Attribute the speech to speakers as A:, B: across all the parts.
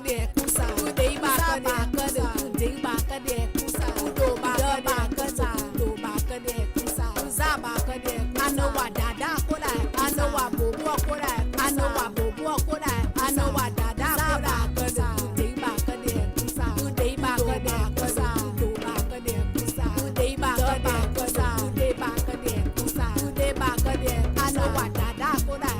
A: de kusa, udei baka de udei baka de kusa, udo baka de kusa, uza baka de. I know what dada kola, I know what bobo kola, I know what bobo kola, I know what dada kola. Udei baka de kusa, udei baka de kusa, udo baka de kusa, udei baka de kusa, udei baka de kusa, udei baka de. I know what dada kola.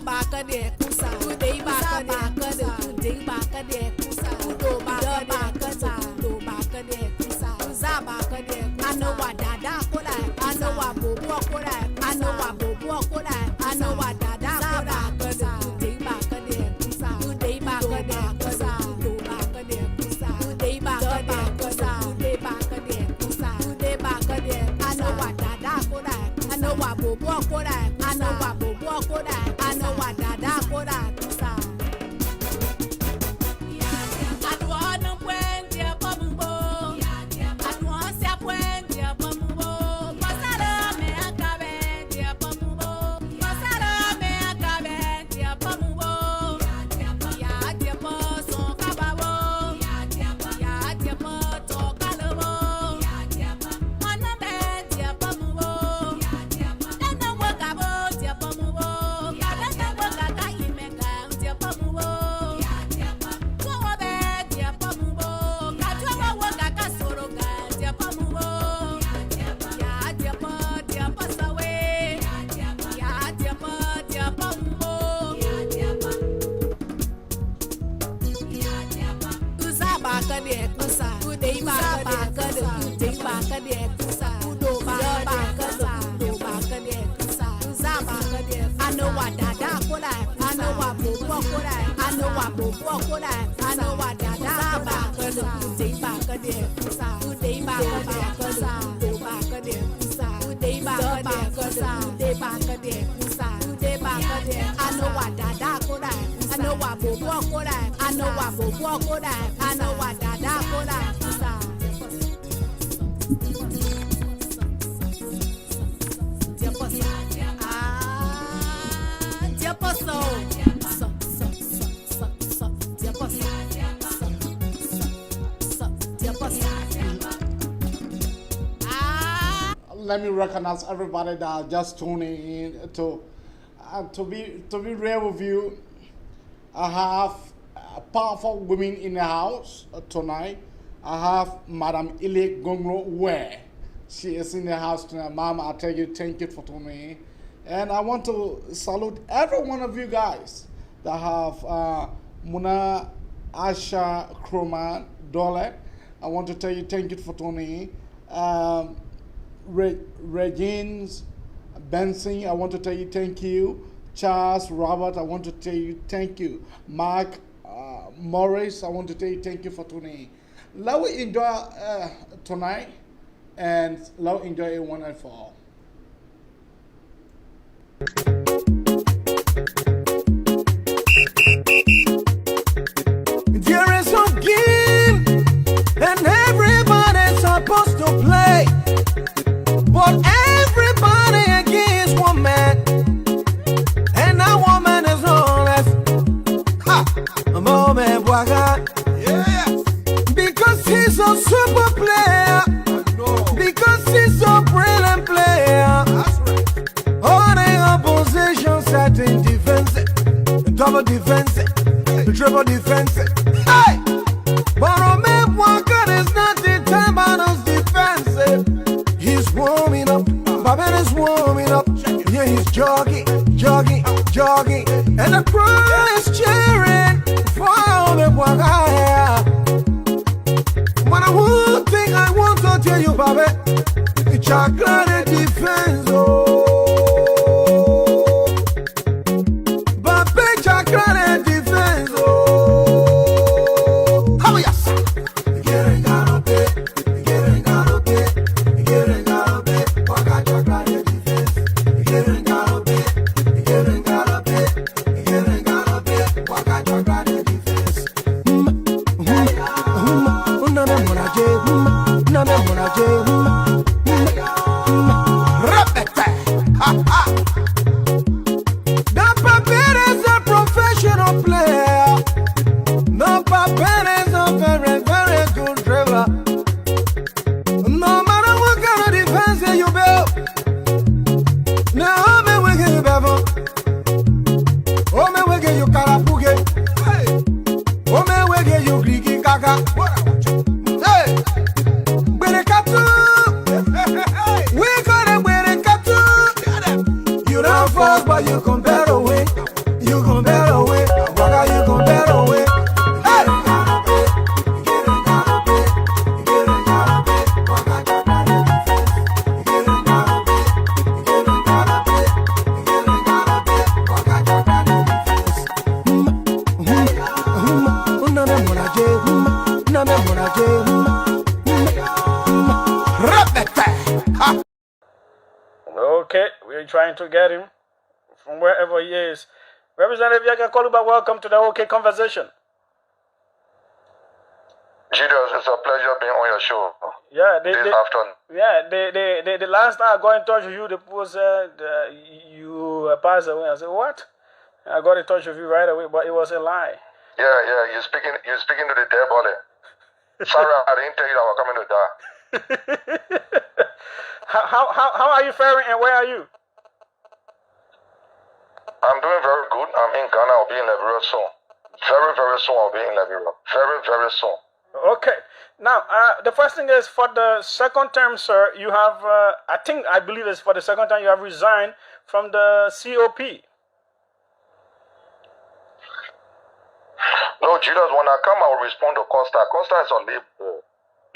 A: Baka de kusa, udei baka de udei baka de kusa, udo baka de kusa, uza baka de. I know what dada kola, I know what bobo kola, I know what bobo kola, I know what dada kola. Udei baka de kusa, udei baka de kusa, udo baka de kusa, udei baka de kusa, udei baka de kusa, udei baka de. I know what dada kola, I know what bobo kola, I know what bobo kola. I know what dada kola kusa. Aduana puente a pombo, aduana se puente a pombo. Pasara me acabe a pombo, pasara me acabe a pombo. Ya te paso cababo, ya te paso calabo. Mana me a pombo, dana wakabo a pombo. Baka de kusa, udei baka de kusa, udo baka de kusa, uza baka de. I know what dada kola, I know what bobo kola, I know what bobo kola, I know what dada baka de. Udei baka de kusa, udei baka de kusa, udo baka de kusa, udei baka de kusa, udei baka de kusa, udei baka de. I know what dada kola, I know what bobo kola, I know what bobo kola, I know what dada kola kusa. Dia paso.
B: let me recognize everybody that are just tuning in to be real with you. I have powerful women in the house tonight. I have Madam Ile Gongro Ware. She is in the house tonight. Mom, I tell you, thank you for tuning in. And I want to salute every one of you guys that have Muna Asha Kroman Dole. I want to tell you, thank you for tuning in. Regines Benson, I want to tell you, thank you. Charles Robert, I want to tell you, thank you. Mark Morris, I want to tell you, thank you for tuning in. Let us enjoy tonight, and let us enjoy it one and for all.
C: There is a game, and everybody's supposed to play, but everybody against one man, and that woman is known as Moment Waka. Yeah, because he's a super player, because he's a brilliant player. That's right. All the opposition setting defense, double defense, triple defense. Hey! But Moment Waka is not the time on his defensive. He's warming up, Babin is warming up. Yeah, he's jogging, jogging, jogging, and the crowd is cheering for Moment Waka. But one thing I want to tell you, Babin, it's chocolate defense. Babin chocolate defense. How are you? You come better way, you come better way, Waka, you come better way.
D: Okay, we're trying to get him from wherever he is. Representative Yaga Koluba, welcome to the OK Conversation.
E: Julius, it's a pleasure being on your show.
D: Yeah,
E: this afternoon.
D: Yeah, the last time I got in touch with you, the people said you passed away. I said, what? I got in touch with you right away, but it was a lie.
E: Yeah, you're speaking to the dead body. Sorry, I didn't tell you that I was coming to die.
D: How are you faring and where are you?
E: I'm doing very good. I'm in Ghana. I'll be in Liberia soon. Very, very soon I'll be in Liberia. Very, very soon.
D: Okay. Now, the first thing is for the second term, sir, you have, I believe it's for the second time you have resigned from the COP.
E: No, Julius, when I come, I will respond to Costa. Costa is on labor.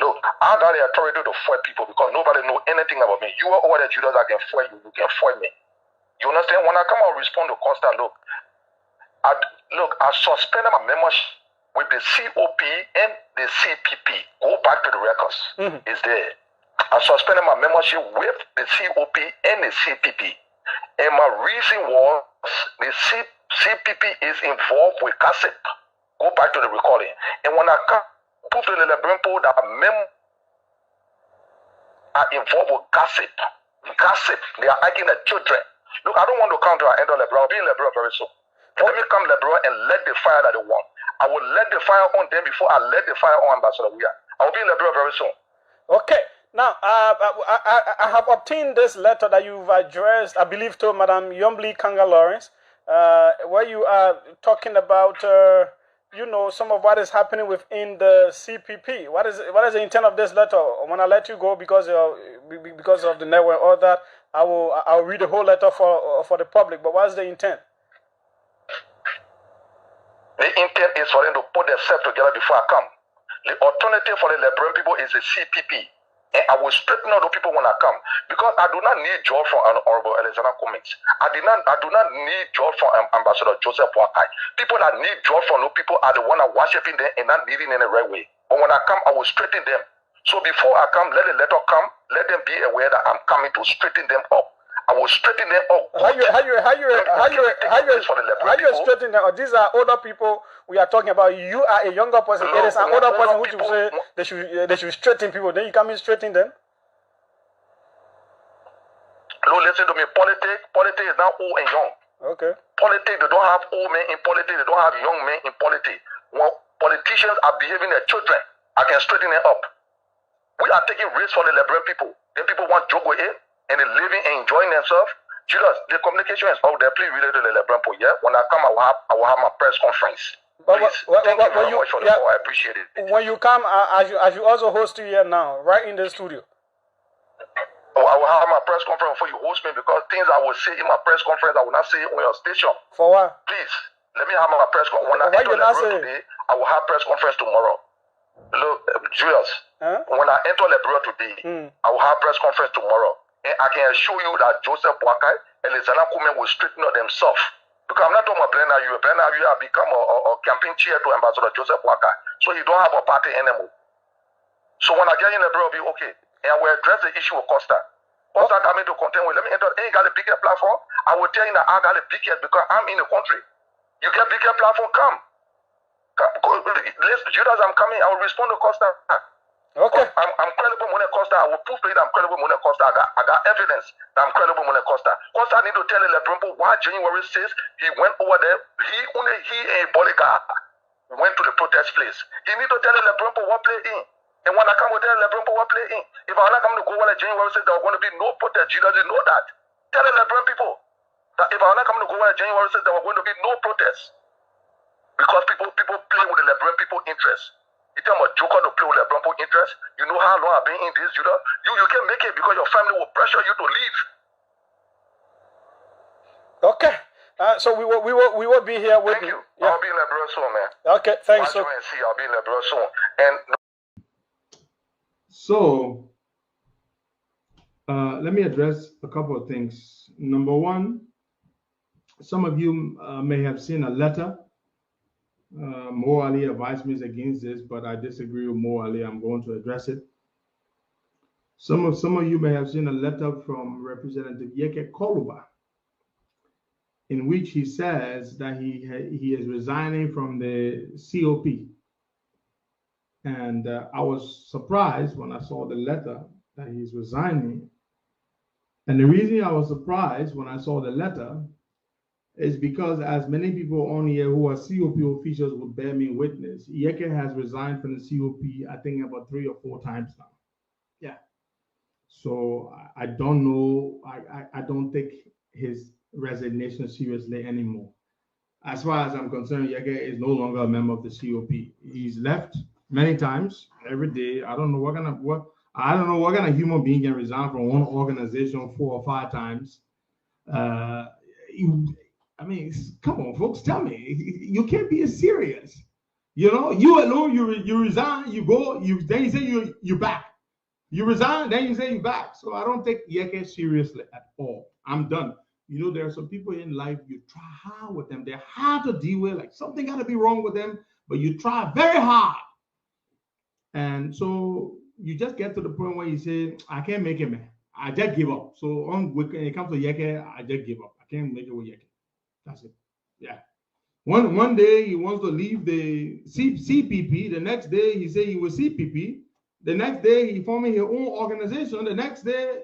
E: Look, I got the authority to foil people because nobody know anything about me. You are over there, Julius, I can foil you. You can foil me. You understand? When I come, I'll respond to Costa. Look, I suspended my membership with the COP and the CPP. Go back to the records. It's there. I suspended my membership with the COP and the CPP. And my reason was the CPP is involved with gossip. Go back to the recording. And when I come, prove to the Liberian people that members are involved with gossip. Gossip. They are arguing the children. Look, I don't want to come to our end of Liberia. I'll be in Liberia very soon. Let me come Liberia and let the fire that they want. I will let the fire on them before I let the fire on Ambassador Weah. I will be in Liberia very soon.
D: Okay. Now, I have obtained this letter that you've addressed, I believe, to Madam Yombly Kanga Lawrence, where you are talking about, some of what is happening within the CPP. What is the intent of this letter? When I let you go because of the network, all that, I'll read the whole letter for the public. But what is the intent?
E: The intent is for them to put themselves together before I come. The alternative for the Liberian people is the CPP. And I will straighten out the people when I come. Because I do not need job from Honorable Alexander Cummings. I do not need job from Ambassador Joseph Boakai. People that need job from those people are the one that worshiping them and not living in the right way. But when I come, I will straighten them. So before I come, let the letter come. Let them be aware that I'm coming to straighten them up. I will straighten them up.
D: How you straighten them? These are older people we are talking about. You are a younger person. It is an older person who say they should straighten people. Then you come in straighten them.
E: No, listen to me. Politics is not old and young.
D: Okay.
E: Politics, they don't have old men in politics. They don't have young men in politics. When politicians are behaving their children, I can straighten them up. We are taking risks for the Liberian people. Then people want joke with it. And they're living and enjoying themselves. Julius, the communication is out there. Please relay to the Liberian people. Yeah, when I come, I will have my press conference. Please. Thank you very much for the call. I appreciate it.
D: When you come, as you also host here now, right in the studio.
E: Oh, I will have my press conference before you host me because things I will say in my press conference, I will not say on your station.
D: For what?
E: Please, let me have my press conference. When I enter Liberia today, I will have press conference tomorrow. Look, Julius, when I enter Liberia today, I will have press conference tomorrow. And I can assure you that Joseph Boakai and Alexander Cummings will straighten out themselves. Because I'm not talking about Brenna you. Brenna you have become a campaign chair to Ambassador Joseph Boakai. So he don't have a party anymore. So when I get in the bill, I'll be okay. And I will address the issue of Costa. Costa coming to contend with. Let me enter. Ain't got a bigger platform. I will tell you that I got a biggest because I'm in the country. You get bigger platform, come. Listen, Judas, I'm coming. I will respond to Costa.
D: Okay.
E: I'm credible Mone Costa. I will prove to you that I'm credible Mone Costa. I got evidence that I'm credible Mone Costa. Costa need to tell the Liberian people why January 6th he went over there. He and a bodyguard went to the protest place. He need to tell the Liberian people what play in. And when I come with the Liberian people what play in. If I'm not coming to go over there January 6th, there are going to be no protest. You doesn't know that. Tell the Liberian people that if I'm not coming to go over there January 6th, there are going to be no protest. Because people play with the Liberian people interest. You tell me a joker to play with the Bronco interest. You know how long I've been in this, Judah. You can make it because your family will pressure you to leave.
D: Okay. So we will be here with
E: Thank you.
D: Yeah.
E: I'll be in Liberia soon, man.
D: Okay, thanks.
E: Watch and see. I'll be in Liberia soon. And
F: so let me address a couple of things. Number one, some of you may have seen a letter. Mo Ali advised me against this, but I disagree with Mo Ali. I'm going to address it. Some of you may have seen a letter from Representative Yeke Koluba, in which he says that he is resigning from the COP. And I was surprised when I saw the letter that he's resigning. And the reason I was surprised when I saw the letter is because, as many people on here who are COP officials will bear me witness, Yeke has resigned from the COP, I think, about 3 or 4 times now. Yeah. So I don't know. I don't take his resignation seriously anymore. As far as I'm concerned, Yeke is no longer a member of the COP. He's left many times, every day. I don't know what kind of human being can resign from one organization 4 or 5 times. I mean, come on, folks, tell me, you can't be as serious. You know, you alone, you resign, you go, then you say you back. You resign, then you say you back. So I don't take Yeke seriously at all. I'm done. You know, there are some people in life, you try hard with them. They're hard to deal with, like something got to be wrong with them, but you try very hard. And so you just get to the point where you say, I can't make it, man. I just give up. So when it comes to Yeke, I just give up. I can't make it with Yeke. That's it. Yeah. One day he wants to leave the CPP. The next day he say he was CPP. The next day he forming his own organization. The next day,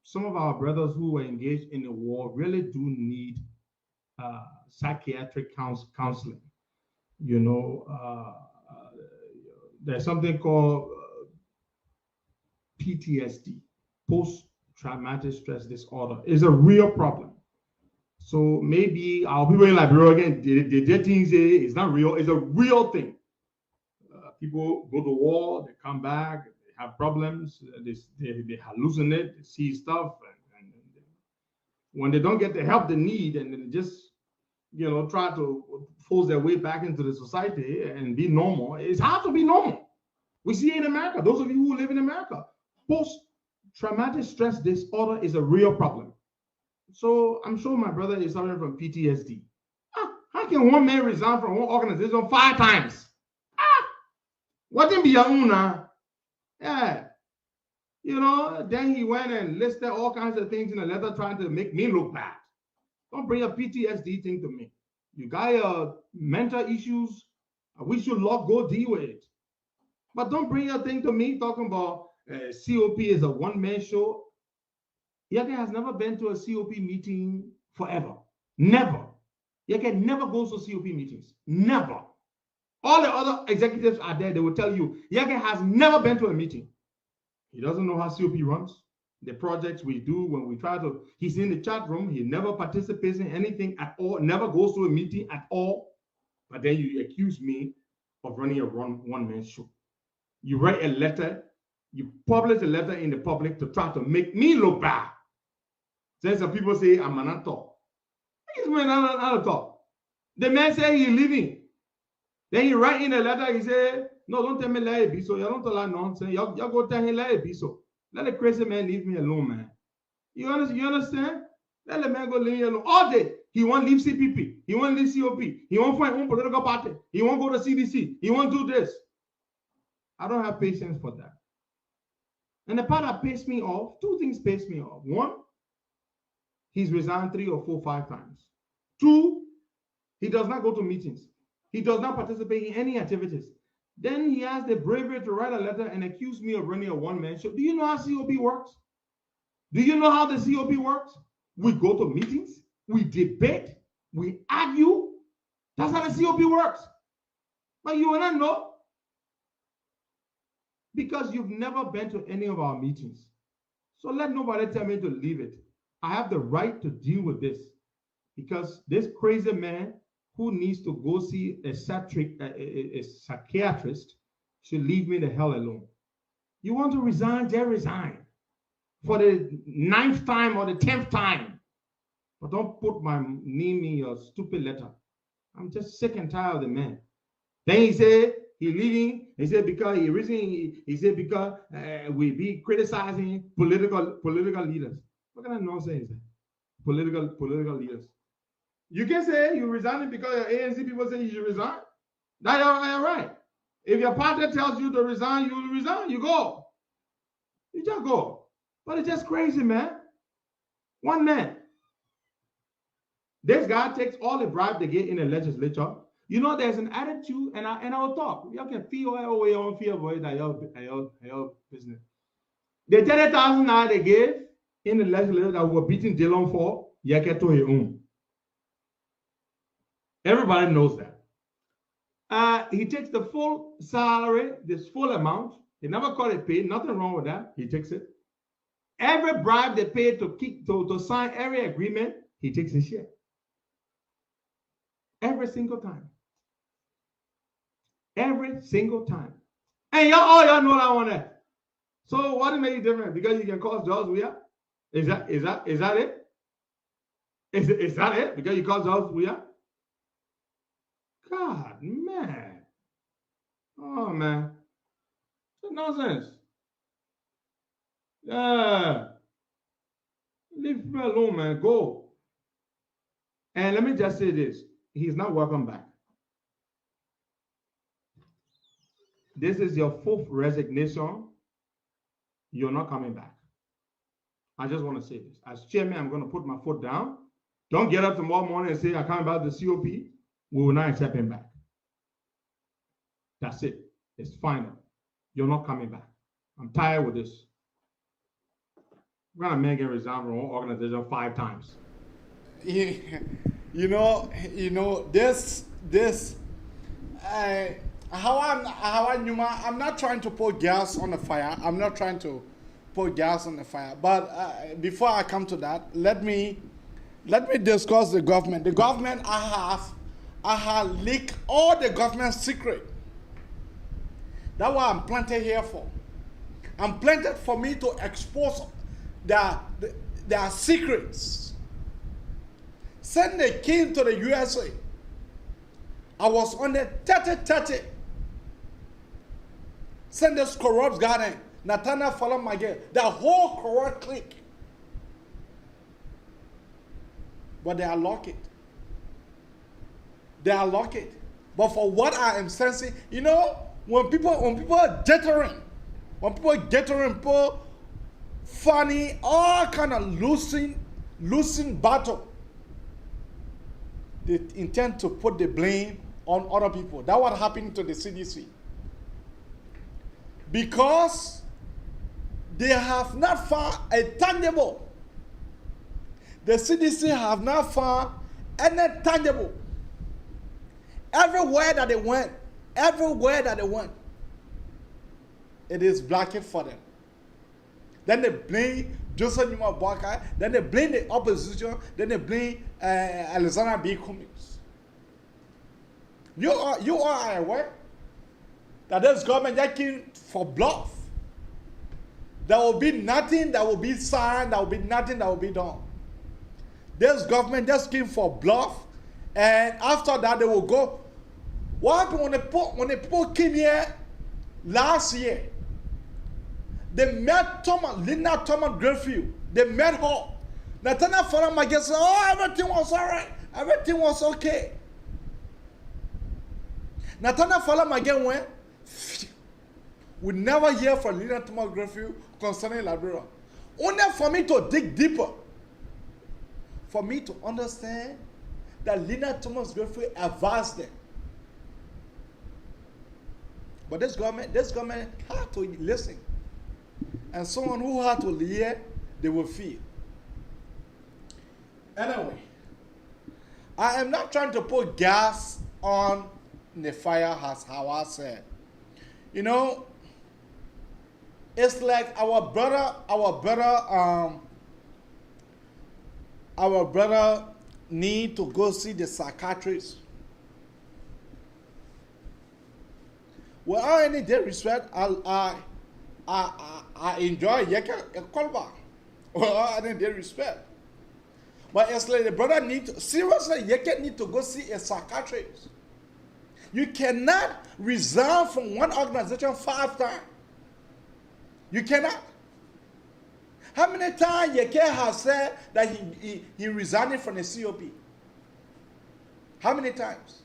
F: some of our brothers who were engaged in the war really do need psychiatric counseling. You know, there's something called PTSD, post-traumatic stress disorder, is a real problem. So maybe our people in Liberia again, they think it's not real. It's a real thing. People go to war, they come back, they have problems, they hallucinate, they see stuff, and when they don't get the help they need, and then just try to force their way back into the society and be normal. It's hard to be normal. We see it in America. Those of you who live in America, post-traumatic stress disorder is a real problem. So I'm sure my brother is suffering from PTSD. How can one man resign from one organization 5 times? What in be your own now? Yeah. Then he went and listed all kinds of things in a letter trying to make me look bad. Don't bring a PTSD thing to me. You got your mental issues. I wish you luck, go deal with it. But don't bring your thing to me talking about COP is a one-man show. Yake has never been to a COP meeting forever. Never. Yake never goes to COP meetings. Never. All the other executives are there. They will tell you, Yake has never been to a meeting. He doesn't know how COP runs. The projects we do when we try to, he's in the chat room. He never participates in anything at all, never goes to a meeting at all. But then you accuse me of running a one-man show. You write a letter, you publish a letter in the public to try to make me look bad. Then some people say, I'm an talk. He's not talk. The man say he's leaving. Then he write in a letter, he say, no, don't tell me let it be so. You don't tell that nonsense. Y'all go tell him let it be so. Let the crazy man leave me alone, man. You understand? Let the man go leave me alone. All day, he won't leave CPP. He won't leave COP. He won't find one political party. He won't go to CDC. He won't do this. I don't have patience for that. And the part that pisses me off, 2 things piss me off. 1, he's resigned 3 or 4, 5 times. 2, he does not go to meetings. He does not participate in any activities. Then he has the bravery to write a letter and accuse me of running a one-man show. Do you know how COP works? Do you know how the COP works? We go to meetings, we debate, we argue. That's how the COP works. But you will not know because you've never been to any of our meetings. So let nobody tell me to leave it. I have the right to deal with this because this crazy man who needs to go see a psychiatrist should leave me the hell alone. You want to resign, just resign. For the 9th time or the 10th time. But don't put my name in your stupid letter. I'm just sick and tired of the man. Then he said he's leaving. He said because because we be criticizing political leaders. What kind of nonsense is that? Political leaders. You can say you're resigning because your ANC people say you should resign. That's all right. If your party tells you to resign, you will resign. You go. You just go. But it's just crazy, man. One man. This guy takes all the bribe they get in the legislature. There's an attitude, and I'll talk. You can feel away on fear voice that your business. The 30,000 naira they gave in the legislature that were beating Dillon for, you get to your own. Everybody knows that. He takes the full salary, this full amount. He never called it paid. Nothing wrong with that. He takes it. Every bribe they pay to sign every agreement, he takes his share. Every single time. Every single time. And y'all know that one there. So what it make it different? Because you can cause jobs we are? Is that it? Is that it? Because you cause jobs we are? God, man. Oh, man. It's nonsense. Yeah. Leave me alone, man. Go. And let me just say this. He's not welcome back. This is your 4th resignation. You're not coming back. I just want to say this. As chairman, I'm going to put my foot down. Don't get up tomorrow morning and say, I can't back the COP. We will not accept him back. That's it. It's final. You're not coming back. I'm tired with this. We're gonna make him resign from one organization 5 times.
B: I'm not trying to pour gas on the fire. I'm not trying to put gas on the fire. But before I come to that, let me discuss the government. The government, I have leaked all the government secret. That's what I'm planted here for. I'm planted for me to expose their secrets. Since they came to the USA, I was on the 30-30. Send this corrupt garden, Nathaniel Fallon Magay, the whole corrupt clique. But they are locked. They are locked. But for what I am sensing, you know, when people are jittering, people funny, all kind of losing battle, they intend to put the blame on other people. That's what happened to the CDC. Because they have not found a tangible. The CDC have not found any tangible. Everywhere that they went, it is blackened for them. Then they blame Joseph Numa Boakai, then they blame the opposition, then they blame Alexander B. Cummings. You are aware that this government just came for bluff. There will be nothing that will be signed, there will be nothing that will be done. This government just came for bluff, and after that they will go. What happened when the people came here last year? They met Linda Thomas Greenfield. They met her. Nathaniel Fallon Magay said, oh, everything was all right. Everything was okay. Nathaniel Fallon Magay went. We never hear from Linda Thomas Greenfield concerning Liberia. Only for me to dig deeper. For me to understand that Linda Thomas Greenfield advised them. But this government had to listen. And someone who had to hear, they will feel. Anyway, I am not trying to put gas on the fire, as how I said. You know, it's like our brother need to go see the psychiatrist. Without any disrespect, I enjoy Yeka Kolba. Without any disrespect. But it's like the brother seriously, Yeka need to go see a psychiatrist. You cannot resign from one organization 5 times. You cannot. How many times Yeke has said that he resigned from the COP? How many times?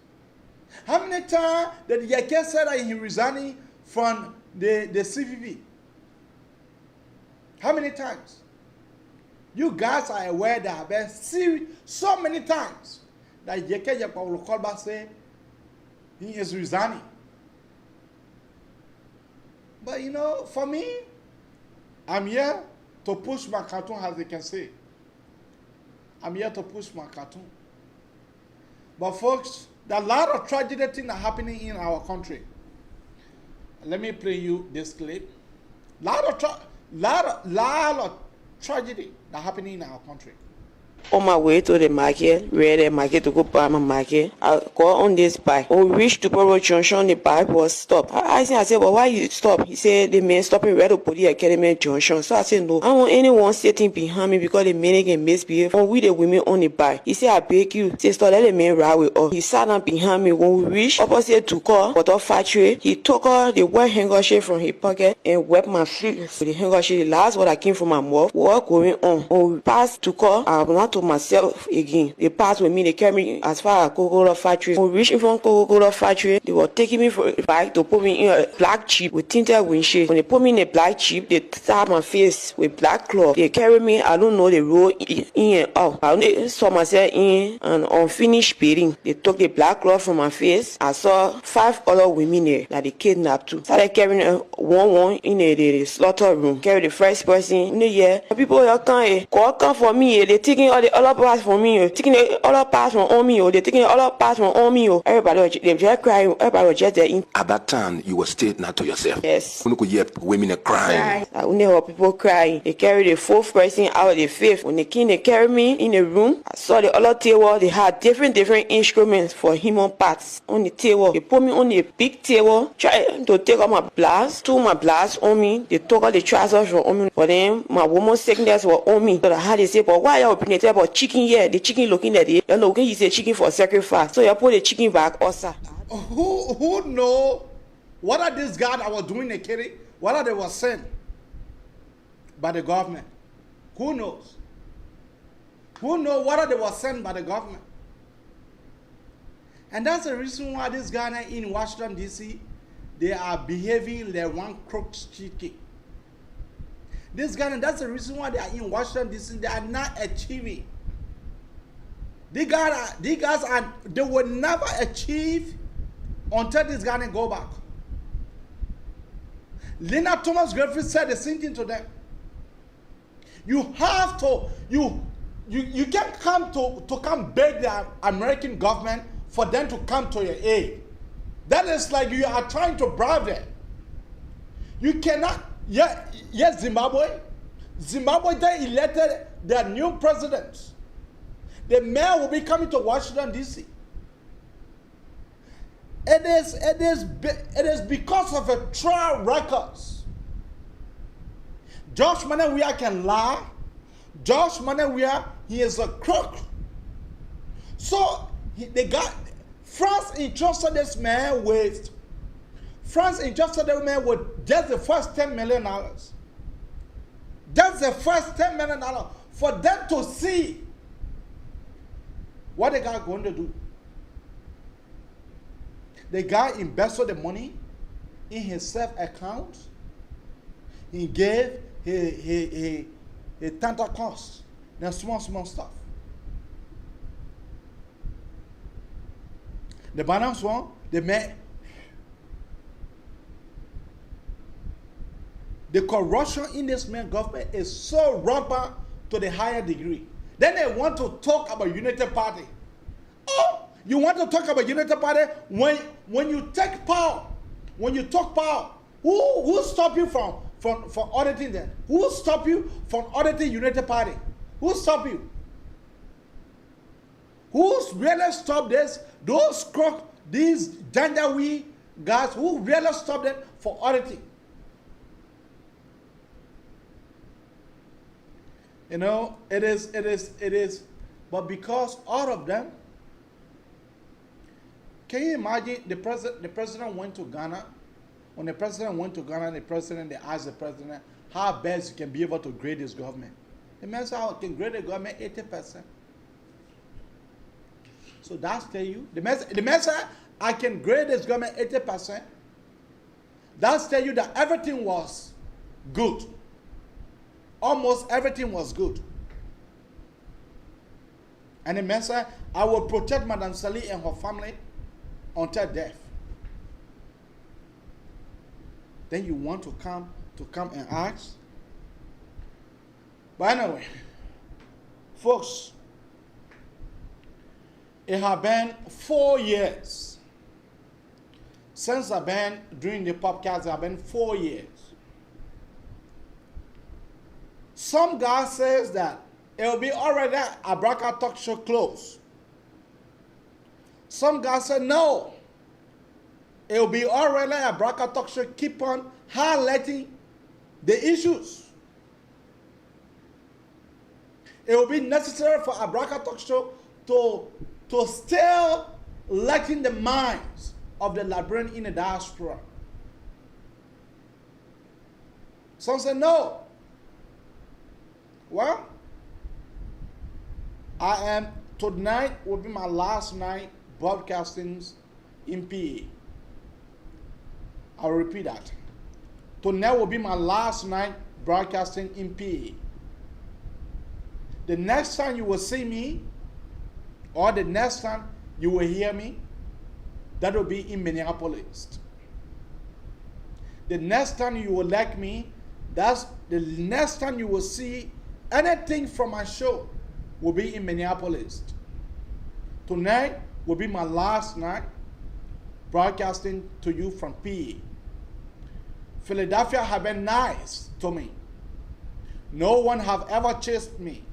B: How many times that Yeke said that he resigned from the CPP? How many times? You guys are aware that I've been so many times that Yeke Kolba said he is resigning. But you know, for me, I'm here to push my cartoon, as they can say. I'm here to push my cartoon. But folks, there are a lot of tragedy things are happening in our country. Let me play you this clip. Lot of tragedy that happening in our country.
G: On my way to the market, where the market to go buy my market, I got on this bike. When we reached Tuporo Junction, the bike was stopped. I said, well, why you stop? He said, the man stopping right up the Academy Junction. So I said, no, I don't want anyone sitting behind me because the man can misbehave. And we the women on the bike. He said, I beg you, sister, let the man ride with us. He sat down behind me. When we reached opposite to car, water factory, he took her the wet handkerchief from his pocket and wiped my feet with the handkerchief. The last what I came from my mouth. What going on? When we passed to car, I was not to myself again. They passed with me, they carried me as far as Coca-Cola factory. When we reached in front of Coca-Cola factory, they were taking me for a bike to put me in a black Jeep with tinted windshield. When they put me in a black Jeep, they tapped my face with black cloth. They carried me, I don't know, the road in and out. I only saw myself in an unfinished beating. They took the black cloth from my face. I saw 5 other women there that they kidnapped too. Started carrying one in the slaughter room. Carried the first person in the year. People here come for me, they taking all all the other parts from me, taking the other parts from on me, they're taking the other parts from on me. Everybody was just crying. Everybody was just there.
H: At that time, you were still not to yourself.
G: Yes.
H: You could hear women crying.
G: I only heard people crying. They carried the fourth person out of the fifth. When they came, they carried me in the room. I saw the other table. They had different instruments for human parts on the table. They put me on the big table, trying to take out my blouse, took my blouse on me. They took out the trousers from me. But then my woman sickness was on me. So I had to say, but why are you opening the table? Chicken here. The chicken looking at it. You know, he said chicken for sacrifice. So you put the chicken back also.
B: Who know what are these guys that were doing the killing? What are they were sent by the government? Who knows? Who know what are they were sent by the government? And that's the reason why these guys in Washington D.C. they are behaving like one crooked chicken. This guy, that's the reason why they are in Washington D.C. They are not achieving. These guys are they will never achieve until this guy go back. Leonard Thomas Griffith said the same thing to them. You have to you can't come to come beg the American government for them to come to your aid. That is like you are trying to bribe them. You cannot. Yes, Zimbabwe. They elected their new president. The mayor will be coming to Washington D.C. It is because of a trial records. Josh Manawia can lie. Josh Manawia, he is a crook. So France entrusted this man with just the first $10 million. Just the first $10 million for them to see what the guy going to do. The guy invested the money in his self account. He gave a tanta cost. Now small stuff. The balance one, the man. The corruption in this man government is so rampant to the higher degree. Then they want to talk about United Party. Oh, you want to talk about United Party when you take power, when you talk power, who stop you from auditing them? Who stop you from auditing United Party? Who stop you? Who's really stop this? Those crook, these Janjaweed guys, who really stop them for auditing? You know, it is, but because all of them, can you imagine the president went to Ghana? When the president went to Ghana, they asked the president how best you can be able to grade his government. The man said, I can grade the government 80%. So that's tell you, the man said, I can grade this government 80%. That's tell you that everything was good. Almost everything was good. And the man said, I will protect Madame Sally and her family until death. Then you want to come and ask. But anyway, folks, it has been 4 years since I've been doing the podcast. It has been 4 years. Some guy says that it will be already abrakar talk show close. Some guy said no. It will be already abrakar talk show keep on highlighting the issues. It will be necessary for abrakar talk show to still lighten the minds of the Liberian in the diaspora. Some say no. Well, tonight will be my last night broadcasting in PA. I'll repeat that. Tonight will be my last night broadcasting in PA. The next time you will see me, or the next time you will hear me, that will be in Minneapolis. The next time you will like me, that's the next time you will see anything from my show will be in Minneapolis. Tonight will be my last night broadcasting to you from PA. Philadelphia have been nice to me. No one have ever chased me.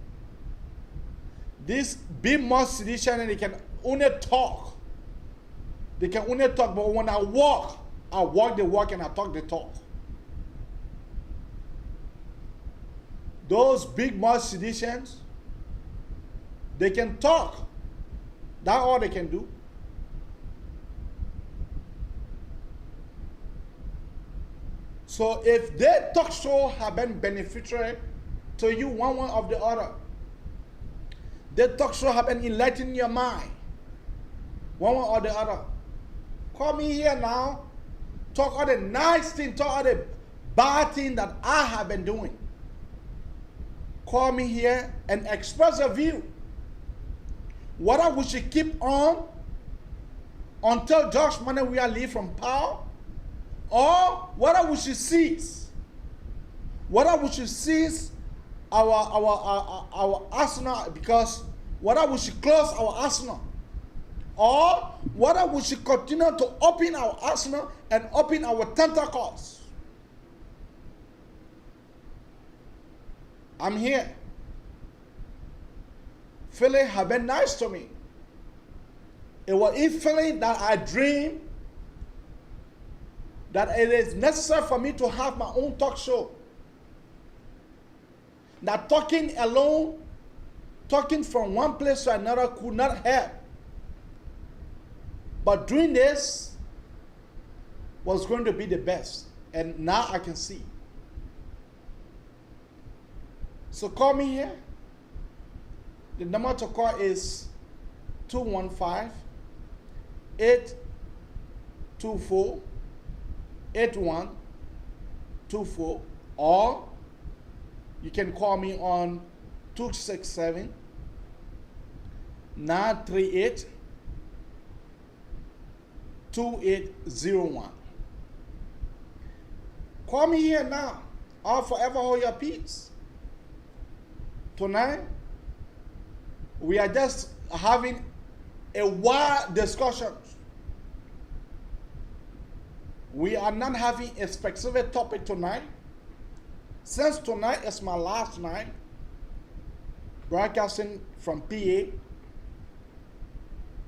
B: This big much sedition, and they can only talk. They can only talk, but when I walk the walk and I talk the talk. Those big much seditions, they can talk. That's all they can do. So if their talk show have been beneficial to you one way or the other, their talk show have been enlightening your mind one way or the other, call me here now, talk all the nice things, talk all the bad things that I have been doing. Call me here and express a view. Whether we should keep on until Josh Money we are leave from power, or whether we should cease. Whether we should cease our arsenal, because whether we should close our arsenal, or whether we should continue to open our arsenal and open our tentacles. I'm here. Philly have been nice to me. It was in Philly that I dreamed that it is necessary for me to have my own talk show. That talking alone, talking from one place to another could not help. But doing this was going to be the best. And now I can see. So call me here. The number to call is 215-824-8124, or you can call me on 267-938-2801. Call me here now, or forever hold your peace. Tonight, we are just having a wild discussion. We are not having a specific topic tonight. Since tonight is my last night broadcasting from PA,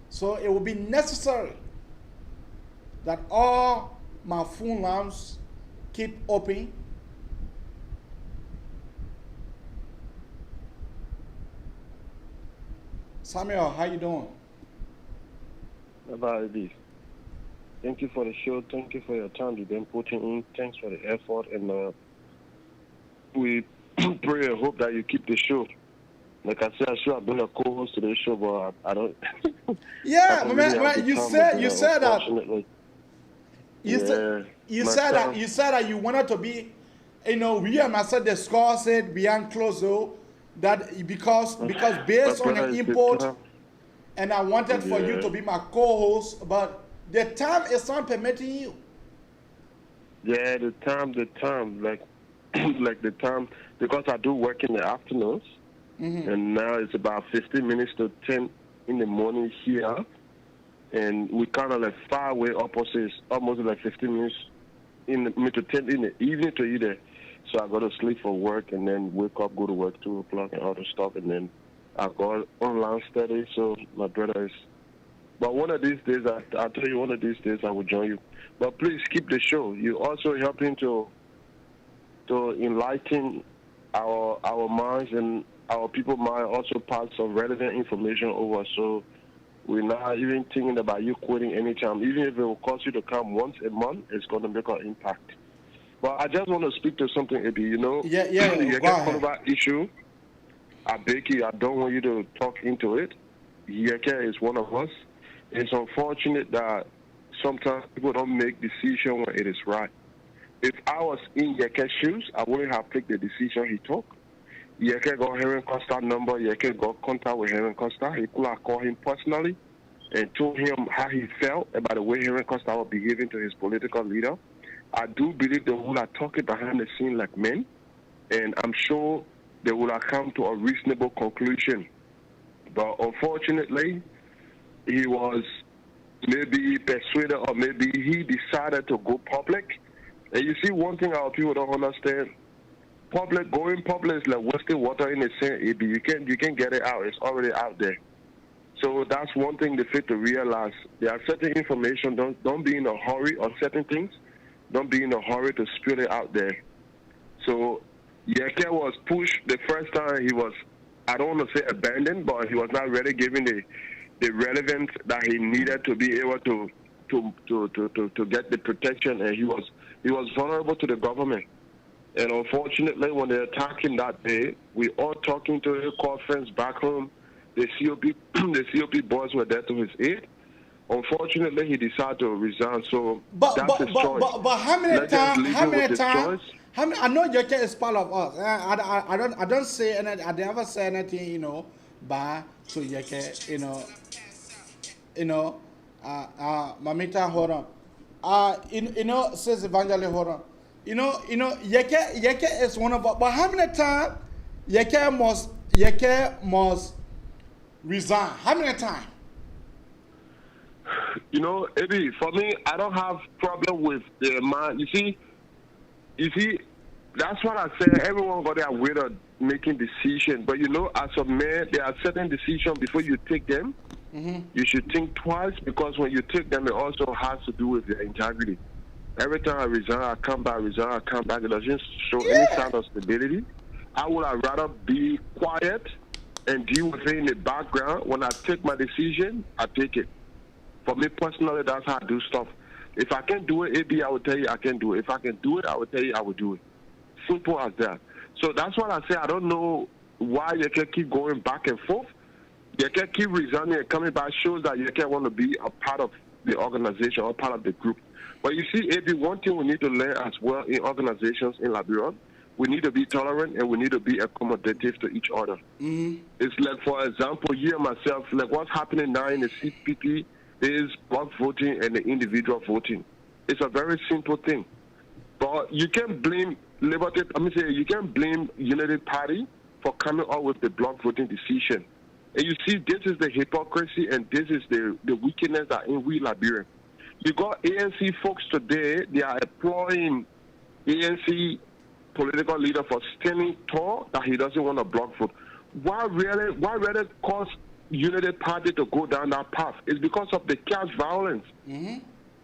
B: so it will be necessary that all my phone lines keep open. Samuel, how you doing?
I: About this. Thank you for the show. Thank you for your time you've been putting in. Thanks for the effort. And we pray and hope that you keep the show. Like I said, I should have been a co-host to the show, but I don't.
B: Yeah, man, you said that. You said that you wanted to be, we and myself discussed it behind closed door. That because based on the input, and I wanted for you to be my co-host, but the time is not permitting you.
I: Yeah, the time, like like the time, because I do work in the afternoons, and now it's about 15 minutes to 10 in the morning here, and we kind of like far away opposites, almost like 15 minutes to 10 in the evening to either. So I go to sleep for work and then wake up, go to work 2 o'clock and all the stuff, and then I go online study. So my brother is. But one of these days, I'll tell you, one of these days I will join you. But please keep the show. You're also helping to enlighten our minds and our people mind. Also pass some relevant information over. So we're not even thinking about you quitting anytime. Even if it will cost you to come once a month, it's going to make an impact. But I just want to speak to something, Eddie. You get about issue. I beg you, I don't want you to talk into it. Yeke is one of us. It's unfortunate that sometimes people don't make decisions when it is right. If I was in Yeke's shoes, I wouldn't have taken the decision he took. Yeke got Henry Costa number. Yeke got contact with Henry Costa. He could have called him personally and told him how he felt about the way Henry Costa was behaving to his political leader. I do believe they will have talking behind the scene like men, and I'm sure they will have come to a reasonable conclusion But unfortunately, he was maybe persuaded or maybe he decided to go public. And you see, one thing our people don't understand, going public is like wasting water in the sand. You can get it out. It's already out there. So that's one thing they fail to realize. There are certain information, don't be in a hurry on certain things. Don't be in a hurry to spill it out there. So Yeke was pushed the first time. He was, I don't want to say abandoned, but he was not really given the relevance that he needed to be able to get the protection, and he was vulnerable to the government. And unfortunately, when they attacked him that day, we all talking to his call friends back home. The COP boys were there to his aid. Unfortunately, he decided to resign. So that's his choice.
B: But how many times? I know Yeke is part of us. I don't say anything. I never say anything, bad to Yeke, Mamita, hold on. Says Evangelist, hold on. Yeke is one of us. But how many times Yeke must resign? How many times?
I: Eddie, for me, I don't have problem with the man. You see, that's what I say. Everyone got their way of making decisions. But as a man, there are certain decisions before you take them. Mm-hmm. You should think twice, because when you take them, it also has to do with your integrity. Every time I resign, I come back, it doesn't show any sign of stability. I would rather be quiet and deal with it in the background. When I take my decision, I take it. For me personally, that's how I do stuff. If I can do it, AB, I will tell you I can do it. If I can do it, I will tell you I will do it. Simple as that. So that's what I say. I don't know why you can keep going back and forth. You can keep resigning and coming back. Shows that you can want to be a part of the organization or part of the group. But you see, AB, one thing we need to learn as well in organizations in Liberia, we need to be tolerant and we need to be accommodative to each other. Mm-hmm. It's like, for example, you and myself, like what's happening now in the CPP is block voting and the individual voting. It's a very simple thing. But you can blame you can blame Unity Party for coming up with the block voting decision. And you see, this is the hypocrisy and this is the wickedness that in we Liberian. You got ANC folks today, they are employing ANC political leader for standing tall that he doesn't want to block vote. Why really cause Unity Party to go down that path? It's because of the caste violence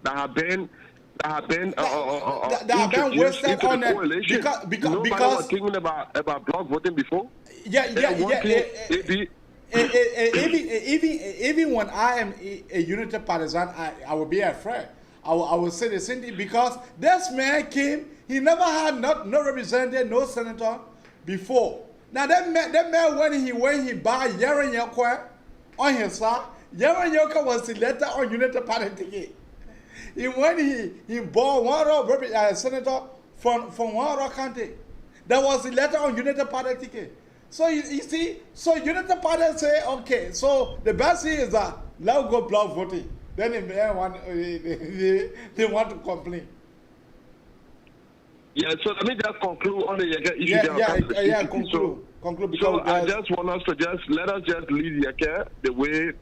I: that have been introduced into the coalition. Nobody was thinking about block voting before.
B: Even when I am a Unity partisan, I will be afraid. I will say the same thing, because this man came, he never had no representative, no senator before. Now that man when he bought Yaren Yokwe on his side, Yaren Yokwe was elected on Unity Party ticket. When he bought one senator from one county, that was elected on Unity Party ticket. So you see, so Unity Party say, okay, so the best thing is that let's go block voting. Then they want to complain.
I: Yeah, so let me just conclude on the issue. Conclude. So I just want us to let us leave Yeke the way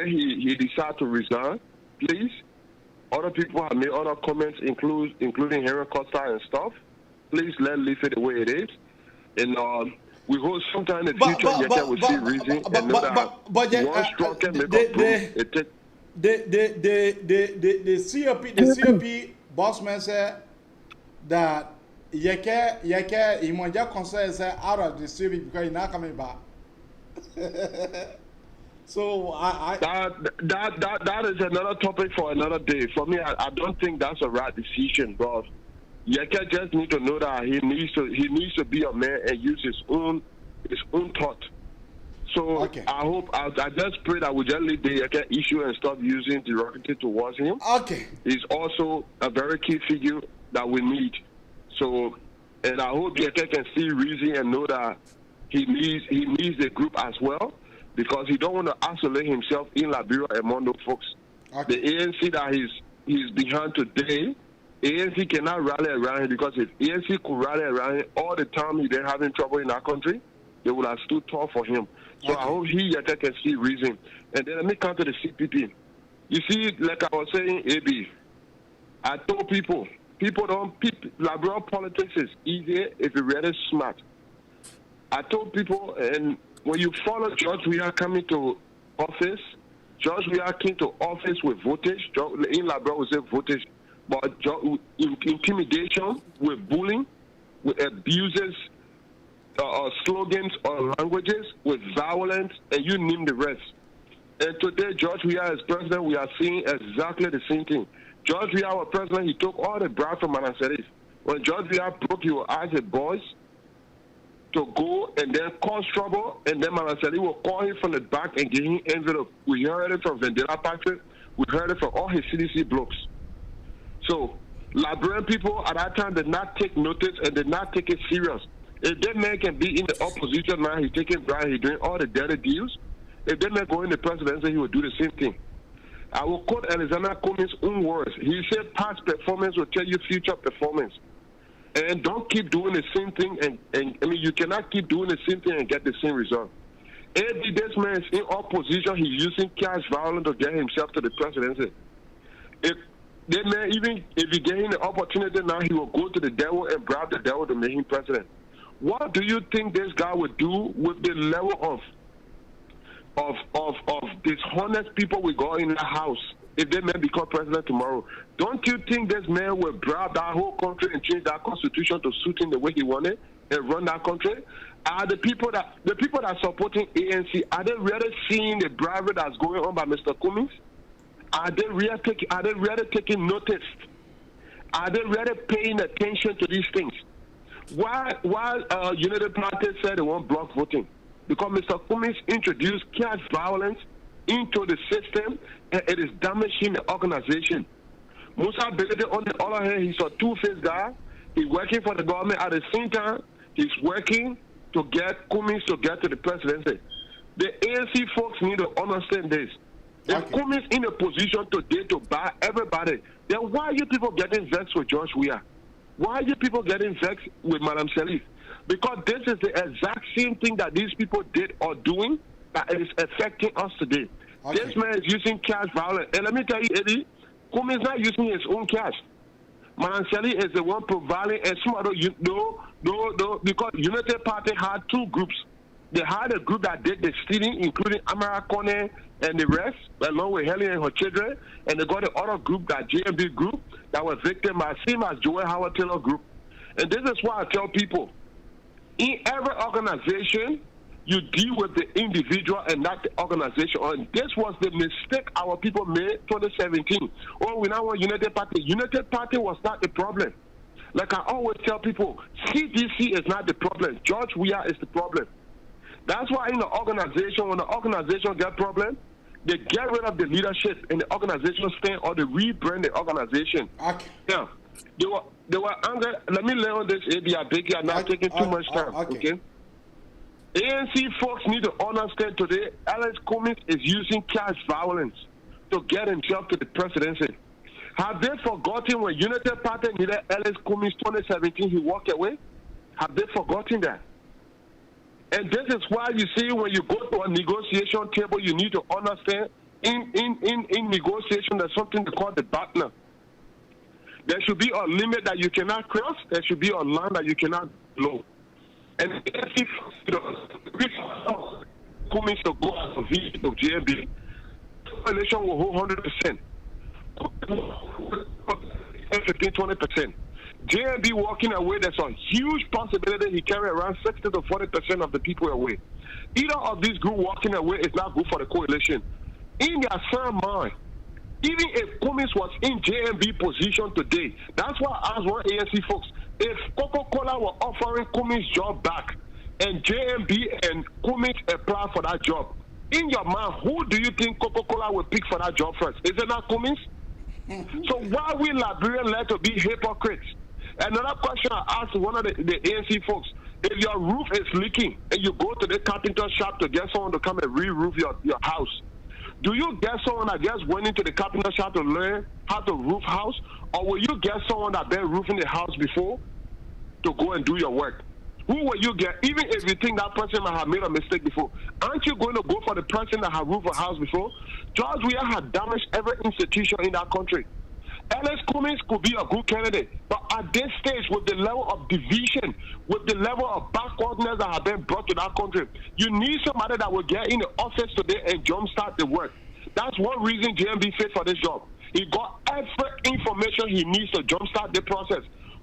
I: he decided to resign, please. Other people have made other comments, including Henry Costa and stuff. Please leave it the way it is. And we hope sometime in the future Yeke will see reason and know that one strong can make a proof.
B: The COP boss man said that Yeke he must just consider out of the COP because he's not coming back. So
I: that is another topic for another day. For me, I don't think that's a right decision, bro. Yeke just need to know that he needs to be a man and use his own thought. So okay. I just pray that we just leave the Yeke issue and stop using derogatory towards him.
B: Okay.
I: He's also a very key figure that we need. So, and I hope Yeke can see reason and know that he needs the group as well, because he don't want to isolate himself in Liberia among those folks. Okay. The ANC that he's behind today, ANC cannot rally around him, because if ANC could rally around him all the time, he's been having trouble in our country. they would have stood tall for him. So I hope he yet can see reason. And then let me come to the CPP. You see, like I was saying, AB, I told people liberal politics is easier if you're really smart. I told people, and when you follow George Weah coming to office, George Weah came to office with voltage. In liberal, we say voltage, but intimidation, with bullying, with abuses, slogans or languages, with violence, and you name the rest. And today, George Weah as president, we are seeing exactly the same thing. George Weah was president, he took all the bribe from Madam Serif. When George Weah broke, he will ask the boys to go and then cause trouble, and then Madam Serif will call him from the back and give him envelope. We heard it from Vendela Patrick, we heard it from all his CDC blocks. So, Liberian people at that time did not take notice and did not take it serious. If that man can be in the opposition now, he's taking bribe, he's doing all the dirty deals. If that man go in the presidency, he will do the same thing. I will quote Alexander Cummings' own words. He said past performance will tell you future performance. And don't keep doing the same thing. And I mean, you cannot keep doing the same thing and get the same result. Every this man is in opposition, he's using cash violence to get himself to the presidency. If that man, even if he gets the opportunity now, he will go to the devil and bribe the devil to make him president. What do you think this guy would do with the level of dishonest people we got in the house if that man become president tomorrow? Don't you think this man will bribe that whole country and change that constitution to suit him the way he wanted and run that country? Are the people that supporting ANC, are they really seeing the bribery that's going on by Mr. Cummings? Are they really taking notice? Are they really paying attention to these things? Why United Party said they won't block voting? Because Mr. Cummings introduced cash violence into the system, and it is damaging the organization. Musa Belede, on the other hand, he's a two-faced guy. He's working for the government. At the same time, he's working to get Cummings to get to the presidency. The ANC folks need to understand this. If Cummings in a position today to buy everybody, then why are you people getting vexed with George Weah? Why are you people getting vexed with Madam Serif? Because this is the exact same thing that these people did or doing that is affecting us today. This man is using cash violence. And let me tell you, Eddie, Cummings is not using his own cash. Madam Serif is the one providing, and some other, because United Party had two groups. They had a group that did the stealing, including Amara Kone and the rest, along with Helen and her children, and they got the other group, that JMB group, that was victimized, same as Joel Howard Taylor group. And this is why I tell people, in every organization, you deal with the individual and not the organization. And this was the mistake our people made 2017. Oh, we now want United Party. United Party was not the problem. Like I always tell people, CDC is not the problem. George Weah is the problem. That's why in the organization, when the organization get problem, they get rid of the leadership and the organization stand, or they rebrand the organization. Yeah. They were angry. Let me lay on this, AB. I beg you, I'm not taking too much time. Okay. ANC folks need to understand today, Alex Cummings is using cash violence to get himself to the presidency. Have they forgotten when United Party needed Alex Cummings 2017, he walked away? Have they forgotten that? And this is why you see when you go to a negotiation table, you need to understand in negotiation there's something they call the partner. There should be a limit that you cannot cross. There should be a line that you cannot blow. And if Cummings to go as a VP of JMB, the election will hold 100%. 15-20%. JMB walking away, there's a huge possibility he carry around 60 to 40% of the people away. Either of these groups walking away is not good for the coalition. In their sound mind, even if Cummings was in JMB position today, that's why I asked one ANC folks, if Coca-Cola were offering Cummings' job back and JMB and Cummings apply for that job, in your mind, who do you think Coca-Cola will pick for that job first? Is it not Cummings? So why we Liberians like to be hypocrites? Another question I asked one of the ANC folks, if your roof is leaking and you go to the carpenter shop to get someone to come and re-roof your house, do you get someone that just went into the carpenter shop to learn how to roof house? Or will you get someone that been roofing the house before to go and do your work? who will you get? Even if you think that person might have made a mistake before, aren't you going to go for the person that had roofed a house before? George Weah had damaged every institution in that country. Alex Cummings could be a good candidate, but at this stage, with the level of division, with the level of backwardness that have been brought to that country, you need somebody that will get in the office today and jumpstart the work. That's one reason JMB fit for this job. He got every information he needs to jumpstart the process.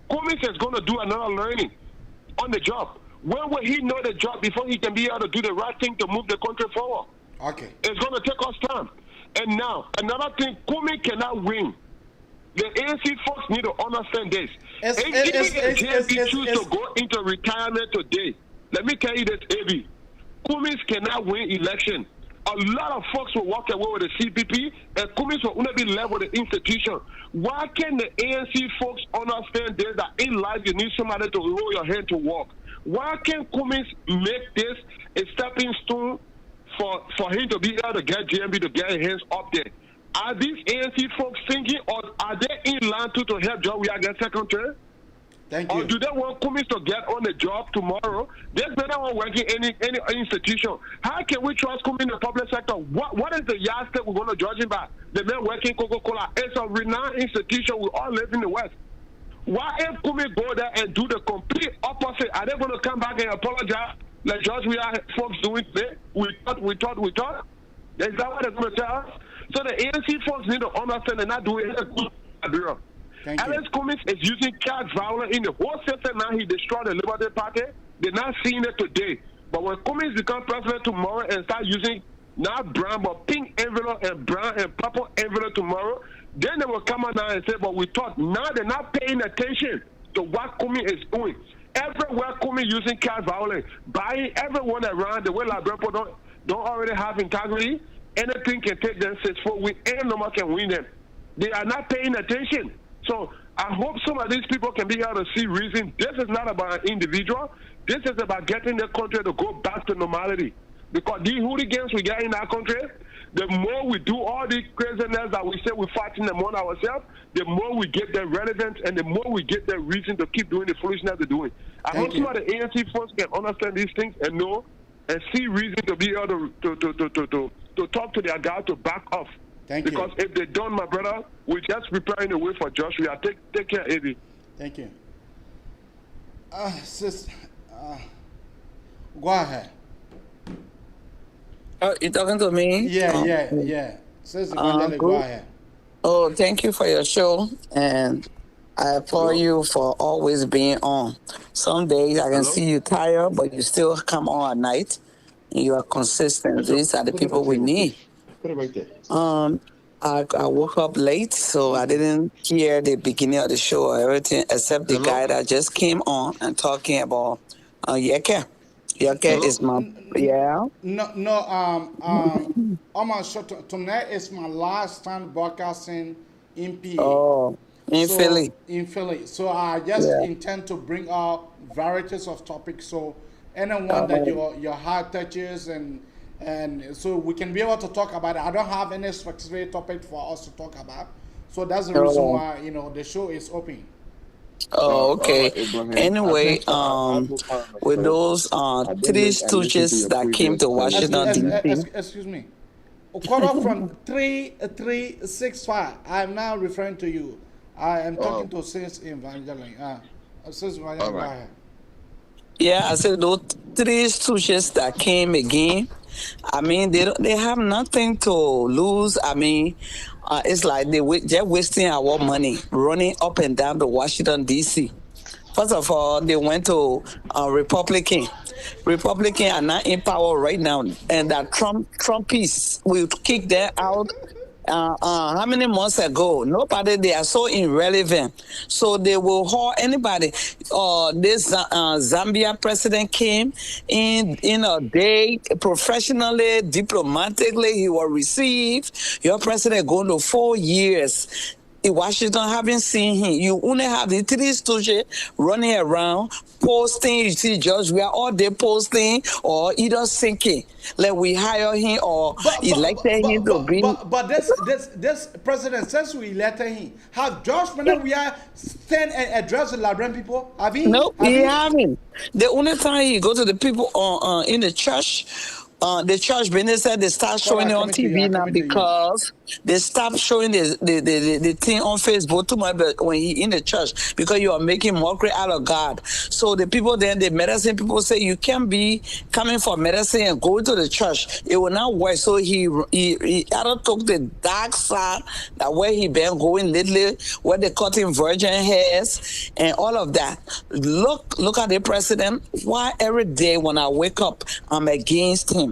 I: Cummings is going to do another learning on the job. When will he know the job before he can be able to do the right thing to move the country forward?
B: Okay.
I: It's going to take us time. And now, another thing, Cummings cannot win. The ANC folks need to understand this. If JMB choose to go into retirement today, let me tell you this, AB. Cummings cannot win election. A lot of folks will walk away with the CPP, and Cummings will only be left with the institution. Why can the ANC folks understand this, that in life you need somebody to hold your hand to walk? Why can't Cummings make this a stepping stone for him to be able to get JMB to get his hands up there? Are these ANC folks thinking, or are they in line to help George Weah get second term?
B: Thank you.
I: Or do they want Cummings to get on the job tomorrow? There's better one working any institution. How can we trust Cummings in the public sector? What is the yardstick we're going to judge him by? The man working Coca-Cola. It's a renowned institution. We all live in the West. Why if Cummings go there and do the complete opposite? Are they going to come back and apologize like George Weah folks doing today? We thought. Is that what they're going to tell us? So the ANC folks need to understand they're not doing a good job. Alex Cummings is using cash violence in the whole system now. He destroyed the Liberty Party. They're not seeing it today. But when Cummings becomes president tomorrow and start using not brown but pink envelope and brown and purple envelope tomorrow, then they will come out now and say, but we thought. Now they're not paying attention to what Cummings is doing. Everywhere Cummings using cash violence, buying everyone around the way Liberian people don't already have integrity. Anything can take them 6-4 weeks, and no one can win them. They are not paying attention. So I hope some of these people can be able to see reason. This is not about an individual. This is about getting the country to go back to normality. Because these hooligans we get in our country, the more we do all these craziness that we say we're fighting among ourselves, the more we get their relevance and the more we get their reason to keep doing the foolishness they're doing. I hope some of the ANC folks can understand these things and know and see reason to be able to talk to their guy to back off. Because if they don't, my brother, we're just preparing the way for Joshua. Take care, Eddie.
B: Thank you. Sis, go ahead.
J: Oh, you talking to me?
B: Yeah. Sis, go ahead.
J: Oh, thank you for your show, and I applaud you for always being on. Some days I can see you tired, but you still come on at night, and you are consistent. These are the people we need.
I: Put it right there.
J: I woke up late, so I didn't hear the beginning of the show or everything except the guy that just came on and talking about Yeke. Yeke is my
B: tonight is my last time broadcasting in PA.
J: Oh, Philly.
B: In Philly. So I just intend to bring out varieties of topics. So anyone that your heart touches and so we can be able to talk about it. I don't have any specific topic for us to talk about. So that's the reason why, the show is open.
J: Oh, okay. Anyway, with those 3 stooges that came to Washington, D.C.
B: Excuse me. Cut off from 3365. I'm now referring to you. I am talking to Sis Evangeline. Sis Evangeline, go ahead.
J: Yeah, I said those 3 stooges that came again. I mean, they have nothing to lose. I mean, it's like they're wasting our money running up and down to Washington, D.C. First of all, they went to Republican. Republicans are not in power right now, and that Trumpists will kick them out. How many months ago? Nobody. They are so irrelevant. So they will haul anybody. This Zambia president came in a day, professionally, diplomatically. He was received. Your president going to 4 years. in Washington, haven't seen him. You only have the three stooges running around, posting. You see George, we are all day posting or either sinking. Like we hire him or elected him to be.
B: But this president, since we elected him, have George Bernard we are stand and address the Liberian people? Have he?
J: No, he haven't. The only time he go to the people in the church. The church business said they start showing it on TV now because they stop showing the thing on Facebook too much when he in the church because you are making mockery out of God. So the people then, the medicine people say you can't be coming for medicine and going to the church. It will not work. So he either took the dark side that where he been going lately, where they cutting virgin hairs and all of that. Look at the president. Why every day when I wake up, I'm against him.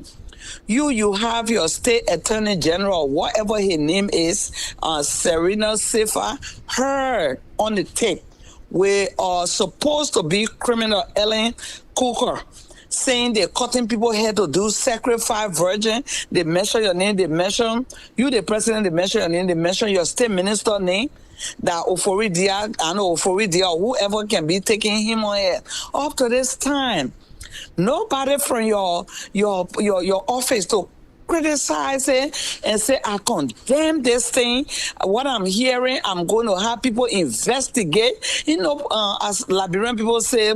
J: You have your state attorney general, whatever his name is, Serena Sifa, her on the tape. We are supposed to be criminal Ellen Cooker, saying they're cutting people's head to do sacrifice virgin. They mention your name, they mention you, the president, they mention your name, they mention your state minister name. That Oforidia, I know Oforidia, whoever can be taking him on head. Up to this time, nobody from your office to criticize it and say, I condemn this thing. What I'm hearing, I'm going to have people investigate. You know, as Liberian people say,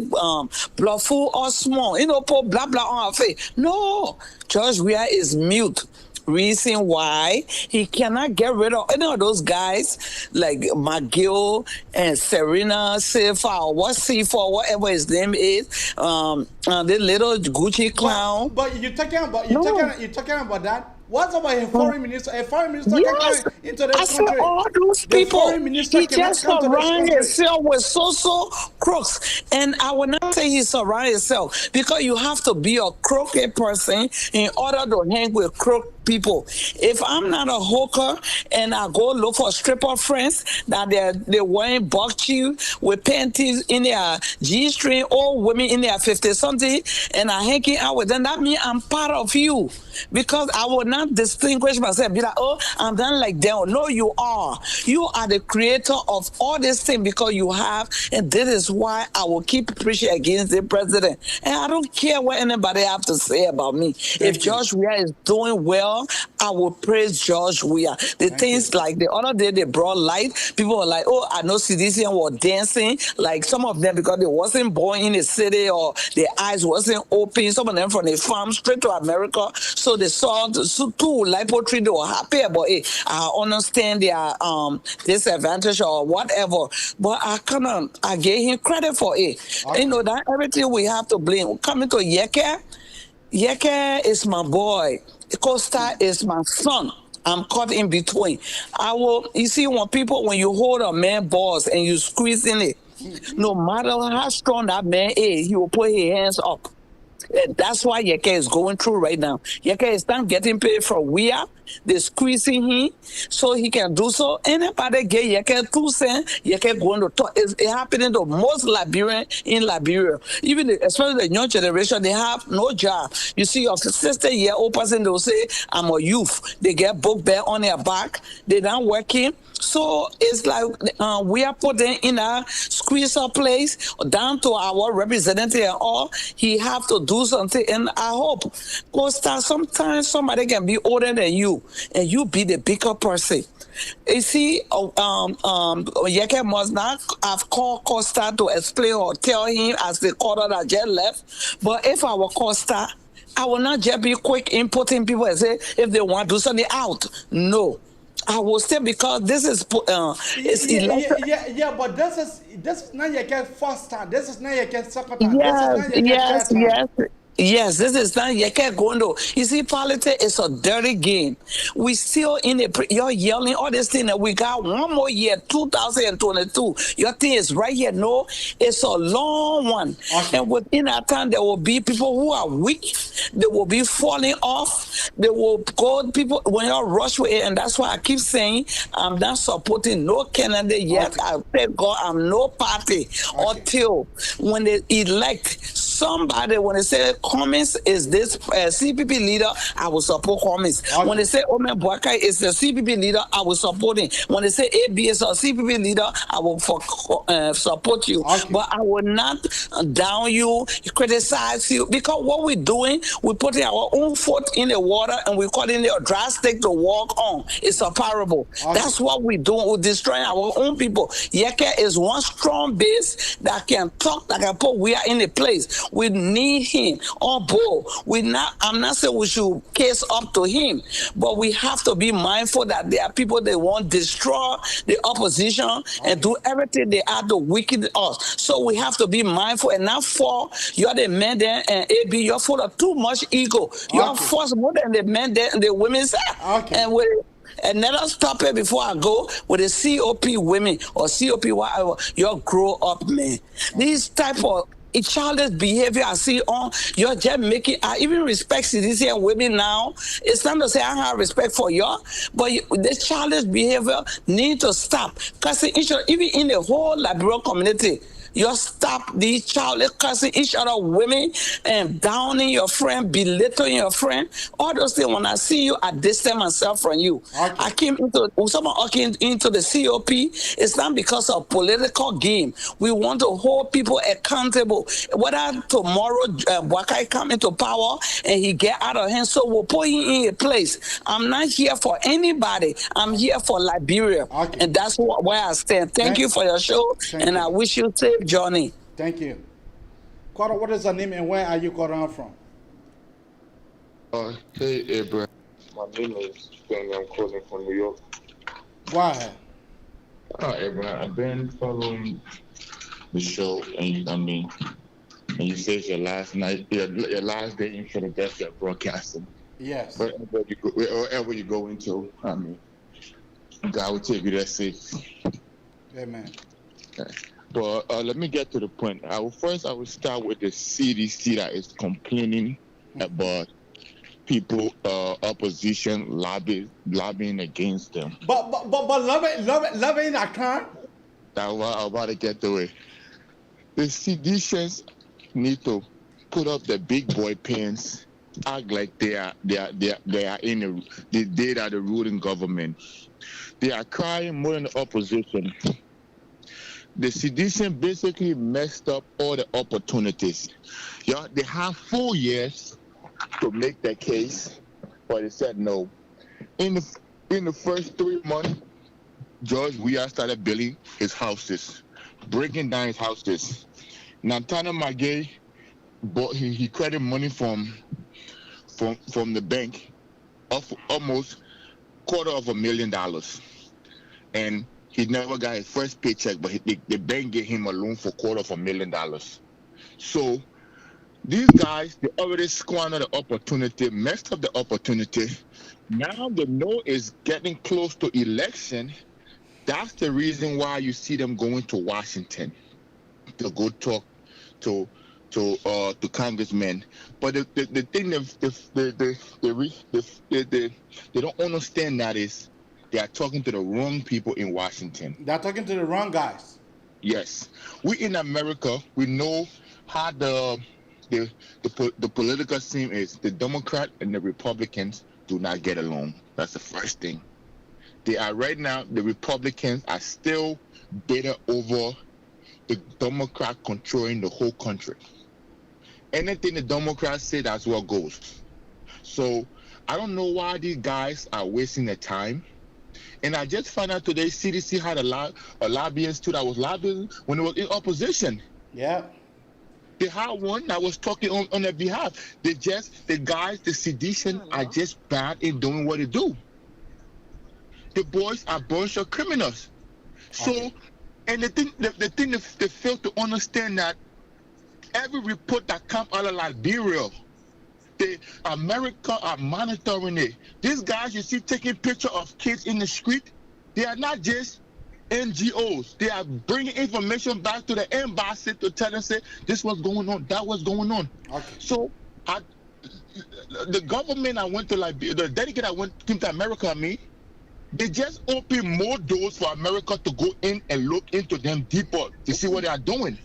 J: blufful or small, you know, put blah, blah on our face. No, George Weah is mute. Reason why he cannot get rid of any of those guys like McGill and Serena Sifa or what C4, whatever his name is, the little Gucci clown.
B: But you're talking about that. What about a foreign minister? A foreign minister can come into this country.
J: All those people, he just surround himself with so crooks. And I will not say he surround himself because you have to be a crooked person in order to hang with crook people. If I'm not a hooker and I go look for stripper friends that they're wearing buckshot with panties in their G-string, or women in their 50-something, and I'm hanging out with them, that means I'm part of you. Because I will not distinguish myself, be like, oh, I'm done like them. No, you are. You are the creator of all these things because you have, and this is why I will keep preaching against the president. And I don't care what anybody have to say about me. If George Weah is doing well, I will praise George Weah. The things like the other day they brought light, people were like, oh, I know CDC were dancing, like some of them because they wasn't born in the city or their eyes wasn't open, some of them from the farm straight to America. So they saw two lipo, they were happy about it. I understand their disadvantage or whatever, but I gave him credit for it. Okay. You know, that everything we have to blame. Coming to Yeke is my boy. Costa is my son. I'm caught in between. You see, when you hold a man balls and you squeeze in it, no matter how strong that man is, he will put his hands up. That's why Yeke is going through right now. Yeke is not getting paid for Weah. They're squeezing him so he can do so. Anybody get Yeke 2 cents, Yeke going to talk. It's happening to most Liberian in Liberia. Even especially the young generation, they have no job. You see your 60-year-old person, they'll say, I'm a youth. They get book bag on their back. They're not working. So it's like we are putting in a squeezer place down to our representative and all. He have to do something, and I hope, Costa, sometimes somebody can be older than you, and you be the bigger person. You see, Yeke must not have called Costa to explain or tell him as the quarter that just left. But if I were Costa, I will not just be quick in putting people and say if they want to do something out. No. I will say because this is
B: yeah, but this is not your first time. This is not your second time.
J: Yes, this is not Yeke going to. You see, politics is a dirty game. We still in it. You're yelling all this thing that we got one more year, 2022. Your thing is right here. No, it's a long one. Okay. And within that time, there will be people who are weak. They will be falling off. They will go, people, when you rush with it, and that's why I keep saying, I'm not supporting no candidate yet. Okay. I thank God I'm no party until when they elect somebody, when they say Cummings is this CPP leader, I will support Cummings.
B: Okay.
J: When they say Omen Boakai is the CPP leader, I will support him. When they say ABS or CPP leader, I will support you.
B: Okay.
J: But I will not down you, criticize you, because what we're doing, we're putting our own foot in the water and we're calling it a dry stick to walk on. It's a parable.
B: Okay.
J: That's what we're doing. We're destroying our own people. Yeke is one strong base that can talk, that can put we are in a place. We need him on board. I'm not saying we should case up to him, but we have to be mindful that there are people that want to destroy the opposition and do everything they are to weaken us. So we have to be mindful and not fall. You're the men there and AB, you're full of too much ego. You're forced more than the men there and the women say.
B: Okay.
J: And let us stop it before I go with the COP women or COP whatever. You grow up, man. These type of childish behavior I see on, you're just making, I even respect citizen women now. It's not to say I have respect for you, but this childish behavior need to stop. Because even in the whole Liberian community, you stop these child cussing each other, women, and downing your friend, belittling your friend. All those things, when I see you, I distance myself from you.
B: Okay.
J: I came into the COP, it's not because of political game. We want to hold people accountable. Whether tomorrow Wakai come into power and he get out of hand, so we'll put him in a place. I'm not here for anybody. I'm here for Liberia.
B: Okay.
J: And that's where I stand. Thank you for your show, and I wish you safe journey.
B: Thank you. Koro, what is your name and where are you calling from?
K: Hey, Abraham. My name is Ben. I'm calling from New York.
B: Go ahead.
K: Abraham, I've been following the show, and you say it's your last night, your last day in Philadelphia broadcasting.
B: Yes.
K: Wherever you go into, God will take you there safe.
B: Amen.
K: Okay. But let me get to the point. I will start with the CDC that is complaining about people, opposition lobbying against them.
B: But loving I can't.
K: I'm about to get to it. The CDCs need to put up the big boy pants, act like they are in the ruling government. They are crying more than the opposition. The sedition basically messed up all the opportunities. Yeah, they have 4 years to make their case, but they said no. In the first 3 months, George Weah started building his houses, breaking down his houses. Nantana Magay he credit money from the bank of almost $250,000, and he never got his first paycheck, but the bank gave him a loan for $250,000. So these guys, they already squandered the opportunity, messed up the opportunity. Now the no is getting close to election. That's the reason why you see them going to Washington to go talk to congressmen. But the thing they don't understand that is they are talking to the wrong people in Washington.
B: They're talking to the wrong guys.
K: Yes. We in America, we know how the political scene is. The Democrat and the Republicans do not get along. That's the first thing. They are right now, the Republicans are still bitter over the Democrat controlling the whole country. Anything the Democrats say, that's what goes. So I don't know why these guys are wasting their time. And I just found out today CDC had a lobbyist too that was lobbying when it was in opposition.
B: Yeah.
K: They had one that was talking on their behalf. The guys, the sedition are just bad in doing what they do. The boys are a bunch of criminals. So, and the thing they fail to understand that every report that comes out of Liberia, America are monitoring it. These guys you see taking pictures of kids in the street, they are not just NGOs. They are bringing information back to the embassy to tell them, say, this was going on, that was going on.
B: Okay.
K: So, the government I went to Liberia, the delegate I came to America, they just open more doors for America to go in and look into them deeper to see what they are doing.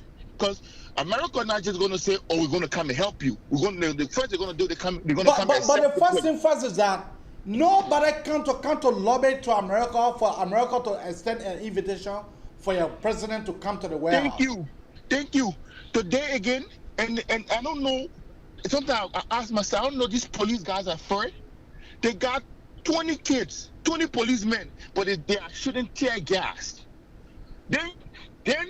K: because America not just going to say, "Oh, we're going to come and help you." We're going to the first they're going to do they're going to come.
B: But the first thing first is that nobody come to lobby to America for America to extend an invitation for your president to come to the White House.
K: Thank you. Today again, and I don't know. Sometimes I ask myself, I don't know. These police guys are afraid. They got 20 kids, 20 policemen, but they are shooting tear gas. Then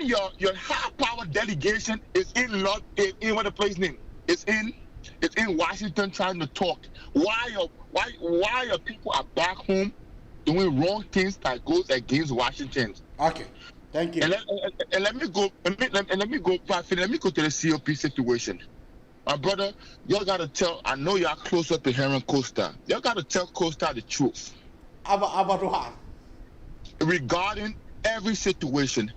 K: your high power delegation is in what the place name? It's in Washington trying to talk. Why your people are back home doing wrong things that goes against Washington?
B: Okay, thank you.
K: And let me go to the COP situation. My brother, y'all gotta tell. I know y'all closer to Heron Costa. Y'all gotta tell Costa the truth.
B: About what?
K: Regarding every situation.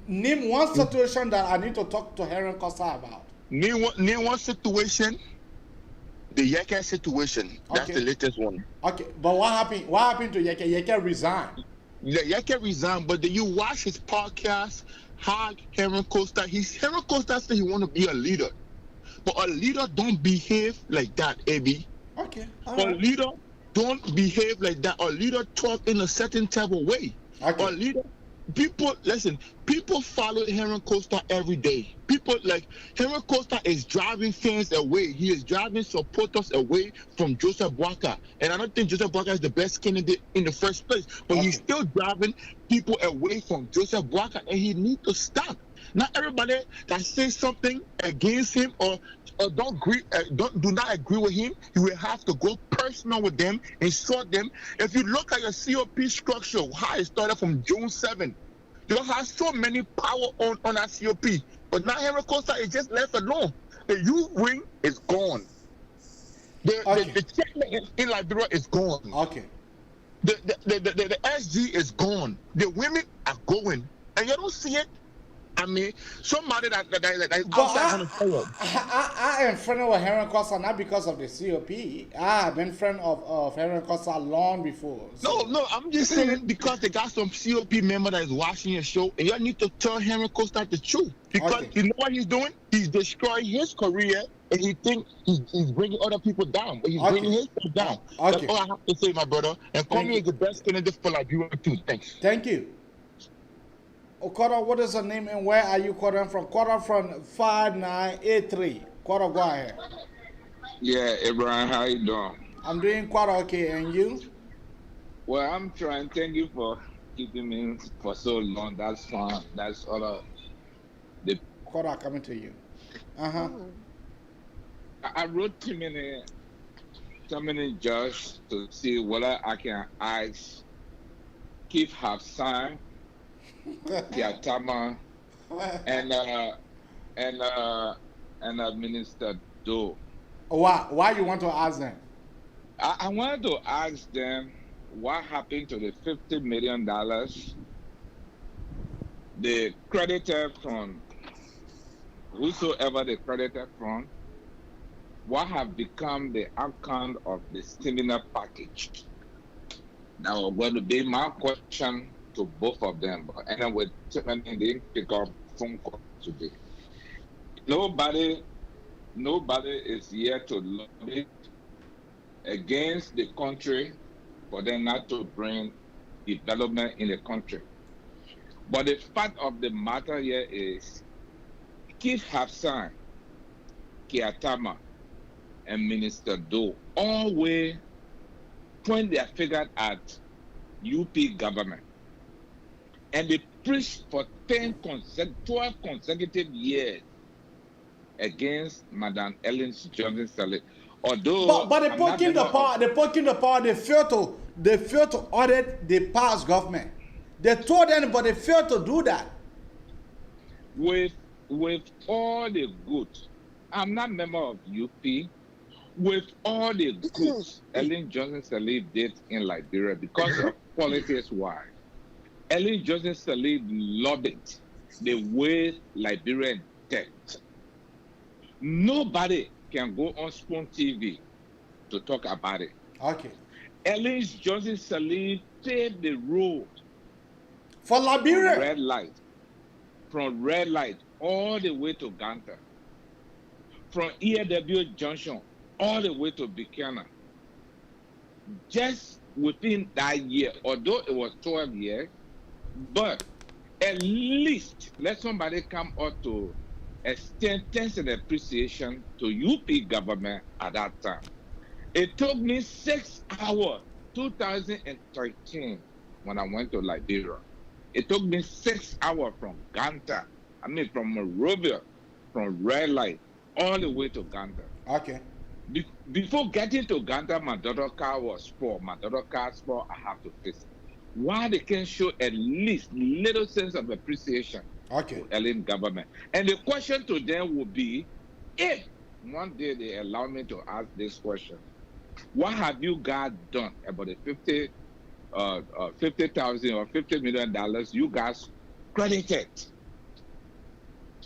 B: Name one situation that I need to talk to Heron Costa about.
K: Name one situation. The Yeke situation. That's the latest one.
B: Okay, but what happened? What happened to Yeke? Yeke resigned.
K: Yeke resigned, but did you watch his podcast? How Heron Costa? Heron Costa said he want to be a leader, but a leader don't behave like that, AB.
B: Okay.
K: A leader don't behave like that. A leader talk in a certain type of way.
B: Okay.
K: A leader, people follow Heron Costa every day. People like Heron Costa is driving fans away. He is driving supporters away from Joseph Boakai. And I don't think Joseph Boakai is the best candidate in the first place. But he's still driving people away from Joseph Boakai, and he needs to stop. Not everybody that says something against him or do not agree with him, you will have to go personal with them and sort them. If you look at your COP structure, how it started from June 7th, you don't have so many power on our COP. But now Heron Costa is just left alone. The youth wing is gone. The chairman in Liberia is gone.
B: Okay.
K: The SG is gone. The women are going. And you don't see it. I mean, somebody that outside
B: I am friend with Heron Costa not because of the COP. I have been friend of Heron Costa long before.
K: So. No, I'm just saying because they got some COP member that is watching your show, and you need to tell Heron Costa the truth. Because you know what he's doing? He's destroying his career, and he thinks he's bringing other people down, but he's bringing himself down. That's all I have to say, my brother. And Kwame is the best candidate for Liberia too. Thanks.
B: Thank you. Okoro, what is the name and where are you calling from? Okoro from 5983. Okoro, go ahead.
L: Yeah, Abraham, how you doing?
B: I'm doing quite okay, and you?
L: Well, I'm trying. Thank you for keeping me for so long. That's fine. That's all the
B: Okoro coming to you.
L: I wrote too many judges to see whether I can ask Keith Hafsan, Kiatama, and Minister Doe.
B: Why you want to ask them?
L: I wanted to ask them what happened to the $50 million they credited from whosoever they credited from. What have become the outcome of the stimulus package? That was going to be my question to both of them. But anyway, Tiffany didn't pick up phone call today. Nobody is here to lobby against the country for them not to bring development in the country. But the fact of the matter here is Keith Hafsan, Kiatama, and Minister Doe always point their finger at UP government. And they preached for 12 consecutive years against Madam Ellen Johnson Sirleaf. Although,
B: but they poking the power. They failed to audit the past government. They told them, but they failed to do that.
L: With all the good, I'm not a member of UP. With all the goods Ellen Johnson Sirleaf did in Liberia because of politics wise, Ellen Johnson Sirleaf lobbied the way Liberian debt. Nobody can go on Spoon TV to talk about it.
B: Okay.
L: Ellen Johnson Sirleaf paved the road
B: for Liberia
L: from red light all the way to Ganta. From EAW Junction all the way to Buchanan. Just within that year, although it was 12 years, but at least let somebody come out to extend thanks and appreciation to UP government at that time. It took me 6 hours, 2013, when I went to Liberia. It took me 6 hours from Ganta, from Monrovia, from Red Light, all the way to Ganta.
B: Okay.
L: Before getting to Ganta, my daughter's car was spoiled. My daughter's car spoiled, I have to fix it. Why they can show at least little sense of appreciation to Ellen government. And the question to them would be, if one day they allow me to ask this question, what have you guys done about the $50,000 or $50 million you guys credited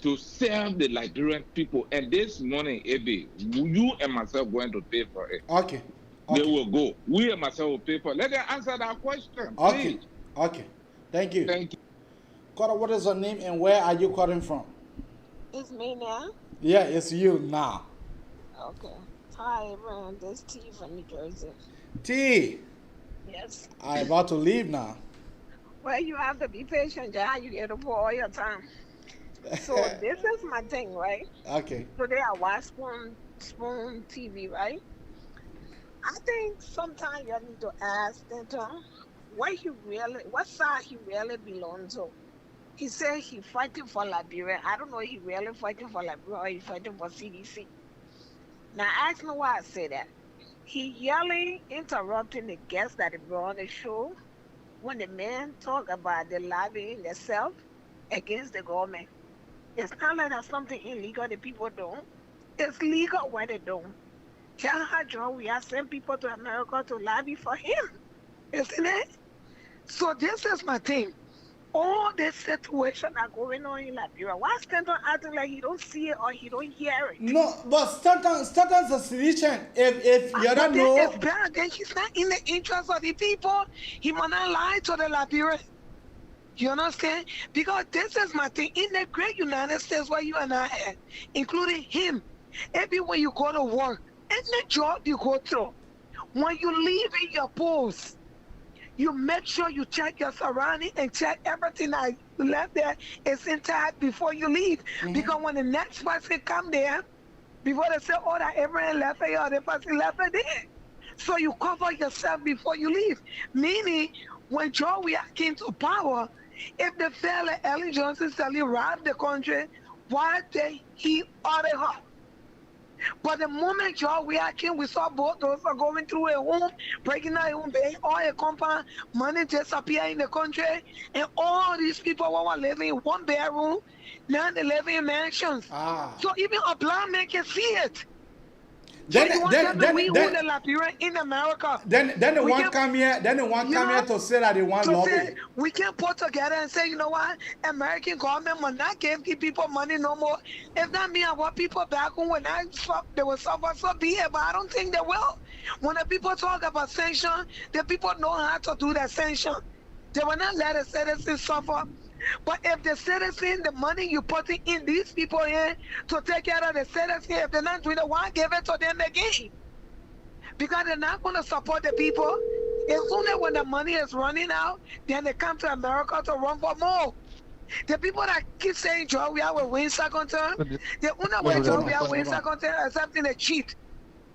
L: to serve the Liberian people? And this morning, AB, you and myself going to pay for it.
B: Okay.
L: They will go. We and myself will pay for it. Let them answer that question.
B: Okay.
L: Please.
B: Okay. Thank you.
L: Thank you.
B: Cora, what is your name and where are you calling from?
M: It's me now?
B: Yeah, it's you now.
M: Okay. Hi, everyone. This is T from New Jersey.
B: T.
M: Yes.
B: I'm about to leave now.
M: Well, you have to be patient, Jai. You get to pour all your time. So this is my thing, right?
B: Okay.
M: Today I watch Spoon TV, right? I think sometimes you need to ask that what side he really belongs to. He said he fighting for Liberia. I don't know if he really fighting for Liberia or he fighting for CDC. Now ask me why I say that. He yelling, interrupting the guests that brought on the show when the men talk about the lobbying themselves against the government. It's not like that's something illegal that people do. It's legal what they do. Tell her, John, we are sending people to America to lobby for him. Isn't it? So this is my thing. All this situation are going on in Liberia. Why Stanton acting like he don't see it or he don't hear it?
B: No, but Stanton's a solution. If you don't know,
M: it's better than he's not in the interest of the people. He might not lie to the Liberian. You understand? Because this is my thing. In the great United States where you and I are, including him, everywhere you go to work, any job you go to, when you leave in your post, you make sure you check your surroundings and check everything that you left there is intact before you leave. Because when the next person come there, before they say, oh, that everyone left here or the person left it there. So you cover yourself before you leave. Meaning, when Joe came to power, if the fella Ellen Johnson said he robbed the country, why did he order her? But the moment Joe came, we saw both those are going through a home, breaking out a home, all a compound, money disappear in the country, and all these people were living in one bedroom, now they live in mansions. So even a blind man can see it.
B: Then
M: the Liberian in America.
B: Then the one come here. Then the one come here to say that they want lobby.
M: We can put together and say, you know what, American government will not give people money no more. If not me, I want people back home when they will suffer, so be it. But I don't think they will. When the people talk about sanction, the people know how to do that sanction. They will not let the citizens suffer. But if the citizen, the money you putting in these people here to take care of the citizens, if they're not doing it, why give it to them again? Because they're not going to support the people. As soon as when the money is running out, then they come to America to run for more. The people that keep saying Georgia will win second term, the only way Georgia will win second term is something they cheat.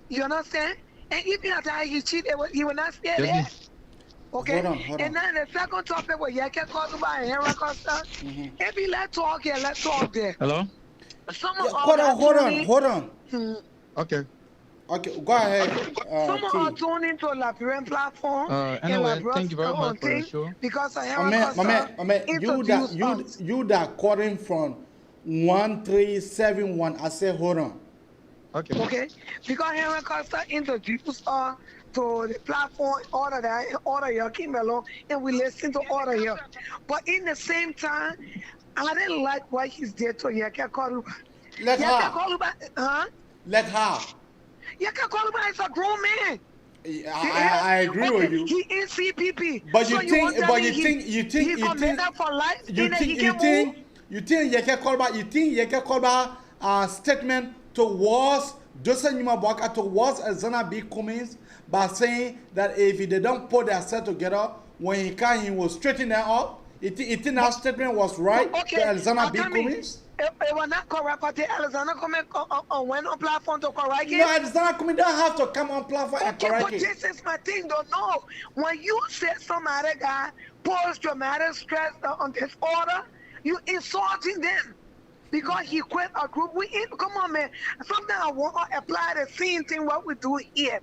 M: You understand? And even after he cheat, he will not stay there. Okay,
B: hold on.
M: And then the second topic where you can talk about Henry Costa. If we let's talk here, let's talk there.
N: Hello?
B: Hold on.
N: Okay.
B: Okay, go ahead.
M: Some are tuning into a Liberian platform.
N: Anyway, thank you very much for the show.
M: Because I have
B: you that calling from 1371. I say hold on.
M: Okay. Because Henry Costa introduced us to the platform, order your Kimelo, and we listen to order here. But in the same time, I didn't like what he's did to Yaka Koluba.
B: Let her.
M: Yaka Koluba is a grown man.
B: I agree with you.
M: He is CPP.
B: But you think
M: he's committed for life.
B: You think Yeke Kolba statement towards Joseph Nyuma towards Zana B. Cummings by saying that if they don't put their set together, when he will straighten them up? You think that statement was right to Alexander B. Cummings?
M: It was not correct, but Alexander Cummings went on platform to correct it.
B: No, Alexander Cummings don't have to come on platform and correct it.
M: This is my thing, don't know. When you say some other guy post-traumatic stress on disorder, you insulting them because he quit a group. Come on, man. Sometimes I want to apply the same thing what we do here.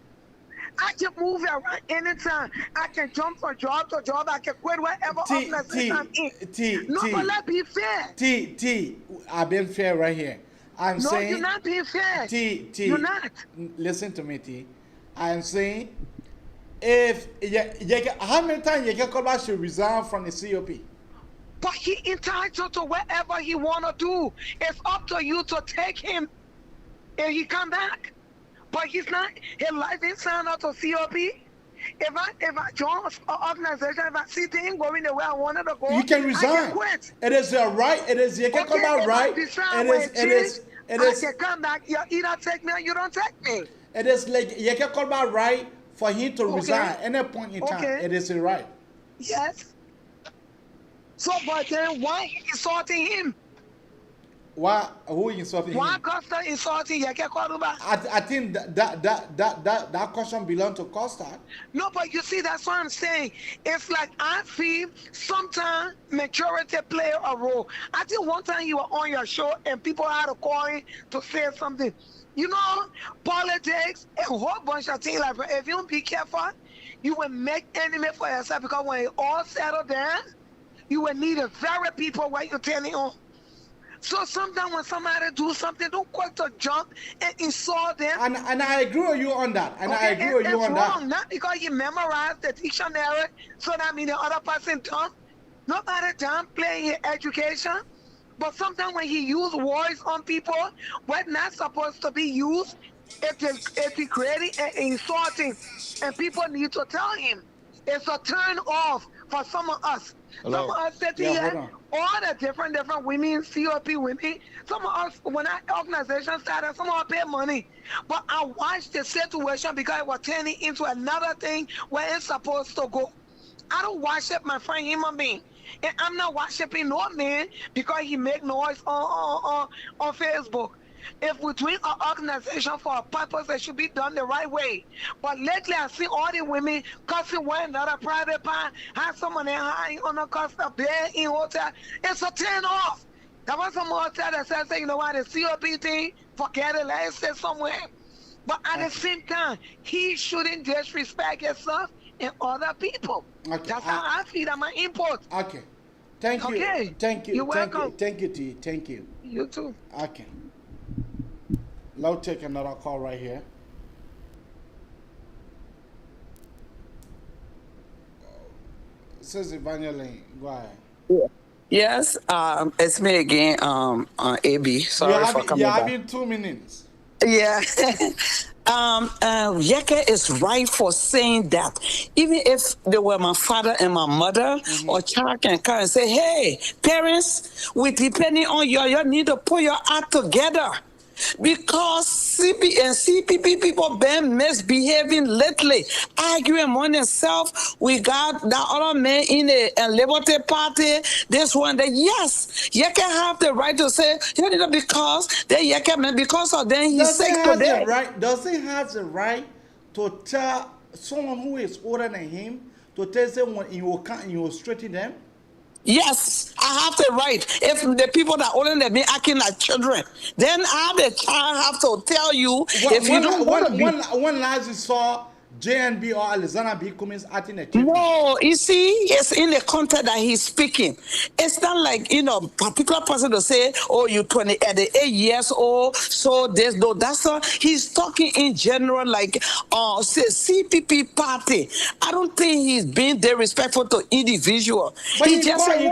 M: I can move around anytime. I can jump from job to job. I can quit whatever organization I'm in. No, but let's be fair.
B: I've been fair right here. I'm saying.
M: No, you're not being fair. You're not.
B: Listen to me, T. I'm saying, how many times Yeke Kolba should resign from the COP?
M: But he entitled to whatever he want to do. It's up to you to take him and he come back. But he's not, his life is signed up to COP. If I join an organization, if I see things going the way I wanted to go,
B: you can resign.
M: I can quit.
B: It is your right. It is Yeke Kolba right.
M: I can come back. You either take me or you don't take me.
B: It is like Yeke Kolba right for him to resign at any point in time. It is a right.
M: Yes. So, but then why insulting him?
B: Why? Who insulting him?
M: Why Costa insulting Yeke Kolba?
B: I think that question belongs to Costa.
M: No, but you see, that's what I'm saying. It's like I feel sometimes maturity play a role. I think one time you were on your show and people had a call in to say something. You know, politics, a whole bunch of things. Like if you don't be careful, you will make enemy for yourself because when it all settled down, you will need the very people where you're telling on. So sometimes when somebody do something, don't quit to jump and insult them.
B: And I agree with you on that. And I agree with you on that.
M: Not because you memorized the dictionary, so that means the other person don't. Nobody don't play in education. But sometimes when he use words on people, what not supposed to be used, it's degrading and insulting. And people need to tell him. It's a turn off for some of us.
B: Hello.
M: Some of us sit here, all the different women, COP women. Some of us, when our organization started, some of us pay money. But I watched the situation because it was turning into another thing where it's supposed to go. I don't worship my friend human being. And I'm not worshiping no man because he make noise on Facebook. If we're doing an organization for a purpose, it should be done the right way. But lately, I see all the women cussing one another private part, have someone high on a cost of bed in hotel. It's a turn off. There was some hotel that says, you know what, the COP thing, forget it, let's stay somewhere. But at the same time, he shouldn't disrespect himself and other people.
B: Okay.
M: That's how I feel that my input.
B: Okay. Thank you.
M: Okay.
B: Thank you.
M: You're welcome.
B: Thank you, T. Thank you.
M: You too.
B: Okay. Let's take another call right here. Says Evangeline, go ahead.
J: Yes, it's me again, AB. Sorry for coming back.
B: You're having 2 minutes.
J: Yeah. Yeke is right for saying that. Even if they were my father and my mother, or child can come and say, hey, parents, we depending on you need to put your act together. Because CP and CPP people been misbehaving lately, arguing among themselves. We got that other man in the Liberty Party, this one, that yes, you can have the right to say, you know, because then you can, because of them he's sick today.
B: Does he have the right to tell someone who is older than him to tell someone you will straighten them?
J: Yes, I have the right. If the people that older than me acting like children, then I have to tell you if you don't want to be.
B: When last you saw JNB or Alexander B. Cummings acting a children?
J: No, you see, it's in the context that he's speaking. It's not like, you know, particular person to say, oh, you're 28 years old, so there's no, that's not, he's talking in general, like, CPP party. I don't think he's being very respectful to individual.
B: But
J: he just said,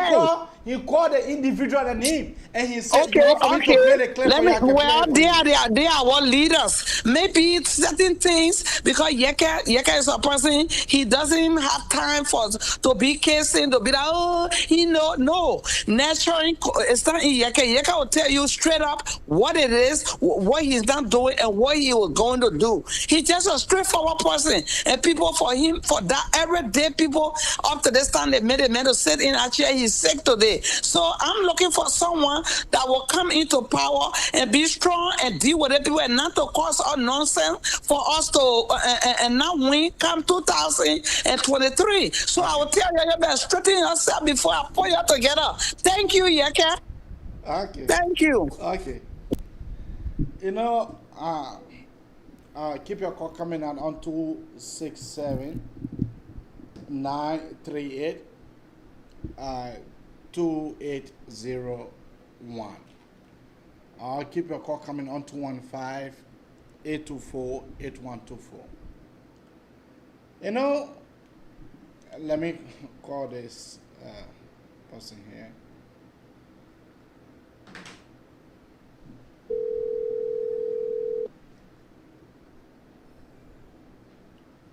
B: He called the individual the name, and he said, "You want for me to play the clip
J: Let
B: for you?
J: me.
B: I can play
J: Well,
B: it for you."
J: they are our leaders. Maybe it's certain things because Yeka is a person. He doesn't have time for to be kissing to be like no. Nurturing it's not in Yeka. Yeka will tell you straight up what it is, what he's not doing, and what he was going to do. He's just a straightforward person, and people for him for that everyday people up to this time they made a man to sit in a chair. He's sick today, so I'm looking for someone that will come into power and be strong and deal with the people and not to cause us nonsense for us to and not win come 2023. So I will tell you better straighten yourself before I put you together. Thank you, Yeke.
B: Okay.
J: Thank you.
B: Okay. You know, keep your call coming on 267 938 2801. Keep your call coming on 215 824 8124. You know, let me call this person here.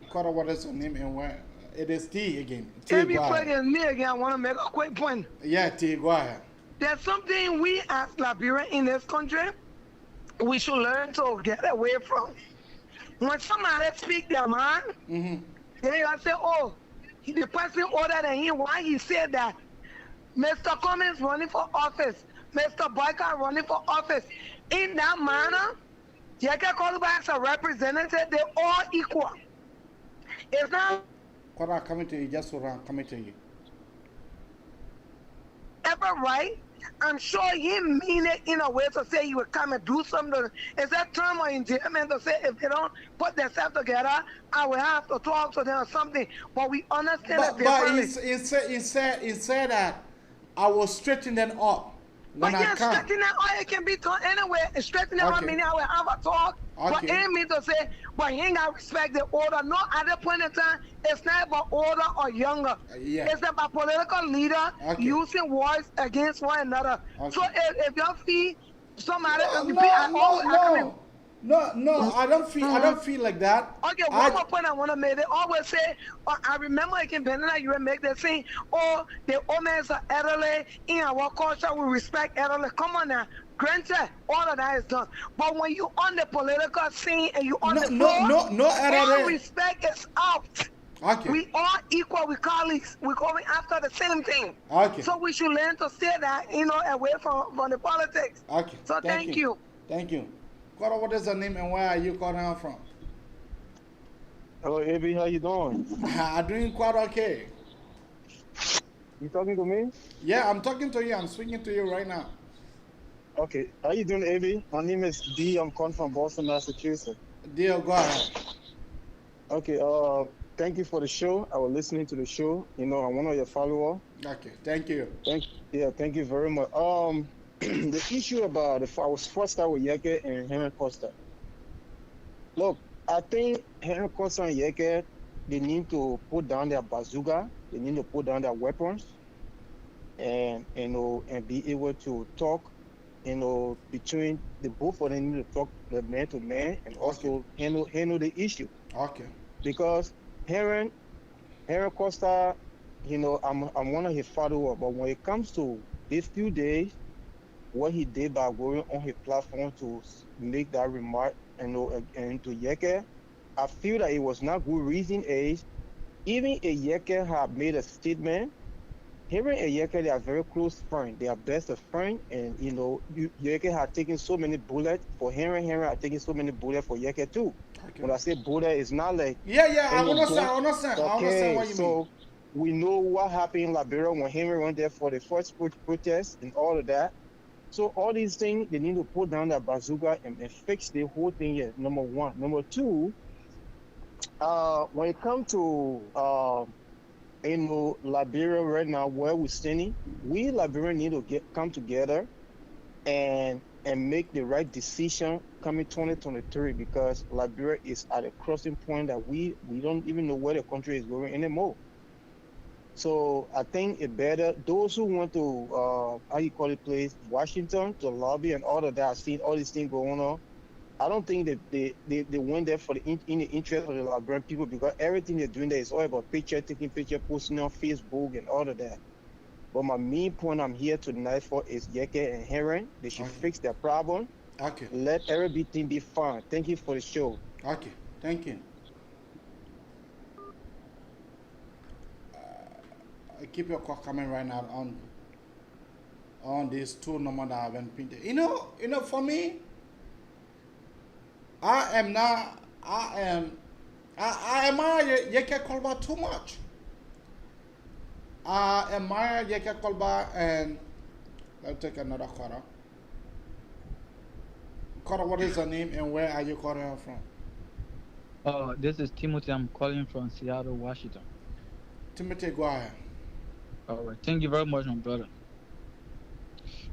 B: Call what is her name and where? It is T again. T,
M: Every question me again, I want to make a quick point.
B: Yeah, T, go ahead.
M: There's something we as Liberians in this country, we should learn to get away from. When somebody speak their mind, then you say, oh, the person older than him, why he said that? Mr. Cummings running for office, Mr. Boycott running for office. In that manner, you can call back as a representative, they're all equal. It's not
B: coming to you, just so I'm coming to you.
M: Ever right? I'm sure he mean it in a way to say he would come and do something. Is that term or endearment to say if they don't put themselves together, I will have to talk to them or something. But we understand that
B: differently. But he said that I will straighten them up when I come.
M: Straighten them up, it can be done anyway. Straighten them up meaning I will have a talk. But it mean to say, but he ain't got respect the older. No, at that point in time, it's not about older or younger. It's about political leader using words against one another. So if you feel somebody,
B: No, I don't feel like that.
M: Okay, one more point I want to make. They always say, I remember in Benin, you make that saying, oh, the owners are elderly in our culture, we respect elderly. Come on now. Granted, all of that is done. But when you on the political scene and you on the floor, all respect is out.
B: Okay.
M: We are equal, we colleagues. We're going after the same thing.
B: Okay.
M: So we should learn to say that, away from the politics.
B: Okay.
M: So thank you.
B: Thank you. What is your name and where are you calling from?
O: Hello, Abby. How you doing?
B: I'm doing quite okay.
O: You talking to me?
B: Yeah, I'm talking to you. I'm speaking to you right now.
O: Okay. How you doing, Abby? My name is D. I'm calling from Boston, Massachusetts.
B: D, go ahead.
O: Okay. Thank you for the show. I was listening to the show. I'm one of your followers.
B: Okay. Thank you.
O: Thank you very much. The issue about I was first start with Yeke and Henry Costa. Look, I think Henry Costa and Yeke, they need to put down their bazooka. They need to put down their weapons, and be able to talk. Between the both of them need to talk the man to man and also handle the issue.
B: Okay.
O: Because Henry Costa, I'm one of his followers, but when it comes to these few days, what he did by going on his platform to make that remark and to Yeke, I feel that it was not good reason is even if Yeke had made a statement, Henry and Yeke, they are very close friends. They are best of friends, and Yeke had taken so many bullets for Henry. Henry had taken so many bullets for Yeke too. Okay. When I say bullet, it's not like
B: I understand.
O: Okay,
B: I understand what you mean.
O: We know what happened in Liberia when Henry went there for the first protest and all of that. So all these things, they need to put down that bazooka and fix the whole thing here, number one. Number two, when it comes to Liberia right now, where we're standing, we Liberians need to come together and make the right decision coming 2023, because Liberia is at a crossing point that we don't even know where the country is going anymore. So I think it better those who want to how you call it place Washington to lobby and all of that. I've seen all these things going on. I don't think that they went there for in the interest of the Liberian people because everything they're doing there is all about picture, taking picture, posting on Facebook and all of that. But my main point I'm here tonight for is Yeke and Heron. They should fix their problem.
B: Okay.
O: Let everything be fine. Thank you for the show.
B: Okay. Thank you. Keep your call coming right now on these two numbers that I've been printed. You know, for me, I admire Yeke Kolba too much. I admire Yeke Kolba, and let's take another caller. Caller, what is her name and where are you calling her from?
P: This is Timothy. I'm calling from Seattle, Washington.
B: Timothy, go ahead.
P: All right. Thank you very much, my brother.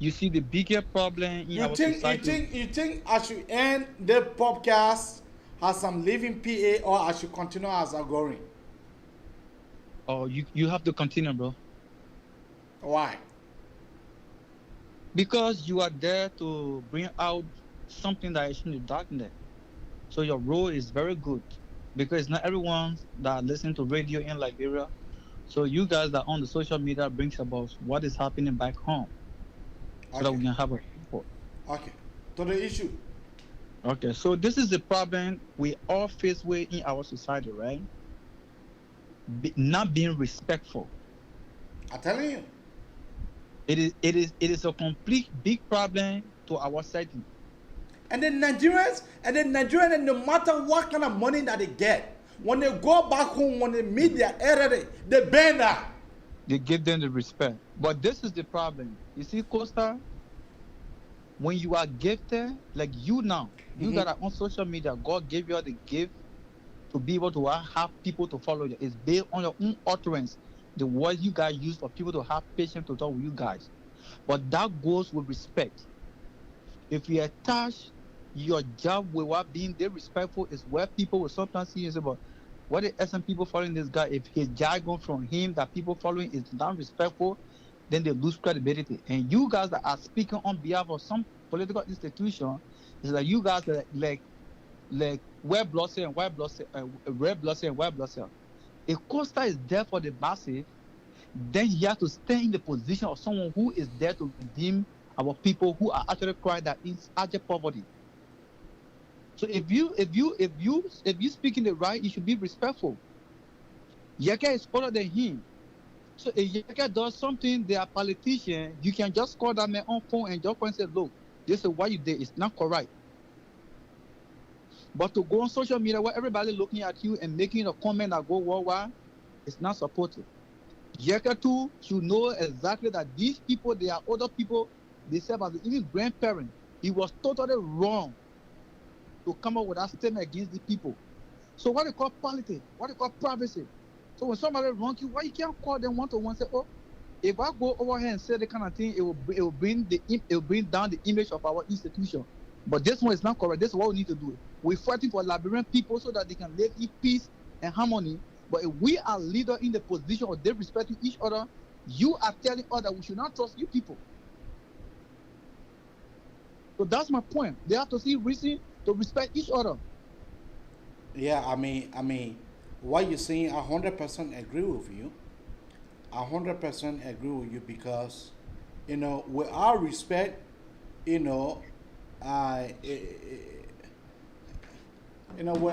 P: You see, the bigger problem in our society.
B: You think I should end the podcast as I'm leaving PA, or I should continue as I'm going?
P: Oh, you have to continue, bro.
B: Why?
P: Because you are there to bring out something that is in the darkness. So your role is very good. Because not everyone that listens to radio in Liberia. So you guys that on the social media brings about what is happening back home. So that we can have a report.
B: Okay. To the issue.
P: Okay, so this is the problem we all face with in our society, right? Not being respectful.
B: I'm telling you.
P: It is a complete big problem to our society.
B: And then Nigerians, and no matter what kind of money that they get, when they go back home, when they meet their elderly, they bend down.
P: They give them the respect. But this is the problem. You see, Costa, when you are gifted, like you now, you that are on social media, God gave you the gift to be able to have people to follow you. It's based on your own utterance, the words you guys use for people to have patience to talk with you guys. But that goes with respect. If you attach your job with what being disrespectful is where people will sometimes see you say, but what is some people following this guy? If his jargon from him that people following is not respectful, then they lose credibility. And you guys that are speaking on behalf of some political institution, is like you guys that like red blood cell and white blood cell, red blood cell and white blood cell. If Costa is there for the massive, then he has to stay in the position of someone who is there to redeem our people who are actually crying that is actual poverty. So if you speak in the right, you should be respectful. Yeke is older than him. So if Yeke does something, they are politicians, you can just call that man on phone and just point and say, look, this is what you did, it's not correct. But to go on social media where everybody looking at you and making a comment that go worldwide, it's not supported. Yeke too should know exactly that these people, they are older people, they serve as even grandparents. It was totally wrong to come up with that statement against the people. So what they call politics, what they call privacy. So when somebody wrong you, why you can't call them one-to-one and say, oh, if I go over here and say the kind of thing, it will bring down the image of our institution. But this one is not correct. This is what we need to do. We're fighting for Liberian people so that they can live in peace and harmony. But if we are leaders in the position of disrespecting each other, you are telling us that we should not trust you people. So that's my point. They have to see reason to respect each other.
B: Yeah, I mean, what you're saying, 100% agree with you. 100% agree with you because, with our respect, with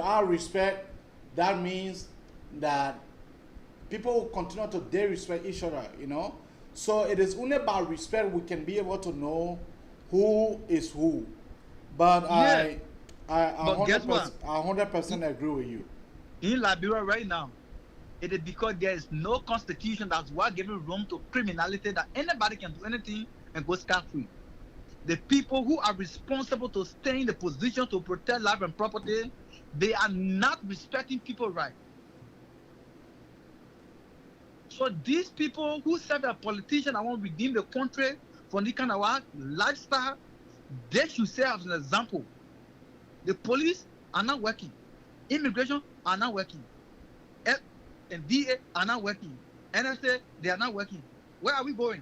B: our respect, that means that people will continue to disrespect each other, So it is only by respect we can be able to know who is who. But
P: yeah.
B: I 100% agree with you.
P: In Liberia right now, it is because there is no constitution that's what giving room to criminality that anybody can do anything and go scot-free. The people who are responsible to stay in the position to protect life and property, they are not respecting people's rights. So these people who serve as politicians and want to redeem the country from this kind of lifestyle, they should serve as an example. The police are not working. Immigration are not working. And DA are not working. And I say they are not working. Where are we going?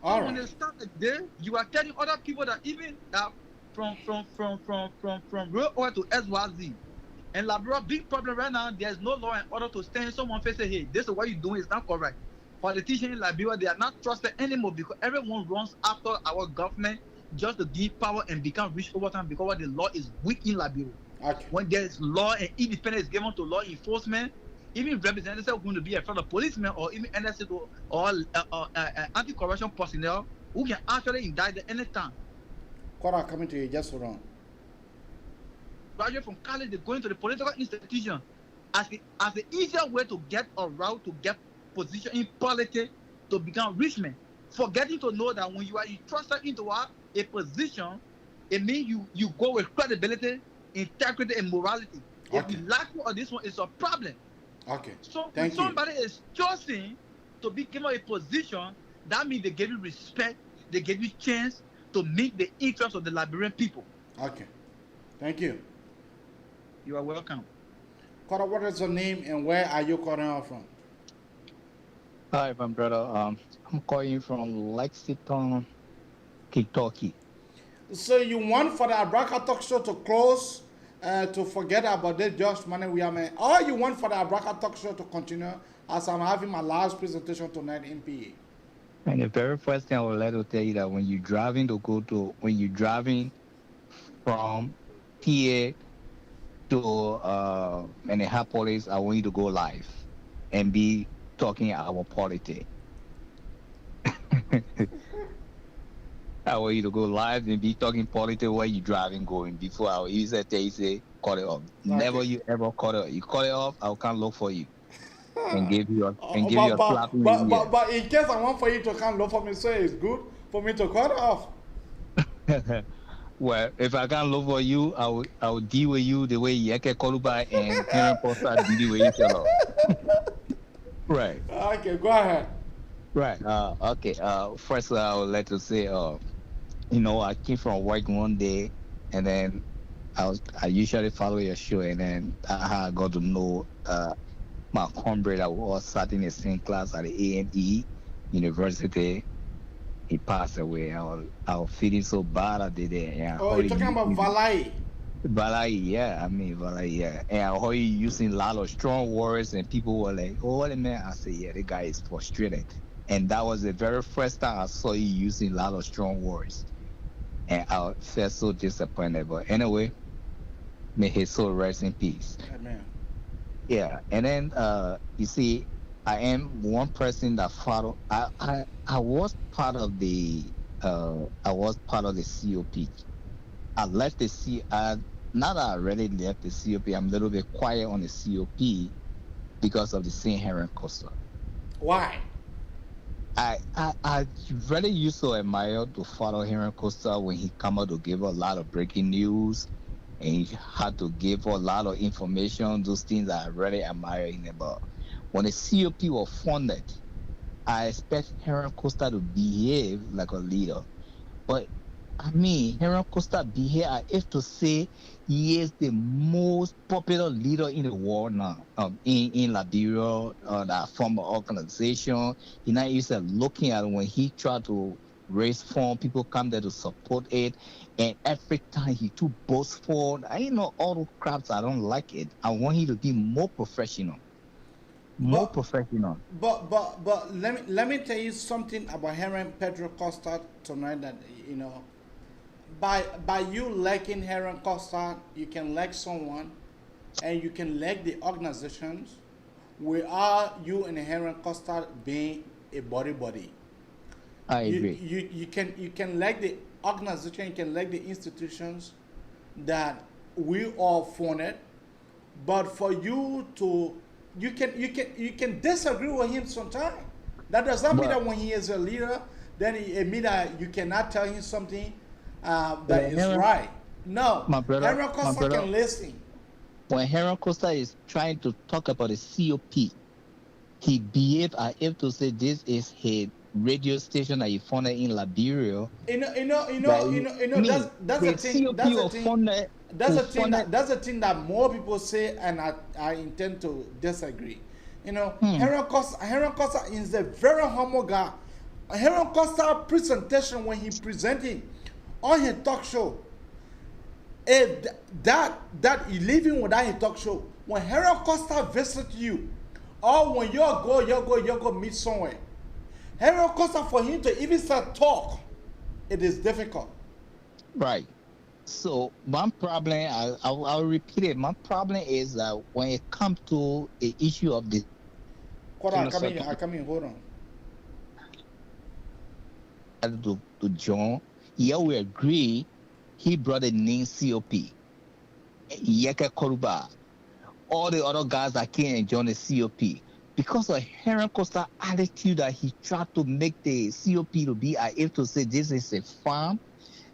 P: So when they start like this, you are telling other people that even from real oil to SYZ and Liberia, big problem right now. There's no law and order to stand. Someone face say, hey, this is what you're doing is not correct. Politicians in Liberia, they are not trusted anymore because everyone runs after our government just to give power and become rich over time because the law is weak in Liberia.
B: Okay.
P: When there's law and independence given to law enforcement, even representatives are going to be in front of policemen or even NSA or anti-corruption personnel who can actually indict at any time.
B: Cora coming to you, just hold on.
P: Graduate from college, they're going to the political institution as the easier way to get a route to get position in politics to become rich men. Forgetting to know that when you are entrusted into a position, it means you go with credibility, integrity, and morality.
B: Okay.
P: If you lack of this one, it's a problem.
B: Okay.
P: So
B: Thank
P: when somebody is chosen to be given a position, that means they give you respect, they give you chance to meet the interests of the Liberian people.
B: Okay. Thank you.
P: You are welcome.
B: Cora, what is your name and where are you calling out from?
N: Hi, my brother. I'm calling from Lexington, Kentucky.
B: So you want for the Abrakar Talkshow to close, to forget about this just money we are made, or you want for the Abrakar Talkshow to continue as I'm having my last presentation tonight in PA?
N: And the very first thing I would like to tell you that when you're driving from PA to Minneapolis, I want you to go live and be talking our politics. I want you to go live and be talking politics while you're driving going before I will easily tell you say cut it off. Okay. Never you ever cut it off. You cut it off, I will come look for you. And give you a slap in the ear.
B: But in case I want for you to come look for me, so it's good for me to cut it off.
N: Well, if I can't look for you, I will deal with you the way Yeke Kolubai and Henry Posta deal with each other. Right.
B: Okay, go ahead.
N: Right. Okay. First, I would like to say, I came from work one day, and then I usually follow your show, and then I got to know my comrade that was sat in the same class at the AME University. He passed away. I was feeling so bad at the day. Yeah.
B: Oh, you're talking about Valai?
N: Valai, yeah. I mean, Valai, yeah. And I heard you using a lot of strong words, and people were like, oh, what a man. I said, yeah, the guy is frustrated. And that was the very first time I saw you using a lot of strong words. And I felt so disappointed. But anyway, may his soul rest in peace.
B: Amen.
N: Yeah. And then, you see, I am one person that follow. I was part of the COP. I left the COP. Not that I really left the COP. I'm a little bit quiet on the COP because of the St. Heron Costa.
B: Why?
N: I really used to admire to follow Heron Costa when he come out to give a lot of breaking news, and he had to give a lot of information. Those things I really admire him about. When the COP was funded, I expect Heron Costa to behave like a leader. But I mean, Heron Costa behave as if to say he is the most popular leader in the world now. In Liberia, that former organization, he now used to looking at when he tried to raise funds, people come there to support it, and every time he too boastful. I know all the craps. I don't like it. I want him to be more professional. Professional.
B: But let me tell you something about Heron Pedro Costa tonight. That by you liking Heron Costa, you can like someone, and you can like the organizations. We are you and Heron Costa being a body.
N: I agree.
B: You can like the organization, you can like the institutions that we all funded, but for you to you can disagree with him sometimes. That does not mean that when he is a leader, then it means that you cannot tell him something that is right. No, Heron Costa can listen.
N: When Heron Costa is trying to talk about the COP, he behaved as if to say this is his radio station that you found in Liberia.
B: That's the thing. That's the thing that more people say, and I intend to disagree. Henry Costa is a very humble guy. Henry Costa presentation when he presenting on his talk show, if that you living without his talk show, when Henry Costa visit you, or when you go meet somewhere, Henry Costa, for him to even start talk, it is difficult.
N: Right. So my problem, I'll repeat it. My problem is that when it comes to the issue of the
B: I come in, hold
N: on. To John, yeah, we agree. He brought the name COP. Yeke Koruba. All the other guys that came and joined the COP. Because of Henry Costa attitude that he tried to make the COP to be able to say this is a farm,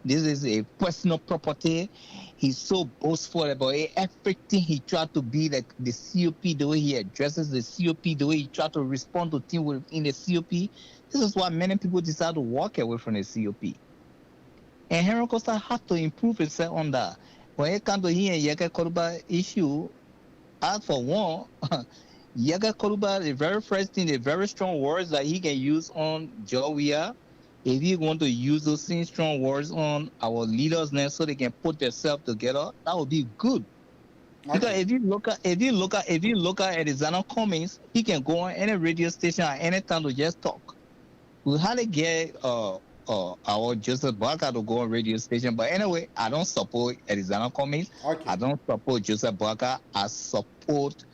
N: this is a personal property. He's so boastful about it. Everything he tried to be like the COP, the way he addresses the COP, the way he tried to respond to things within the COP. This is why many people decide to walk away from the COP. And Henry Costa had to improve himself on that. When it comes to him and Yeke Koruba issue, as for one, Yeke Koruba, the very first thing, the very strong words that he can use on Jowia, if he want to use those same strong words on our leaders now so they can put themselves together, that would be good. Okay. Because if you look at Alexander Cummings, he can go on any radio station at any time to just talk. We had to get our Joseph Barker to go on radio station, but anyway, I don't support Alexander Cummings. Okay. I don't support Joseph Barker. I support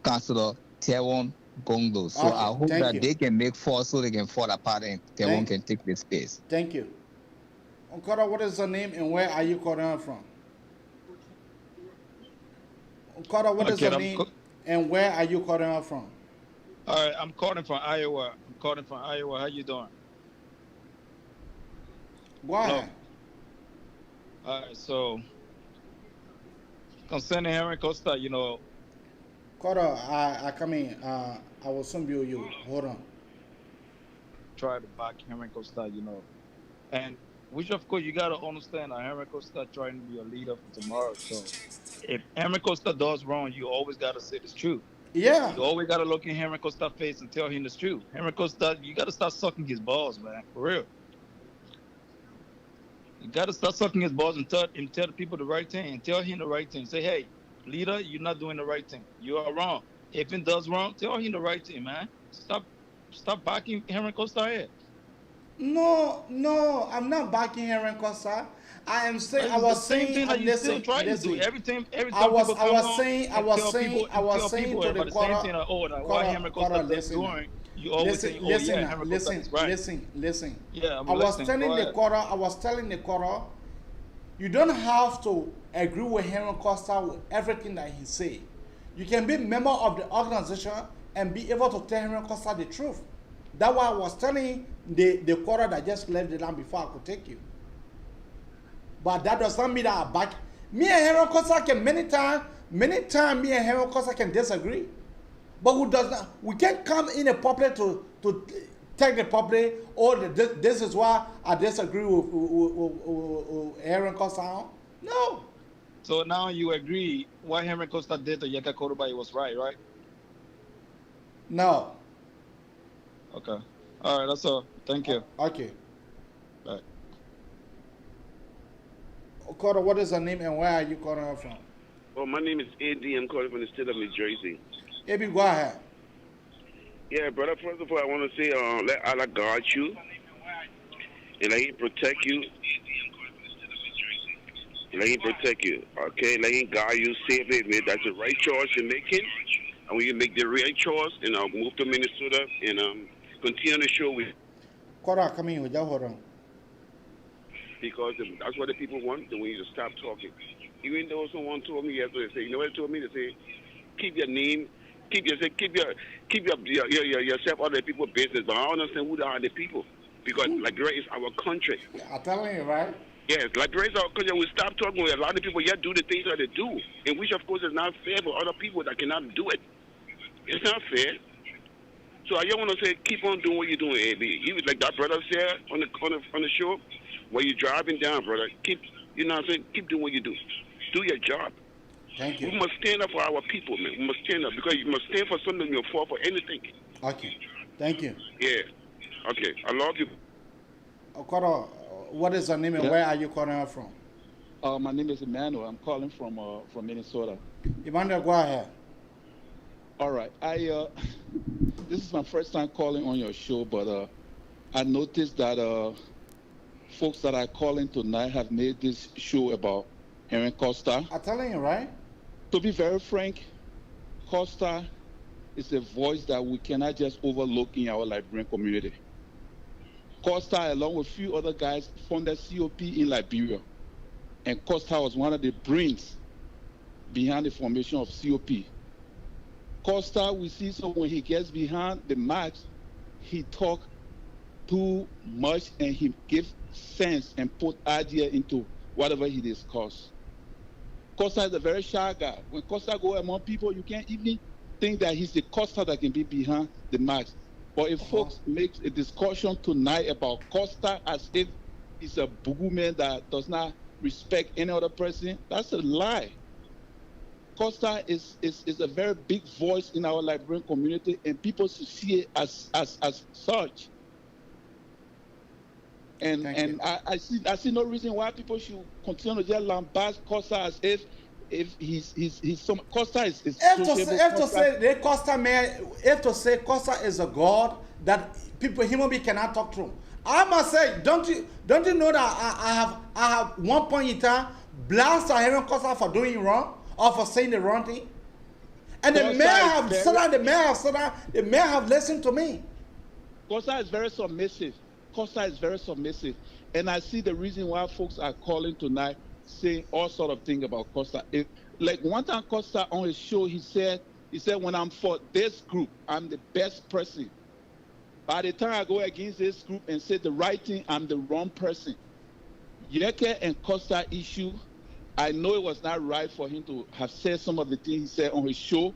N: Councillor Tewon Gongdo. So I hope that they can make force so they can fall apart and Tewon can take the space.
B: Thank you. Okora, what is the name and where are you calling from? Okora, what is the name and where are you calling from?
Q: All right, I'm calling from Iowa. How you doing?
B: Go ahead.
Q: All right, so concerning Henry Costa,
B: Cora, I come in. I will soon be with you. Hold on.
Q: Try to back Henry Costa, and which of course you gotta understand that Henry Costa trying to be a leader for tomorrow. So if Henry Costa does wrong, you always gotta say the truth.
B: Yeah.
Q: You always gotta look in Henry Costa's face and tell him the truth. Henry Costa, you gotta start sucking his balls, man, for real. You gotta start sucking his balls and tell the people the right thing and tell him the right thing. Say, hey, leader, you're not doing the right thing. You are wrong. If it does wrong, tell him the right thing, man. Stop backing Henry Costa here.
B: No, I'm not backing Henry Costa. I am saying I was saying to the Cora.
Q: You always say, "Oh yeah, Henry Costa is right."
B: Listen.
Q: Yeah,
B: I was telling the Cora, you don't have to agree with Henry Costa with everything that he say. You can be a member of the organization and be able to tell Henry Costa the truth. That's why I was telling the Cora that just left the land before I could take you. But that does not mean that I back. Me and Henry Costa can many times me and Henry Costa can disagree. But we can't come in a public to take the public, this is why I disagree with Henry Costa. No.
Q: So now you agree what Henry Costa did to Yeke Koruba was right?
B: No.
Q: Okay. All right, that's all. Thank you.
B: Okay.
Q: Bye.
B: Okoro, what is your name and where are you calling from?
R: Oh, my name is A.D. I'm calling from the state of New Jersey.
B: AB, go ahead.
R: Yeah, brother, first of all, I want to say let Allah guard you and let Him protect you. Let Him protect you, okay? Let Him guide you safely. That's the right choice you're making. And when you make the right choice, move to Minnesota and continue the show with.
B: Kora, come in with your hold on.
R: Because that's what the people want. They want you to stop talking. Even though someone told me yesterday, say, you know what they told me? They say, keep your name, keep yourself out of the people's business. But I don't understand who they are the people. Because Liberia is our country.
B: I'm telling you, right?
R: Yes, Liberia is our country. We stop talking with a lot of people yet do the things that they do. And which, of course, is not fair for other people that cannot do it. It's not fair. So I just want to say, keep on doing what you're doing, AB. Even like that brother said on the show, while you're driving down, brother, keep, you know what I'm saying, keep doing what you do. Do your job.
B: Thank you.
R: We must stand up for our people, man. We must stand up because you must stand for something. You'll fall for anything.
B: Okay. Thank you.
R: Yeah. Okay. I love you.
B: Okoro, what is your name and
S: Yeah.
B: where are you calling from?
S: My name is Emmanuel. I'm calling from Minnesota.
B: Emmanuel, go ahead.
S: All right. This is my first time calling on your show, but I noticed that folks that are calling tonight have made this show about Aaron Costa.
B: I'm telling you, right?
S: To be very frank, Costa is a voice that we cannot just overlook in our Liberian community. Costa, along with a few other guys, founded COP in Liberia. And Costa was one of the brains behind the formation of COP. Costa, we see, so when he gets behind the match, he talk too much and he gives sense and put idea into whatever he discuss. Costa is a very shy guy. When Costa go among people, you can't even think that he's the Costa that can be behind the match. But if folks make a discussion tonight about Costa as if he's a boogeyman that does not respect any other person, that's a lie. Costa is a very big voice in our Liberian community, and people should see it as such. And I see no reason why people should continue to just lambast Costa as if he's some Costa is
B: If to say Costa is a god that people human being cannot talk to. I must say, don't you know that I have one point in time blast Aaron Costa for doing wrong or for saying the wrong thing, and the mayor have said that, the mayor have listened to me.
S: Costa is very submissive. Costa is very submissive, and I see the reason why folks are calling tonight, saying all sort of things about Costa. Like one time Costa on his show, he said, when I'm for this group, I'm the best person. By the time I go against this group and say the right thing, I'm the wrong person. Yeke and Costa issue, I know it was not right for him to have said some of the things he said on his show,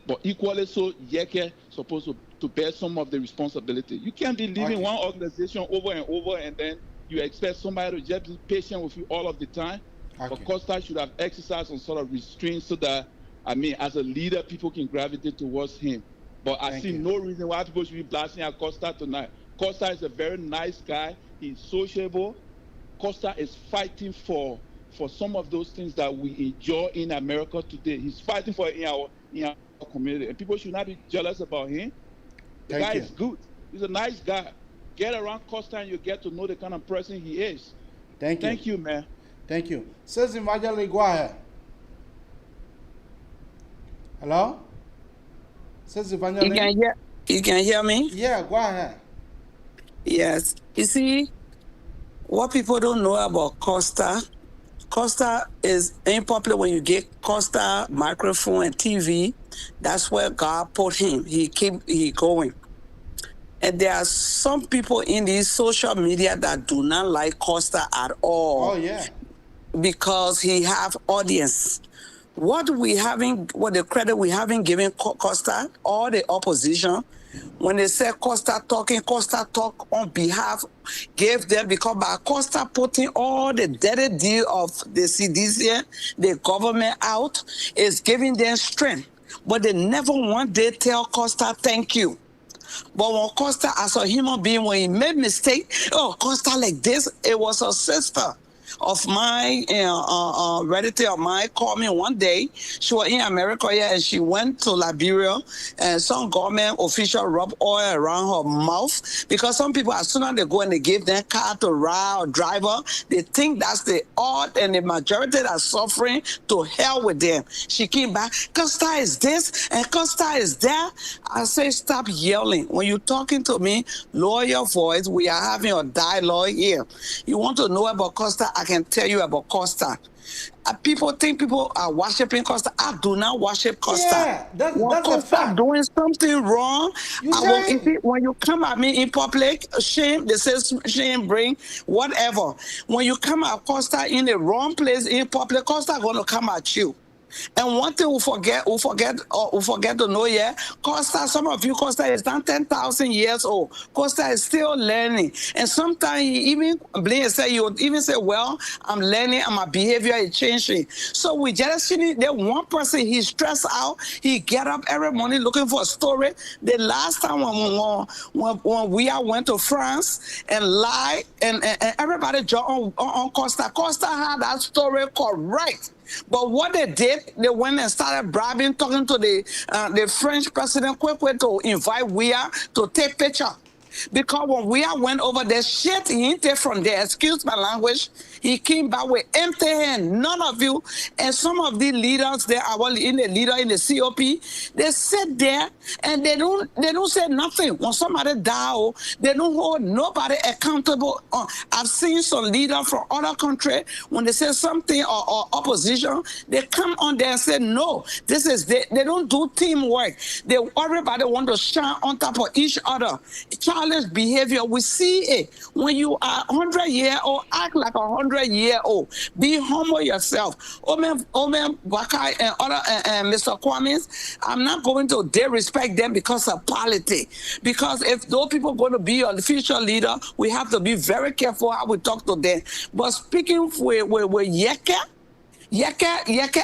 S: but equally so, Yeke supposed to bear some of the responsibility. You can't be leaving one organization over and over and then you expect somebody to just be patient with you all of the time. But Costa should have exercised some sort of restraint so that, as a leader, people can gravitate towards him. But I see no reason why people should be blasting at Costa tonight. Costa is a very nice guy. He's sociable. Costa is fighting for some of those things that we enjoy in America today. He's fighting for it in our community. And people should not be jealous about him. The guy is good. He's a nice guy. Get around Costa and you get to know the kind of person he is. Thank you, man.
B: Thank you. Says Evangelist, go ahead. Hello? Says Evangelist.
J: You can hear me?
B: Yeah, go ahead.
J: Yes. You see, what people don't know about Costa is unpopular. When you get Costa microphone and TV, that's where God put him. He going. And there are some people in the social media that do not like Costa at all.
B: Oh, yeah.
J: Because he have audience. What the credit we haven't given Costa, all the opposition, when they say Costa talk on behalf, gave them, because by Costa putting all the dirty deal of the CDC, the government out, is giving them strength. But they never one day tell Costa thank you. But when Costa, as a human being, when he made mistake, Costa like this, it was a sister of mine, relative of mine, called me one day. She was in America, and she went to Liberia, and some government official rub oil around her mouth, because some people, as soon as they go and they give them car to ride or driver, they think that's the odd, and the majority that are suffering, to hell with them. She came back, Costa is this, and Costa is that. I say, stop yelling. When you're talking to me, lower your voice. We are having a dialogue here. You want to know about Costa? I can tell you about Costa. People think people are worshiping Costa. I do not worship Costa.
B: Yeah, that's
J: Costa
B: a fact.
J: doing something wrong, when you come at me in public, shame, they say shame, bring whatever. When you come at Costa in the wrong place in public, Costa going to come at you. And one thing we forget to know, yeah, Costa, some of you, Costa is not 10,000 years old. Costa is still learning. And sometimes he even, Blaine said, you would even say, well, I'm learning and my behavior is changing. So we just see that one person, he's stressed out. He get up every morning looking for a story. The last time when we went to France and lied, and everybody jumped on Costa. Costa had that story correct. But what they did, they went and started bribing, talking to the French president quickly to invite Weah to take picture. Because when Weah went over there, shit he didn't take from there, excuse my language, he came back with empty hand. None of you, and some of the leaders there, in the COP, they sit there and they don't say nothing. When somebody die, they don't hold nobody accountable. I've seen some leaders from other countries, when they say something or opposition, they come on there and say, no, they don't do teamwork. Everybody want to shine on top of each other. Childish behavior, we see it. When you are 100-year-old, act like 100-year-old. Be humble yourself. Omen Bakai and other and Mr. Kwame, I'm not going to disrespect them because of politics. Because if those people are going to be your future leader, we have to be very careful how we talk to them. But speaking with Yeke,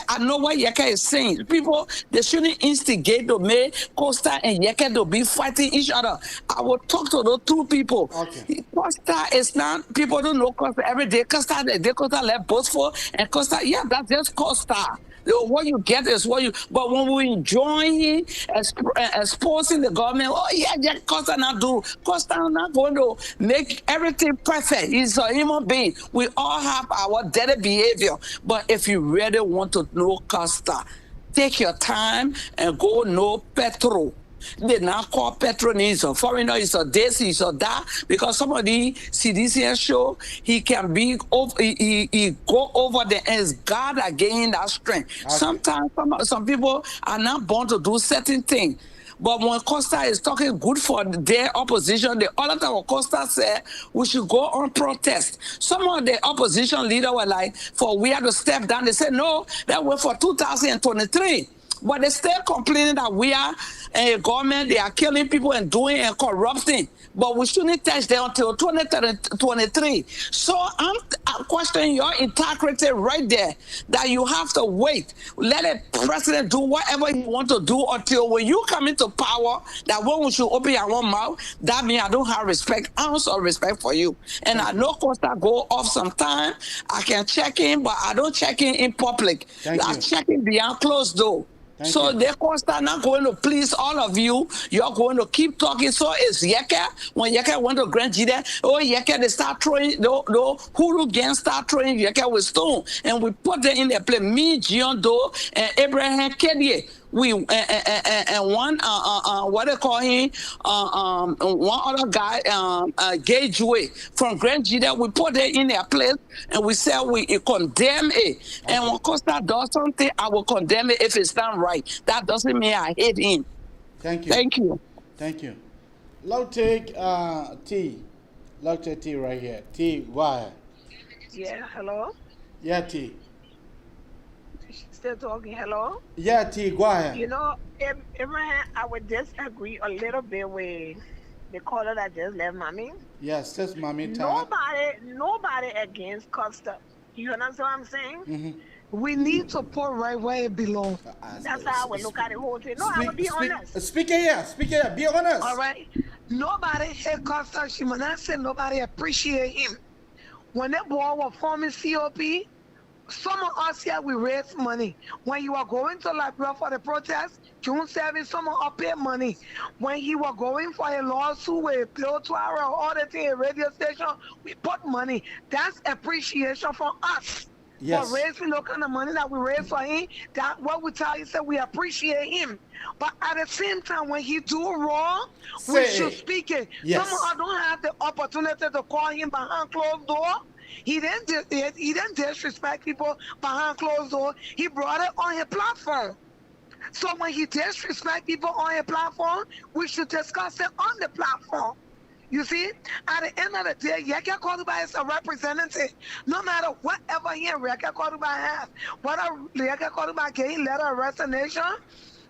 J: I know what Yeke is saying. People, they shouldn't instigate to make Costa and Yeke to be fighting each other. I will talk to those two people. Okay. Costa is not, people don't know Costa every day. Costa left boastful, and Costa, yeah, that's just Costa. What you get is what you, but when we enjoy him exposing the government, oh yeah, Costa not do. Costa not going to make everything perfect. He's a human being. We all have our dirty behavior. But if you really want to know Costa, take your time and go know Petro. They now call Petro needs a foreigner, is a this, is a that, because some of the CDCN show, he can be over, he go over the ends. God again that strength. Okay. Sometimes some people are not born to do certain things. But when Costa is talking good for their opposition, the other time when Costa said we should go on protest. Some of the opposition leaders were like, for we have to step down. They said, no, that was for 2023. But they still complaining that we are a government, they are killing people and doing and corrupting. But we shouldn't touch them until 2023. So I'm questioning your integrity right there, that you have to wait. Let the president do whatever he wants to do until when you come into power, that when we should open your own mouth, that means I don't have respect, ounce of respect for you. And I know Costa go off sometime. I can check in, but I don't check in public. I check in behind closed door. So they Costa not going to please all of you. You're going to keep talking. So it's Yeke. When Yeke went to Grand Jide, Yeke, they start throwing, the Hulu gang start throwing Yeke with stone. And we put them in their place. Me, Gion Do, and Abraham Kedie. We and one what they call him one other guy Gageway from Grand Jide, we put it in their place and we said we condemn it. Okay. And when Costa does something, I will condemn it if it's not right. That doesn't mean I hate him.
B: Thank you.
J: Thank you.
B: Thank you. Low take T. Low take T right here. T, why?
M: Yeah, hello?
B: Yeah, T.
M: Still talking, hello?
B: Yeah, T, go ahead.
M: You know, Abraham, I would disagree a little bit with the caller that just left, Mommy.
B: Yes, that's Mommy time.
M: Nobody against Costa. You understand what I'm saying? Mm-hmm. We need to put right where it belongs. That's how I would look at the whole thing. No, I would be honest.
B: Speak here, be honest.
M: All right. Nobody hate Costa Shimanase, nobody appreciate him. When that boy was forming COP, some of us here, we raise money. When you are going to Liberia for the protest, June 7, some of us pay money. When he was going for a lawsuit with Bill 12 or all the thing, a radio station, we put money. That's appreciation from us. Yes. For raising the kind of money that we raise for him, that what we tell you, we appreciate him. But at the same time, when he do wrong, we should speak it. Yes. Some of us don't have the opportunity to call him behind closed door. He didn't disrespect people behind closed door. He brought it on his platform. So when he disrespect people on his platform, we should discuss it on the platform. You see, at the end of the day, Yaka Koduba is a representative. No matter whatever he and Yaka Koduba has, whether Yaka Koduba getting letter of resignation,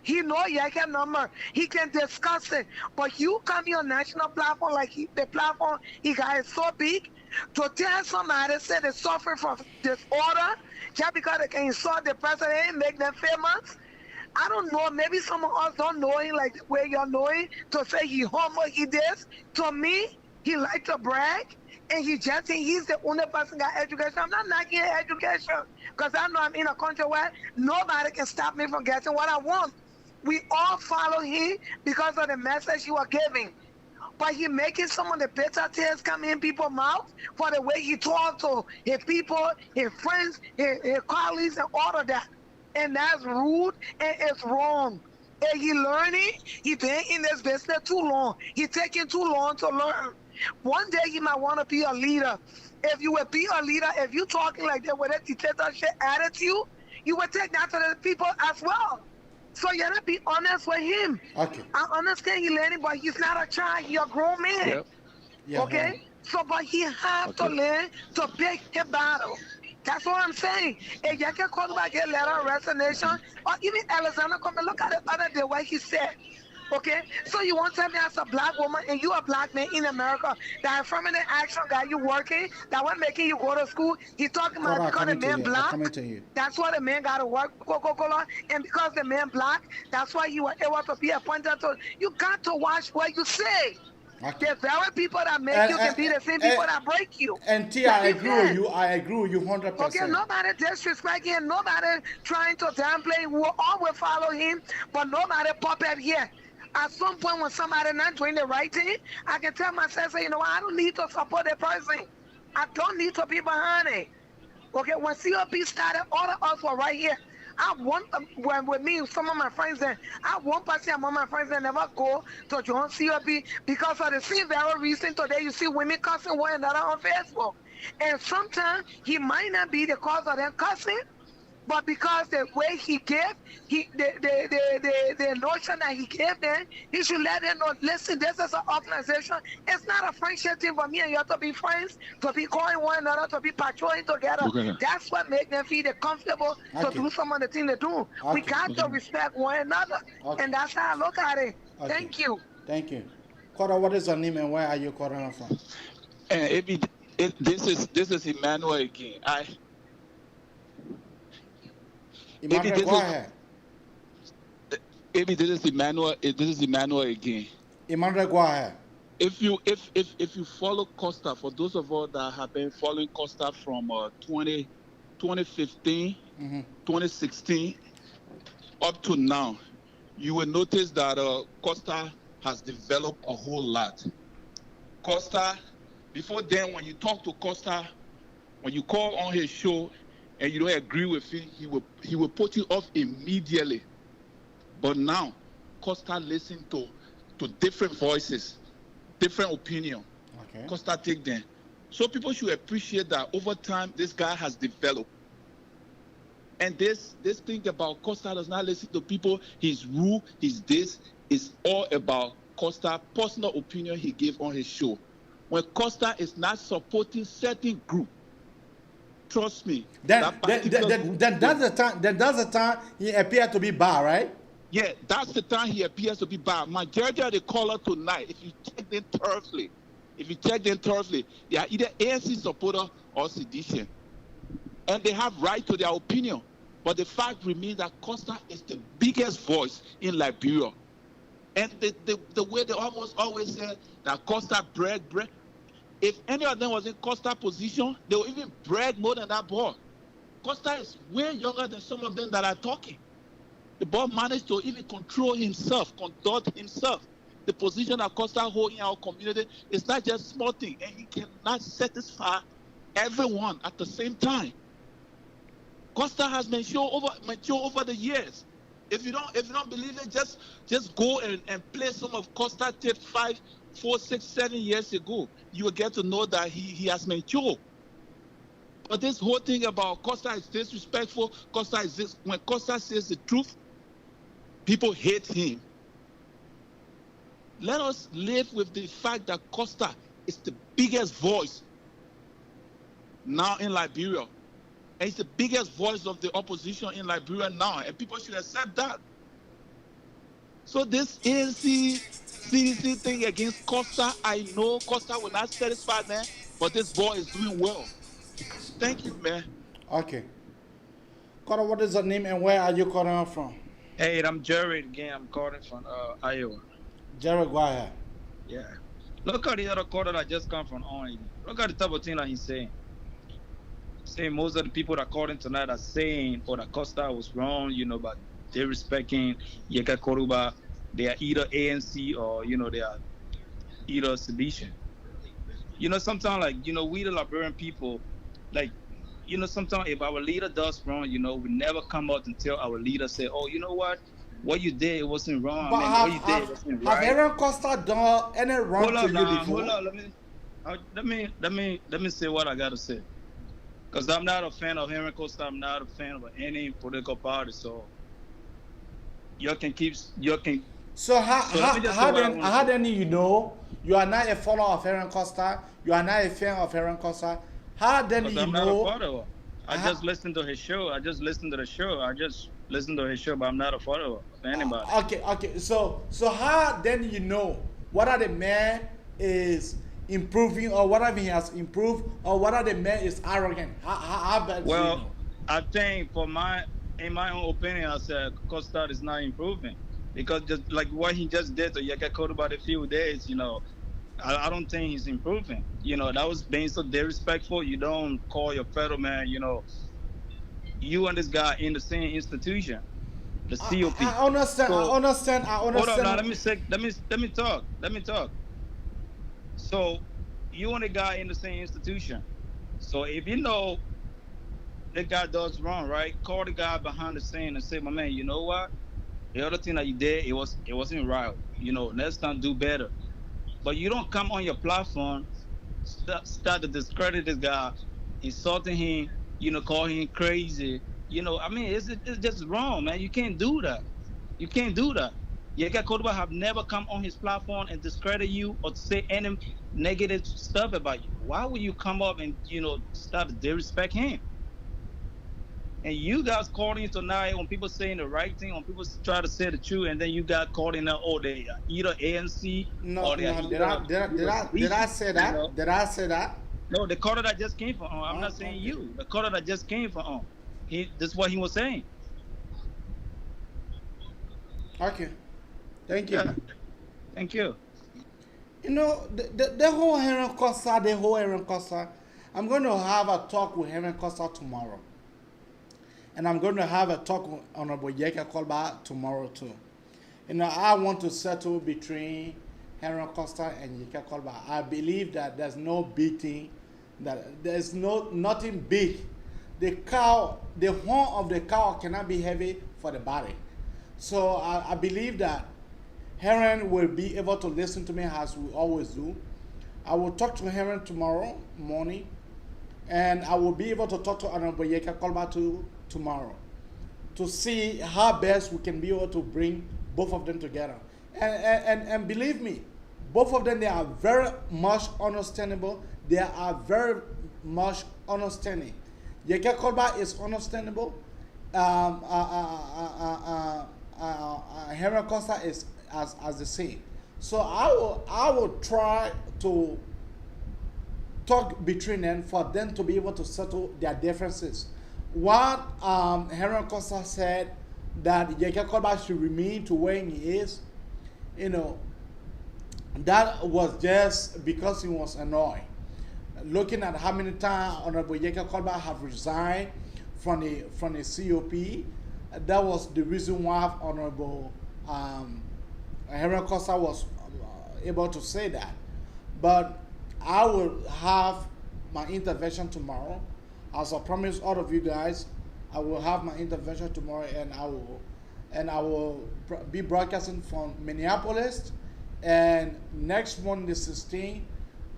M: he know Yaka number. He can discuss it. But you come on national platform like the platform he got is so big to tell somebody say they suffer from disorder just because they can insult the president and make them famous. I don't know, maybe some of us don't know him like the way you're knowing to say he humble, he this. To me, he like to brag, and he just think he's the only person got education. I'm not knocking education, because I know I'm in a country where nobody can stop me from getting what I want. We all follow him because of the message he was giving. But he making some of the bitter tears come in people's mouth for the way he talk to his people, his friends, his colleagues, and all of that. And that's rude and it's wrong. And he learning, he been in this business too long. He taking too long to learn. One day he might want to be a leader. If you would be a leader, if you talking like that with a dictatorship attitude, you would take that to the people as well. So you gotta be honest with him.
B: Okay.
M: I understand he learning, but he's not a child, he's a grown man.
B: Yep. Yeah,
M: okay?
B: right.
M: So, but he have to learn to pick his battle. That's what I'm saying. If you can call about get letter of resignation, or even Alexander come and look at the other day what he said. Okay? So you want to tell me as a black woman and you a black man in America, that affirmative action guy you working, that was making you go to school, he talking about because the man black, that's why the man got to work, Coca-Cola, and because the man black, that's why you were able to be appointed to, you got to watch what you say.
B: Okay.
M: The very people that make you can be the same people that break you.
B: And T, I agree with you. I agree with you 100%.
M: Okay, nobody disrespect him. Nobody trying to downplay him. We all will follow him, but nobody pop up here. At some point when somebody not doing the right thing, I can tell myself, say, you know what, I don't need to support that person. I don't need to be behind it. Okay, when COP started, all of us were right here. I want when with me, some of my friends, and I want to see among my friends that never go to join COP because of the same very reason today you see women cussing one another on Facebook. And sometimes he might not be the cause of them cussing, but because the way he gave, the notion that he gave them, he should let them know, listen, this is an organization. It's not a friendship thing for me and you have to be friends, to be calling one another, to be patrolling together. That's what makes them feel comfortable to do some of the things they do. We got to respect one another. And that's how I look at it. Thank you.
B: Thank you. Kora, what is your name and where are you calling from?
S: This is Emmanuel again.
B: Emmanuel, go ahead.
S: Maybe this is Emmanuel. This is Emmanuel again.
B: Emmanuel, go ahead.
S: If you follow Costa, for those of us that have been following Costa from 2015, 2016 up to now, you will notice that Costa has developed a whole lot. Costa, before then, when you talk to Costa, when you call on his show, and you don't agree with him, he will put you off immediately. But now, Costa listen to different voices, different opinion. Okay. Costa take them. So people should appreciate that over time, this guy has developed. And this thing about Costa does not listen to people, his rule, his this, is all about Costa personal opinion he gave on his show. When Costa is not supporting certain group, trust me.
B: Then that's the time he appeared to be bad, right?
S: Yeah, that's the time he appears to be bad. Majority of the caller tonight, if you check them thoroughly, they are either ANC supporter or sedition. And they have right to their opinion. But the fact remains that Costa is the biggest voice in Liberia. And the way they almost always say that Costa brag. If any of them was in Costa position, they will even brag more than that boy. Costa is way younger than some of them that are talking. The boy managed to even control himself, conduct himself. The position that Costa holds in our community is not just small thing, and he cannot satisfy everyone at the same time. Costa has matured over the years. If you don't believe it, just go and play some of Costa tape 5, 4, 6, 7 years ago. You will get to know that he has matured. But this whole thing about Costa is disrespectful, Costa is this. When Costa says the truth, people hate him. Let us live with the fact that Costa is the biggest voice now in Liberia. And he's the biggest voice of the opposition in Liberia now, and people should accept that. So this ANC CDC thing against Costa, I know Costa will not satisfy them, but this boy is doing well. Thank you, man.
B: Okay. Carter, what is your name and where are you calling from?
Q: Hey, I'm Jared again. I'm calling from Iowa.
B: Jared, go ahead.
Q: Yeah. Look at the other caller that just come from Orange. Look at the type of thing that he's saying. Saying most of the people that called in tonight are saying, oh, that Costa was wrong, you know, but they're respecting Yeka Koruba. They are either ANC or, you know, they are either sedition. You know, sometimes, like, you know, we the Liberian people, like, you know, sometimes if our leader does wrong, you know, we never come out and tell our leader, say, oh, you know what you did, it wasn't wrong.
B: But
Q: what you did, it wasn't right.
B: Have Aaron Costa done any wrong to you before?
Q: Hold on, let me say what I gotta say. Because I'm not a fan of Aaron Costa, I'm not a fan of any political party, so
B: So how then you know you are not a follower of Aaron Costa, you are not a fan of Aaron Costa? How then you
Q: I'm
B: know?
Q: not a follower. I just listened to his show. I just listened to his show, but I'm not a follower of anybody.
B: Okay. So how then you know whether the man is improving or whether he has improved or whether the man is arrogant? How bad
Q: Well,
B: you know?
Q: I think in my own opinion, I said Costa is not improving because just like what he just did to Yeka Koruba a few days, you know, I don't think he's improving. You know, that was being so disrespectful. You don't call your fellow man, you know, you and this guy in the same institution, the COP.
B: I understand.
Q: Hold on, now, let me talk. So you and the guy in the same institution. So if you know the guy does wrong, right? Call the guy behind the scene and say, my man, you know what? The other thing that you did, it wasn't right. You know, next time do better. But you don't come on your platform, start to discredit this guy, insulting him, you know, call him crazy. You know, I mean, it's just wrong, man. You can't do that. Yeka Koruba have never come on his platform and discredit you or say any negative stuff about you. Why would you come up and, you know, start to disrespect him? And you guys called in tonight when people saying the right thing, when people try to say the truth, and then you got called in, oh, they are either ANC or they are either.
B: Did I say that? You know? Did I say that?
Q: No, the caller that just came from I'm not saying you. The caller that just came from this is what he was saying.
B: Okay. Thank you.
Q: Yeah. Thank you.
B: You know, the whole Aaron Costa, I'm going to have a talk with Aaron Costa tomorrow. And I'm going to have a talk with Honorable Yeka Koruba tomorrow too. You know, I want to settle between Aaron Costa and Yeka Koruba. I believe that there's no big thing, that there's nothing big. The horn of the cow cannot be heavy for the body. So I believe that Aaron will be able to listen to me as we always do. I will talk to Aaron tomorrow morning, and I will be able to talk to Honorable Yeka Koruba tomorrow to see how best we can be able to bring both of them together. And believe me, both of them, they are very much understandable. They are very much understanding. Yeka Koruba is understandable. Aaron Costa is as the same. So I will try to talk between them for them to be able to settle their differences. What Aaron Costa said, that Yeka Koruba should remain to where he is, you know, that was just because he was annoyed. Looking at how many times Honorable Yeka Koruba have resigned from the COP, that was the reason why Honorable Aaron Costa was able to say that. But I will have my intervention tomorrow. As I promised all of you guys, I will have my intervention tomorrow, and I will be broadcasting from Minneapolis, and next one the 16th,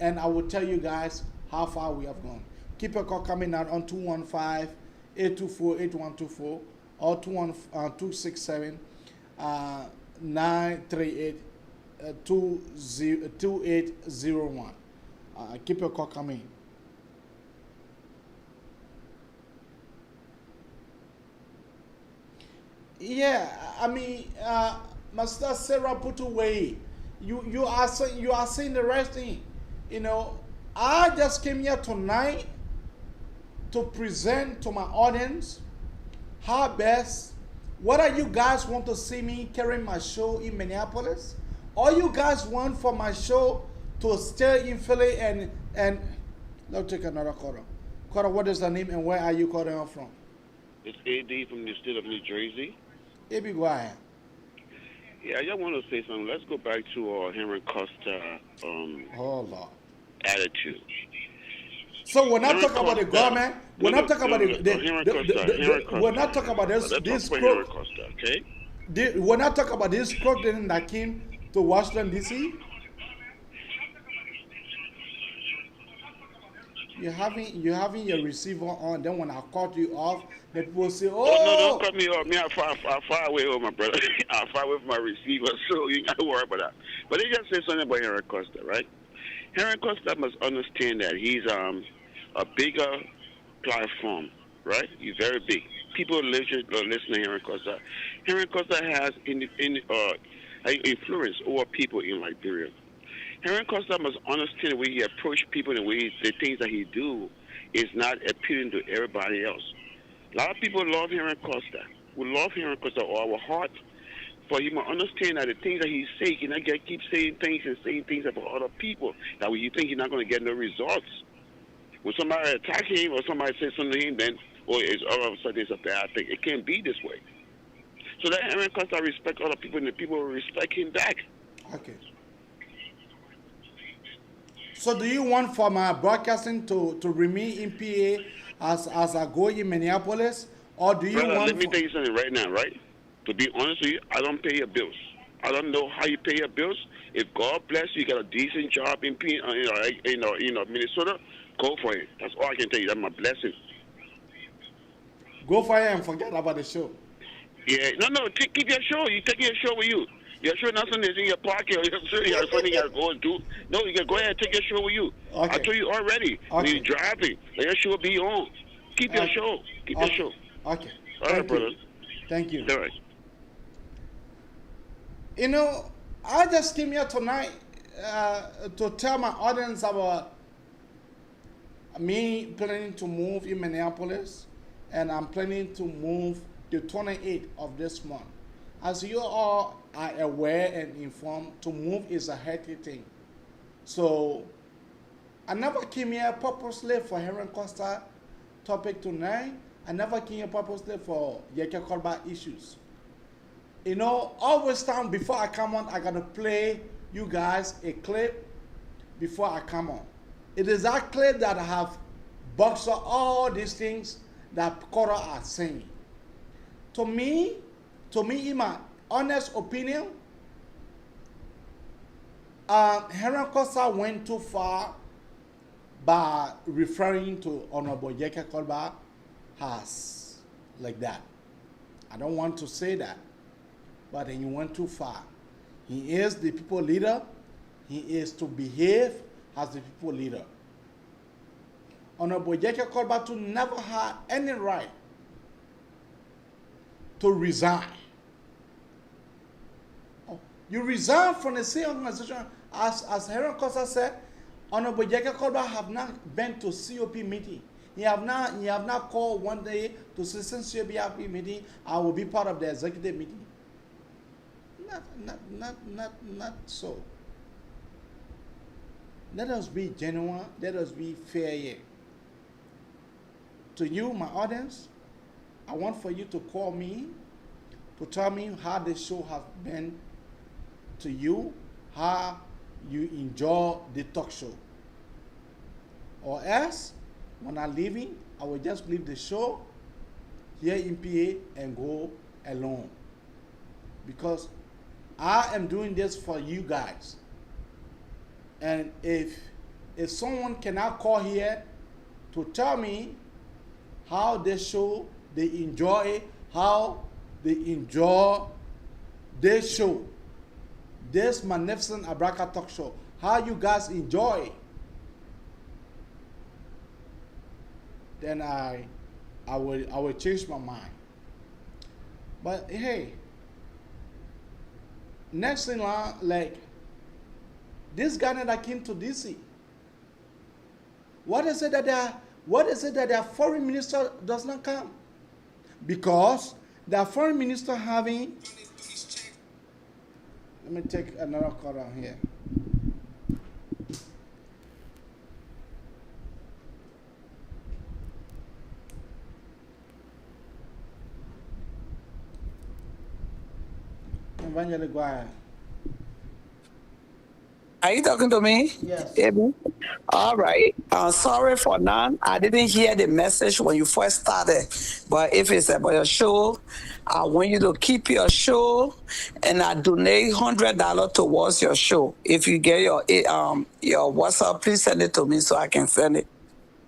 B: and I will tell you guys how far we have gone. Keep a call coming out on 215-824-8124 or 267-938 2801. Keep your call coming. Yeah, I mean, Master Sarah put away. You are saying the right thing. You know, I just came here tonight to present to my audience how best, whether you guys want to see me carrying my show in Minneapolis, or you guys want for my show to stay in Philly and let's take another caller. Caller, what is the name and where are you calling from?
R: It's AD from the state of New Jersey.
B: AB, go ahead.
R: Yeah, I just want to say something. Let's go back to Henry Costa
B: Hold on.
R: attitude.
B: So we're not talking about the government. We're not talking about we're not talking about this crook.
R: Okay?
B: We're not talking about this crook that came to Washington D.C. You're having your receiver on. Then when I cut you off, the people say, "Oh,
R: no, don't cut me off. Me, I'm far away from my brother. I'm far away from my receiver, so you got to worry about that." But they just say something about Henry Costa, right? Henry Costa must understand that he's a bigger platform, right? He's very big. People listen to Henry Costa. Henry Costa has influence over people in Liberia. Henry Costa must understand the way he approach people and the things that he do is not appealing to everybody else. A lot of people love Henry Costa. We love Henry Costa with our heart, but he must understand that the things that he say, he not keep saying things about other people that when you think he's not going to get no results. When somebody attack him or somebody say something to him, then all of a sudden it's a bad thing. It can't be this way. So that Henry Costa respect other people and the people will respect him back.
B: Okay. So do you want for my broadcasting to remain in PA as I go in Minneapolis, or do you
R: Brother,
B: want?
R: let me tell you something right now, right? To be honest with you, I don't pay your bills. I don't know how you pay your bills. If God bless you, you got a decent job in Minnesota, go for it. That's all I can tell you. That's my blessing.
B: Go for it and forget about the show.
R: Yeah, no, keep your show. You take your show with you. Your show not something that's in your pocket or your something you got to go and do. No, you can go ahead and take your show with you.
B: Okay.
R: I told you already. When you're driving, let your show be on. Keep your show. Keep your show.
B: Okay.
R: All right, brother.
B: Thank you.
R: All right.
B: You know, I just came here tonight to tell my audience about me planning to move in Minneapolis, and I'm planning to move the 28th of this month. As you all are aware and informed, to move is a hectic thing. So I never came here purposely for Henry Costa topic tonight. I never came here purposely for Yeke Kolba issues. You know, always time before I come on, I gotta play you guys a clip before I come on. It is that clip that I have boxed up all these things that Kora are saying. To me, in my honest opinion, Henry Costa went too far by referring to Honorable Yeke Kolba as like that. I don't want to say that, but he went too far. He is the people leader. He is to behave as the people leader. Honorable Yeke Kolba to never had any right to resign. You resign from the same organization as Henry Costa said. Honorable Yeke Kolba have not been to COP meeting. He have not called one day to citizen COP meeting. I will be part of the executive meeting. Not so. Let us be genuine. Let us be fair here. To you, my audience, I want for you to call me to tell me how the show has been to you, how you enjoy the talk show. Or else, when I'm leaving, I will just leave the show here in PA and go alone. Because I am doing this for you guys. And if someone cannot call here to tell me how they show, they enjoy it, how they enjoy their show, this magnificent Abrakar talk show, how you guys enjoy, then I will change my mind. But hey, next thing, like this guy that came to DC, what is it that their foreign minister does not come? Because the foreign minister having, let me take another call down here. Evangelist Guaya.
J: Are you talking to me?
B: Yes.
J: Abby? All right. Sorry for none. I didn't hear the message when you first started. But if it's about your show, I want you to keep your show, and I donate $100 towards your show. If you get your WhatsApp, please send it to me so I can send it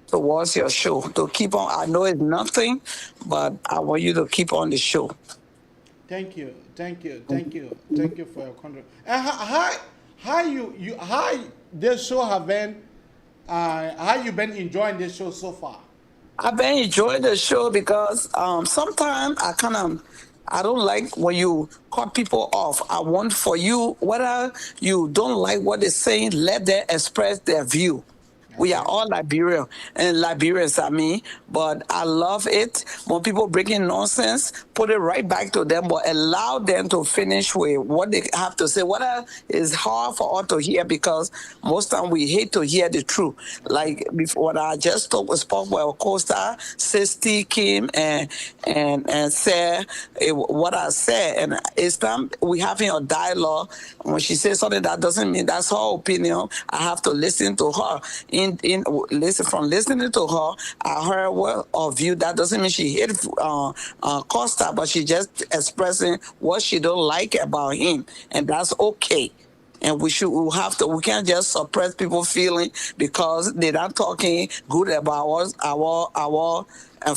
J: towards your show. To keep on. I know it's nothing, but I want you to keep on the show.
B: Thank you for your contribution. And how this show have been? How you been enjoying this show so far?
J: I've been enjoying the show because sometimes I don't like when you cut people off. I want for you, whether you don't like what they're saying, let them express their view. We are all Liberians, but I love it when people breaking nonsense, put it right back to them, but allow them to finish with what they have to say. What is hard for us to hear, because most time we hate to hear the truth. Like before, when I just spoke with Costa, Sisti came and said what I said, and it's time we having a dialogue. When she says something, that doesn't mean that's her opinion. I have to listen to her. Listening to her, I heard what her view. That doesn't mean she hate Costa, but she just expressing what she don't like about him, and that's okay. And we can't just suppress people's feeling because they're not talking good about us, our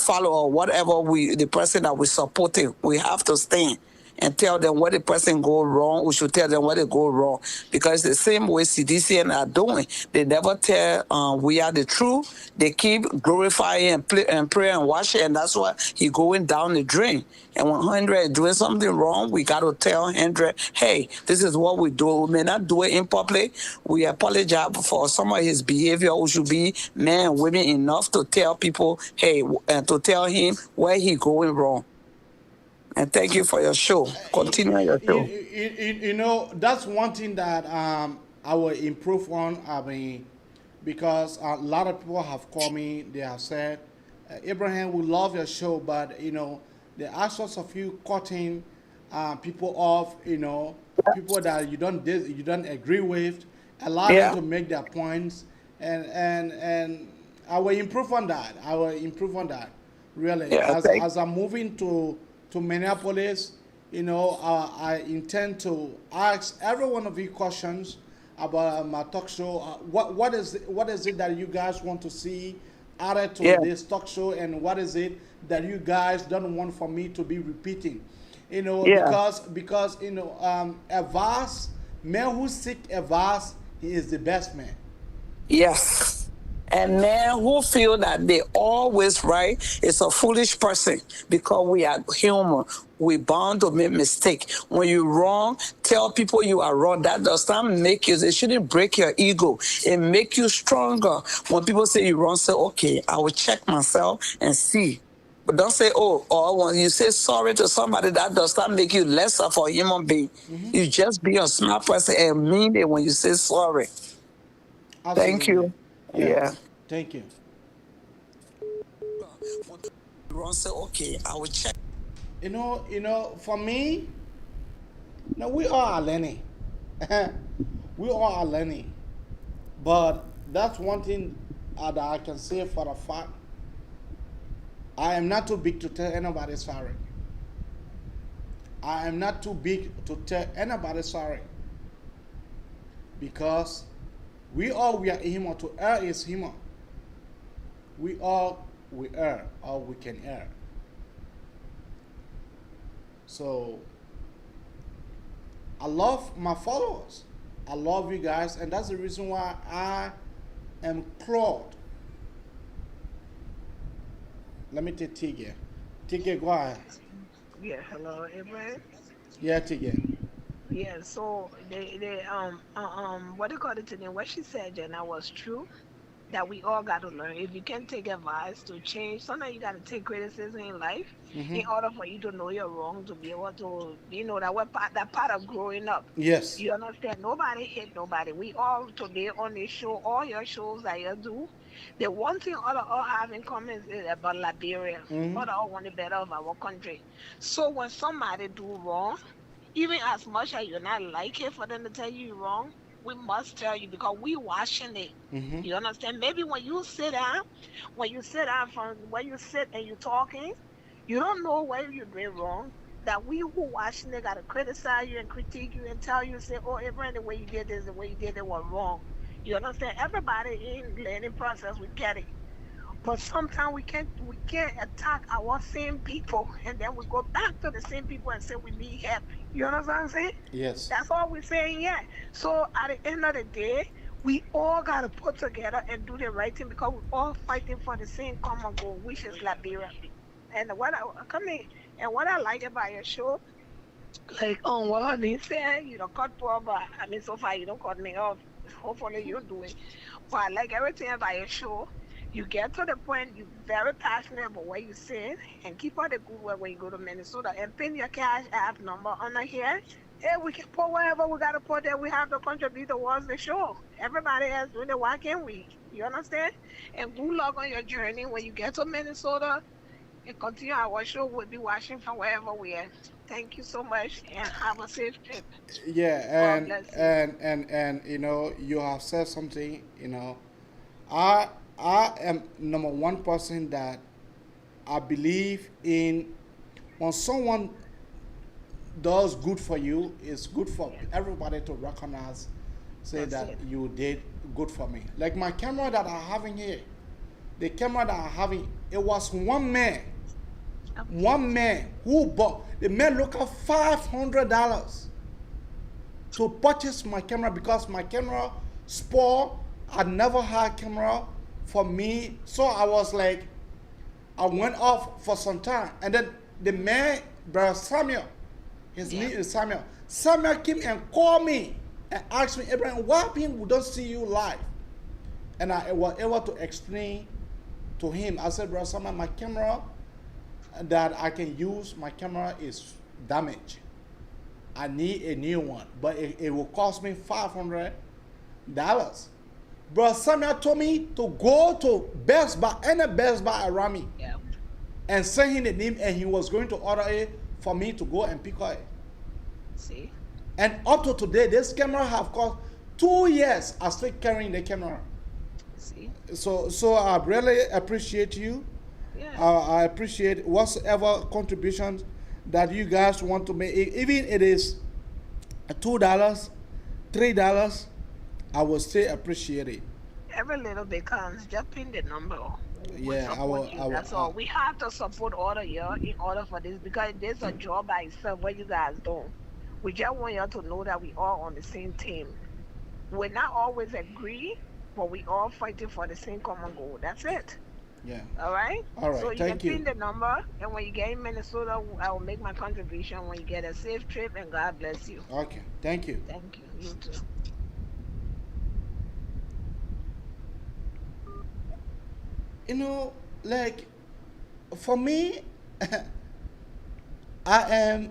J: follower, whatever the person that we're supporting. We have to stand and tell them where the person go wrong. We should tell them where they go wrong, because the same way CDCN are doing, they never tell we are the truth. They keep glorifying and pray and wash it, and that's why he going down the drain. And when Hendra is doing something wrong, we got to tell Hendra, hey, this is what we do. We may not do it in public. We apologize for some of his behavior. We should be men and women enough to tell people, hey, and to tell him where he going wrong. And thank you for your show. Continue your show.
B: You know, that's one thing that I will improve on. I mean, because a lot of people have called me. They have said, Abraham, we love your show, but you know, the aspects of you cutting people off, you know, people that you don't agree with, allow them to make their points, and I will improve on that. Really, as I'm moving to Minneapolis, you know, I intend to ask every one of you questions about my talk show. What is it that you guys want to see added to this talk show, and what is it that you guys don't want for me to be repeating? You know, because you know, advice, man who seek advice, he is the best man.
J: Yes. And men who feel that they always right is a foolish person, because we are human. We bound to make mistake. When you're wrong, tell people you are wrong. That does not make you, it shouldn't break your ego. It make you stronger. When people say you're wrong, say, okay, I will check myself and see. But don't say, oh, or when you say sorry to somebody, that does not make you lesser for a human being. You just be a smart person and mean it when you say sorry.
B: Absolutely.
J: Thank you. Yeah.
B: Thank you.
J: Ron said, okay, I will check.
B: You know, for me, now we all are learning. We all are learning. But that's one thing that I can say for a fact. I am not too big to tell anybody sorry. I am not too big to tell anybody sorry. Because we are human. To err is human. We err, or we can err. So I love my followers. I love you guys, and that's the reason why I am Claude. Let me take Tigger. Tigger, go ahead.
M: Yeah, hello, Abraham.
B: Yeah, Tigger.
M: Yeah, so what do you call it today? What she said, Jenna, was true. That we all got to learn. If you can take advice to change, sometimes you got to take criticism in life in order for you to know you're wrong, to be able to, that what part that part of growing up.
B: Yes.
M: You understand? Nobody hit nobody. We all today on this show, all your shows that you do, the one thing all have in common is about Liberia. All want the better of our country. So when somebody do wrong, even as much as you're not like it for them to tell you you're wrong, we must tell you because we watching it. You understand? Maybe when you sit down from where you sit and you're talking, you don't know where you're doing wrong. That we who watching it gotta criticize you and critique you and tell you, say, oh, Abraham, the way you did this, the way you did it was wrong. You understand? Everybody in learning process, we get it. But sometimes we can't attack our same people and then we go back to the same people and say we need help. You understand what I'm saying?
B: Yes.
M: That's all we're saying, yeah. So at the end of the day, we all gotta put together and do the right thing because we're all fighting for the same common goal, which is Liberia. And what I like about your show, like what honey said, you don't cut poor, but I mean so far you don't cut me off. Hopefully you do it. But I like everything about your show. You get to the point, you're very passionate about what you say, and keep up the good work when you go to Minnesota. And pin your cash app number on here. Hey, we can put whatever we got to put there. We have to contribute towards the show. Everybody else doing it. Why can't we? You understand? And good luck on your journey when you get to Minnesota and continue our show. We'll be watching from wherever we are. Thank you so much and have a safe trip.
B: Yeah,
M: God bless you.
B: and you have said something. I I am number one person that I believe in when someone does good for you, it's good for everybody to recognize, say that you did good for me. Like my camera that I'm having here, the camera that I'm having, it was one man who bought, the man looked at $500 to purchase my camera because my camera spoiled. I never had camera for me, so I was like, I went off for some time, and then the man, brother Samuel, his name is Samuel. Samuel came and called me and asked me, Abraham, why people we don't see you live? And I was able to explain to him. I said, brother Samuel, my camera that I can use, my camera is damaged. I need a new one, but it will cost me $500. Brother Samuel told me to go to Best Buy, any Best Buy around me, and send him the name, and he was going to order it for me to go and pick it.
M: See?
B: And up to today, this camera have cost 2 years. I'm still carrying the camera.
M: See?
B: So I really appreciate you.
M: Yeah.
B: I appreciate whatever contributions that you guys want to make. Even it is $2, $3, I will still appreciate it.
M: Every little bit counts. Just pin the number.
B: Yeah, I will.
M: That's all. We have to support all of you in order for this because there's a job by itself what you guys do. We just want you to know that we all on the same team. We're not always agree, but we all fighting for the same common goal. That's it.
B: Yeah.
M: All right?
B: All right.
M: So you
B: Thank
M: can
B: you.
M: pin the number, and when you get in Minnesota, I will make my contribution when you get a safe trip, and God bless you.
B: Okay. Thank you.
M: Thank you. You too.
B: Like, for me, I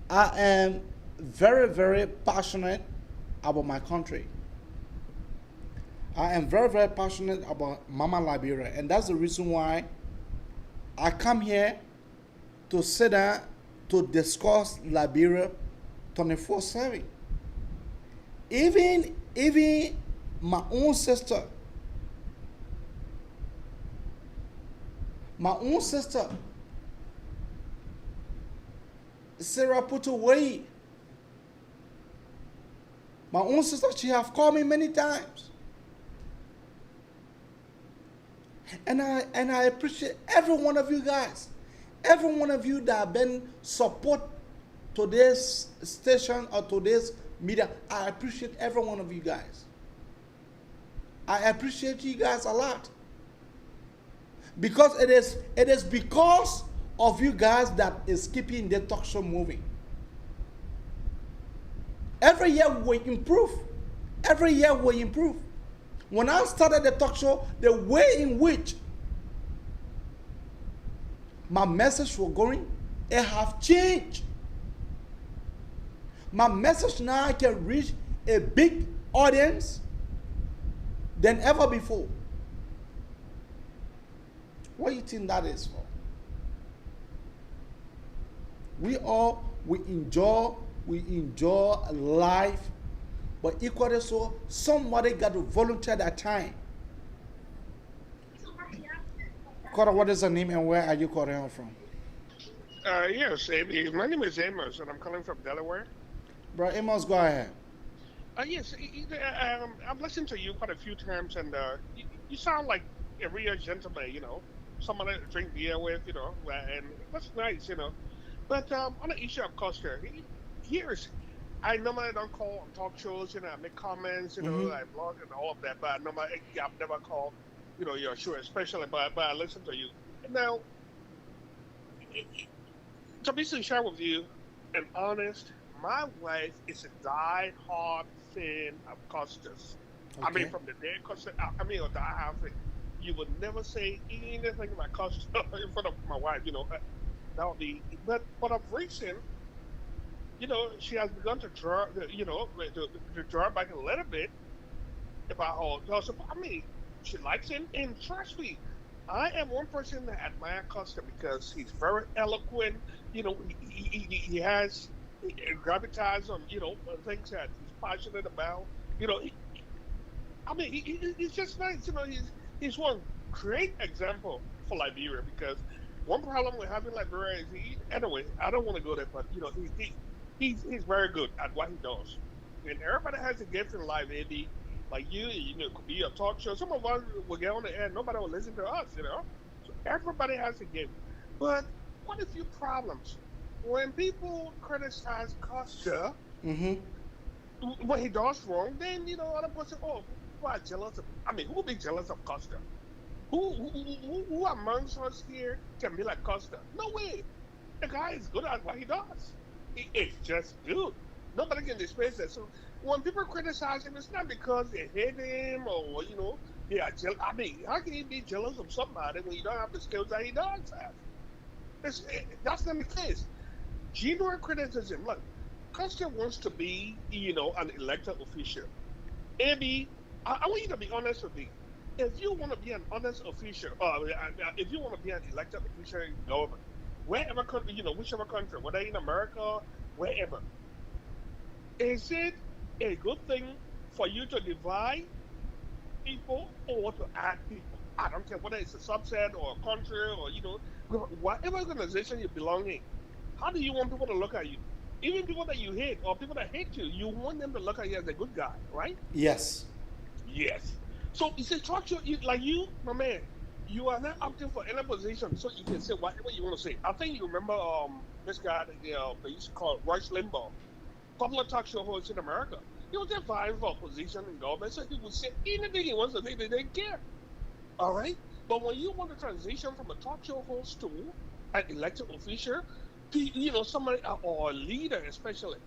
B: am very, very passionate about my country. I am very, very passionate about Mama Liberia, and that's the reason why I come here to sit down to discuss Liberia 24/7. Even my own sister, Sarah put away. My own sister, she have called me many times. And I appreciate every one of you guys. Every one of you that have been support today's station or today's media. I appreciate every one of you guys. I appreciate you guys a lot. Because it is because of you guys that is keeping the talk show moving. Every year we improve. Every year we improve. When I started the talk show, the way in which my message was going, it have changed. My message now can reach a big audience than ever before. What do you think that is for? We enjoy life, but equally so, somebody got to volunteer that time. Cora, what is the name and where are you calling from?
T: Yes, my name is Amos, and I'm calling from Delaware.
B: Bro, Amos, go ahead.
T: Yes, I've listened to you quite a few times, and you sound like a real gentleman, someone to drink beer with, and that's nice, But on the issue of culture, I normally don't call on talk shows, I make comments, I blog and all of that, but I've never called, your show, especially, but I listen to you. Now, to be sincere with you and honest, my wife is a die-hard fan of Costas. Okay. I mean, from the day Costa, or die-hard fan. You would never say anything about Costa in front of my wife, that would be. But of recent, she has begun to draw, to draw back a little bit about her. I mean, she likes him, and trust me, I am one person that admire Costa because he's very eloquent. He has gravitas on things that he's passionate about. He's just nice. He's one great example for Liberia because one problem we have in Liberia is anyway, I don't want to go there, but he's very good at what he does. And everybody has a gift in life, maybe. Like it could be a talk show. Some of us will get on the air, nobody will listen to us, So everybody has a gift. But quite a few problems. When people criticize Costa, what he does wrong, then other people say, "Oh, people are jealous of." Who will be jealous of Costa? Who amongst us here can be like Costa? No way. The guy is good at what he does. He is just good. Nobody can displace that. So when people criticize him, it's not because they hate him or they are jealous. How can you be jealous of somebody when you don't have the skills that he does have? That's not the case. Genuine criticism. Look, Costa wants to be, an elected official. Maybe I want you to be honest with me. If you want to be an honest official, if you want to be an elected official in government, wherever country, whichever country, whether in America, wherever, is it a good thing for you to divide people or to add people? I don't care whether it's a subset or a country or whatever organization you belong in. How do you want people to look at you? Even people that you hate or people that hate you, you want them to look at you as a good guy, right?
B: Yes.
T: Yes. So it's a structure like you, my man. You are not opting for any position, so you can say whatever you want to say. I think you remember this guy that they used to call Rush Limbaugh, popular talk show host in America. He was just vying for a position in government, so he would say anything he wants to say. They didn't care. All right. But when you want to transition from a talk show host to an elected official, somebody or a leader especially,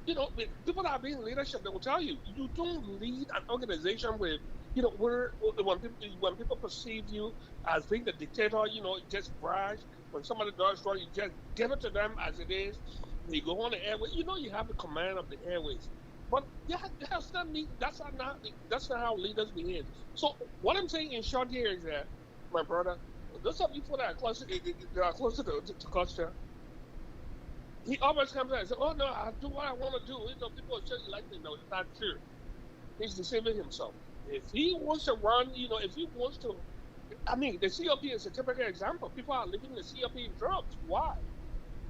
T: people that are being leadership, they will tell you, you don't lead an organization with, when people perceive you as being the dictator, just brash. When somebody does wrong, you just give it to them as it is. You go on the airways, you have the command of the airways. But that's not how leaders behave. So what I'm saying in short here is that, my brother, those are people that are closer to Costa. He always comes out and says, "Oh no, I do what I want to do." People are just like me. No, it's not true. He's deceiving himself. If he wants to run, if he wants to, the COP is a typical example. People are leaving the COP in droves. Why?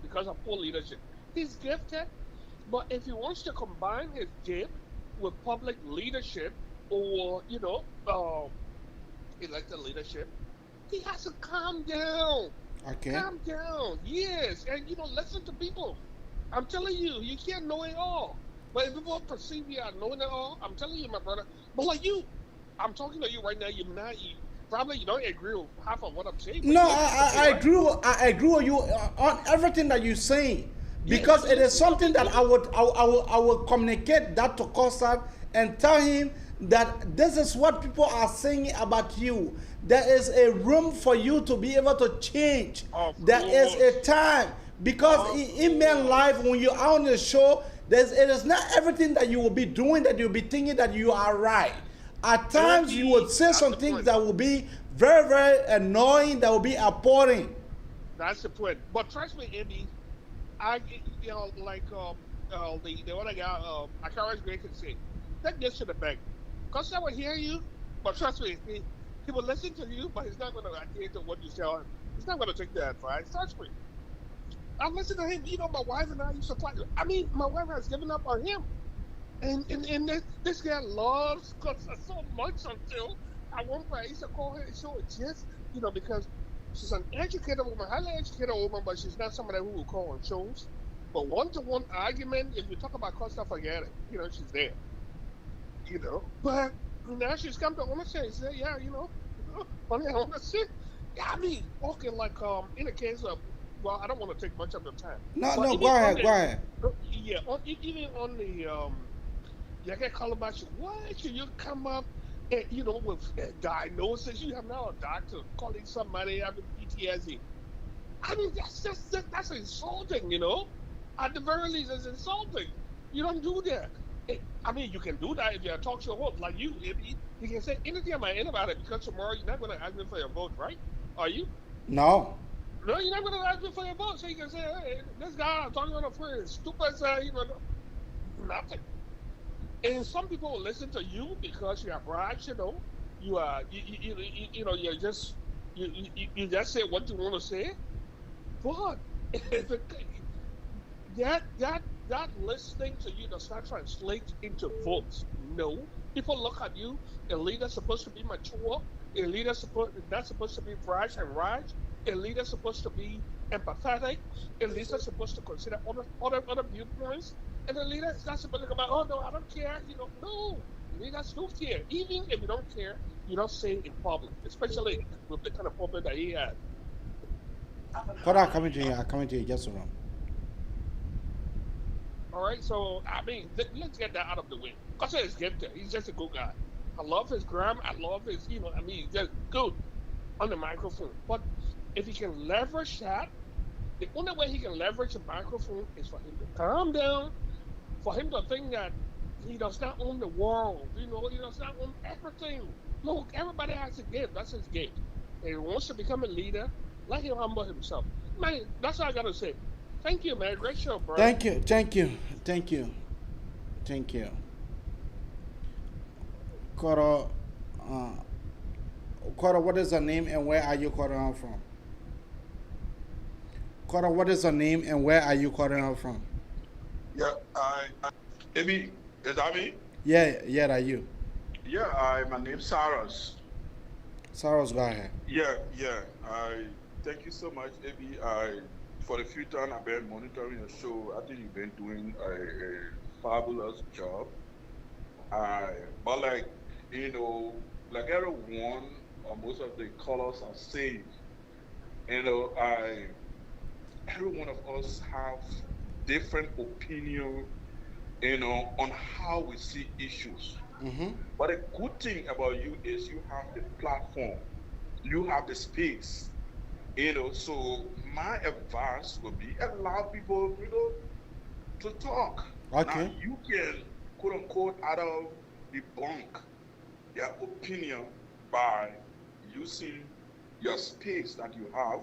T: Because of poor leadership. He's gifted, but if he wants to combine his gift with public leadership or elected leadership, he has to calm down.
B: Okay.
T: Calm down. Yes, and listen to people. I'm telling you, you can't know it all. But if people perceive you as knowing it all, I'm telling you, my brother. But like you, I'm talking to you right now. You're not. Probably you don't agree with half of what I'm saying, but
B: No,
T: you listen to me,
B: I
T: right?
B: agree. I agree with you on everything that you're saying,
T: Yeah,
B: because
T: you
B: it is
T: listen to
B: something
T: me.
B: that I will communicate that to Costa and tell him that this is what people are saying about you. There is a room for you to be able to change.
T: Of
B: There is a
T: course.
B: time, because in man life, when you're on the show, it is not everything that you will be doing that you'll be thinking that you are right. At times you would say
T: That's
B: some
T: the
B: things
T: point.
B: that will be very, very annoying, that will be appalling.
T: That's the point. But trust me, Andy, I like the other guy I can't always great can say, take this to the bank. Because I will hear you, but trust me, he will listen to you, but he's not going to adhere to what you tell him. He's not going to take the advice. Trust me. I listen to him. You know, my wife and I used to fight. I mean, my wife has given up on him. And this guy loves Costa so much until at one point I used to call her and show it just, because she's an educated woman, highly educated woman, but she's not somebody who will call on shows. But one-to-one argument, if you talk about Costa, forget it. She's there. But now she's come to understand. She said, yeah, honey, I understand. Yeah, I mean, okay, like in the case of, well, I don't want to take much of the time.
B: No,
T: But
B: no,
T: even
B: go
T: on
B: ahead,
T: the
B: go ahead.
T: yeah, even on the yeah, get call about you. Why should you come up and, with a diagnosis? You have now a doctor calling somebody having PTSD. I mean, that's insulting, At the very least, it's insulting. You don't do that. I mean, you can do that if you're a talk show host like you. If you can say anything about anybody because tomorrow you're not going to ask me for your vote, right? Are you?
B: No.
T: No, you're not going to ask me for your vote. So you can say, hey, this guy I'm talking on the phone is stupid, nothing. And some people will listen to you because you are brash, You are, you're just, you just say what you want to say. But if that listening to you does not translate into votes, no. People look at you. A leader's supposed to be mature. A leader's not supposed to be brash and rash. A leader's supposed to be empathetic. A leader's supposed to consider other viewpoints. And the leader is not supposed to come out, oh no, I don't care. No. Leaders do care. Even if you don't care, you don't say it in public, especially with the kind of pulpit that he has.
B: Hold on, I'm coming to you just a moment.
T: All right, so I mean, let's get that out of the way. Costa is gifted. He's just a good guy. I love his grammar. I love his, I mean, he's just good on the microphone. But if he can leverage that, the only way he can leverage a microphone is for him to calm down, for him to think that he does not own the world. He does not own everything. Look, everybody has a gift. That's his gift. And he wants to become a leader. Let him humble himself. Man, that's all I got to say. Thank you, man. Great show, bro.
B: Thank you. Coro, what is your name and where are you calling out from? Coro, what is your name and where are you calling out from?
U: Yeah, maybe, is that me?
B: Yeah, that you.
U: Yeah, my name's Saras.
B: Saras, go ahead.
U: Yeah. I thank you so much, Abby. For the few times I've been monitoring your show, I think you've been doing a fabulous job. But like everyone or most of the callers are saying, every one of us have different opinion, on how we see issues.
B: Mm-hmm.
U: But the good thing about you is you have the platform, you have the space. So my advice would be allow people, to talk.
B: Okay.
U: Now you can quote unquote debunk their opinion by using your space that you have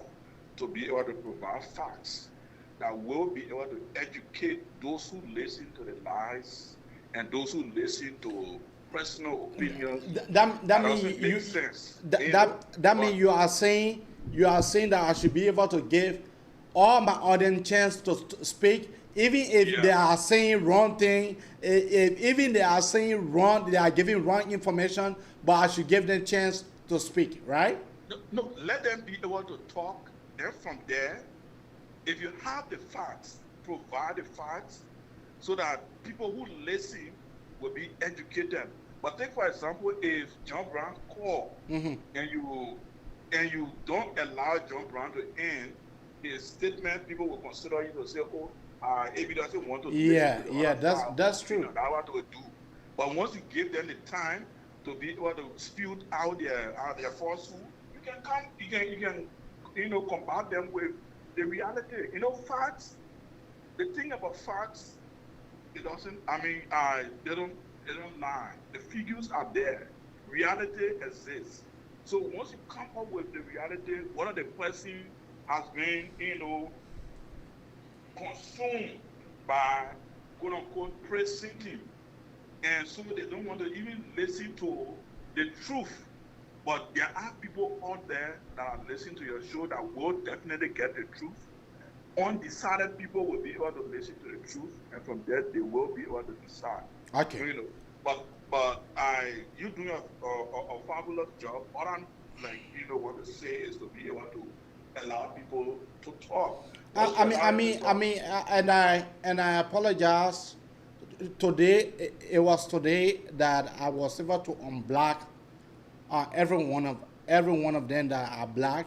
U: to be able to provide facts that will be able to educate those who listen to the lies and those who listen to personal opinions.
B: That means that means you are saying that I should be able to give all my audience chance to speak, even if they are saying wrong thing, even they are saying wrong, they are giving wrong information, but I should give them chance to speak, right?
U: No, let them be able to talk. Then from there, if you have the facts, provide the facts so that people who listen will be educated. But take for example, if John Brown call
B: Mhm.
U: and you don't allow John Brown to end his statement, people will consider you to say, "Oh, if doesn't want to
B: Yeah,
U: listen to the
B: yeah,
U: other side,
B: that's true.
U: that's what to do." But once you give them the time to be able to spew out their falsehood, you can come, combat them with the reality. Facts. The thing about facts, it doesn't. They don't lie. The figures are there. Reality exists. So once you come up with the reality, one of the person has been, consumed by quote unquote presenting. And so they don't want to even listen to the truth. But there are people out there that are listening to your show that will definitely get the truth. Undecided people will be able to listen to the truth, and from there they will be able to decide.
B: Okay.
U: But you doing a fabulous job. What I'm want to say is to be able to allow people to talk.
B: And I apologize. Today, it was today that I was able to unblock every one of them that are black.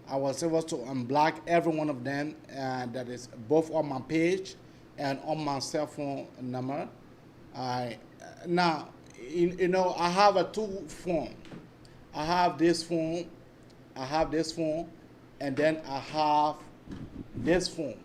B: I was able to unblock every one of them that is both on my page and on my cell phone number. Now, I have a two phone. I have this phone, and then I have this phone.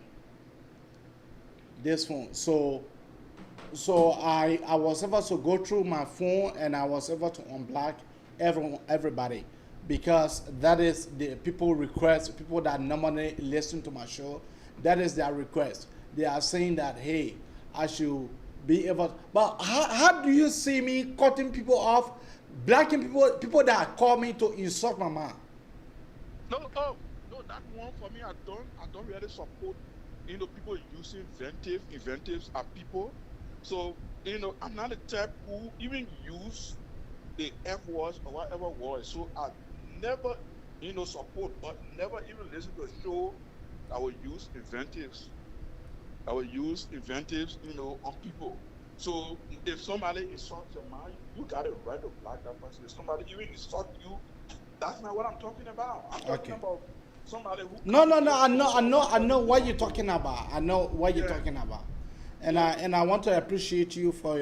B: So I was able to go through my phone and I was able to unblock everybody, because that is the people request, people that normally listen to my show. That is their request. They are saying that, hey, I should be able. But how do you see me cutting people off, blocking people that call me to insult my mom?
U: No, that one for me, I don't really support. People using inventives are people. So, I'm not the type who even use the F words or whatever words. So I never, support, but never even listen to a show that will use inventives. On people. So if somebody insults your mind, you got a right to block that person. If somebody even insult you, that's not what I'm talking about. I'm talking about somebody who.
B: No. I know what you're talking about. I know what you're talking about, and I want to appreciate you for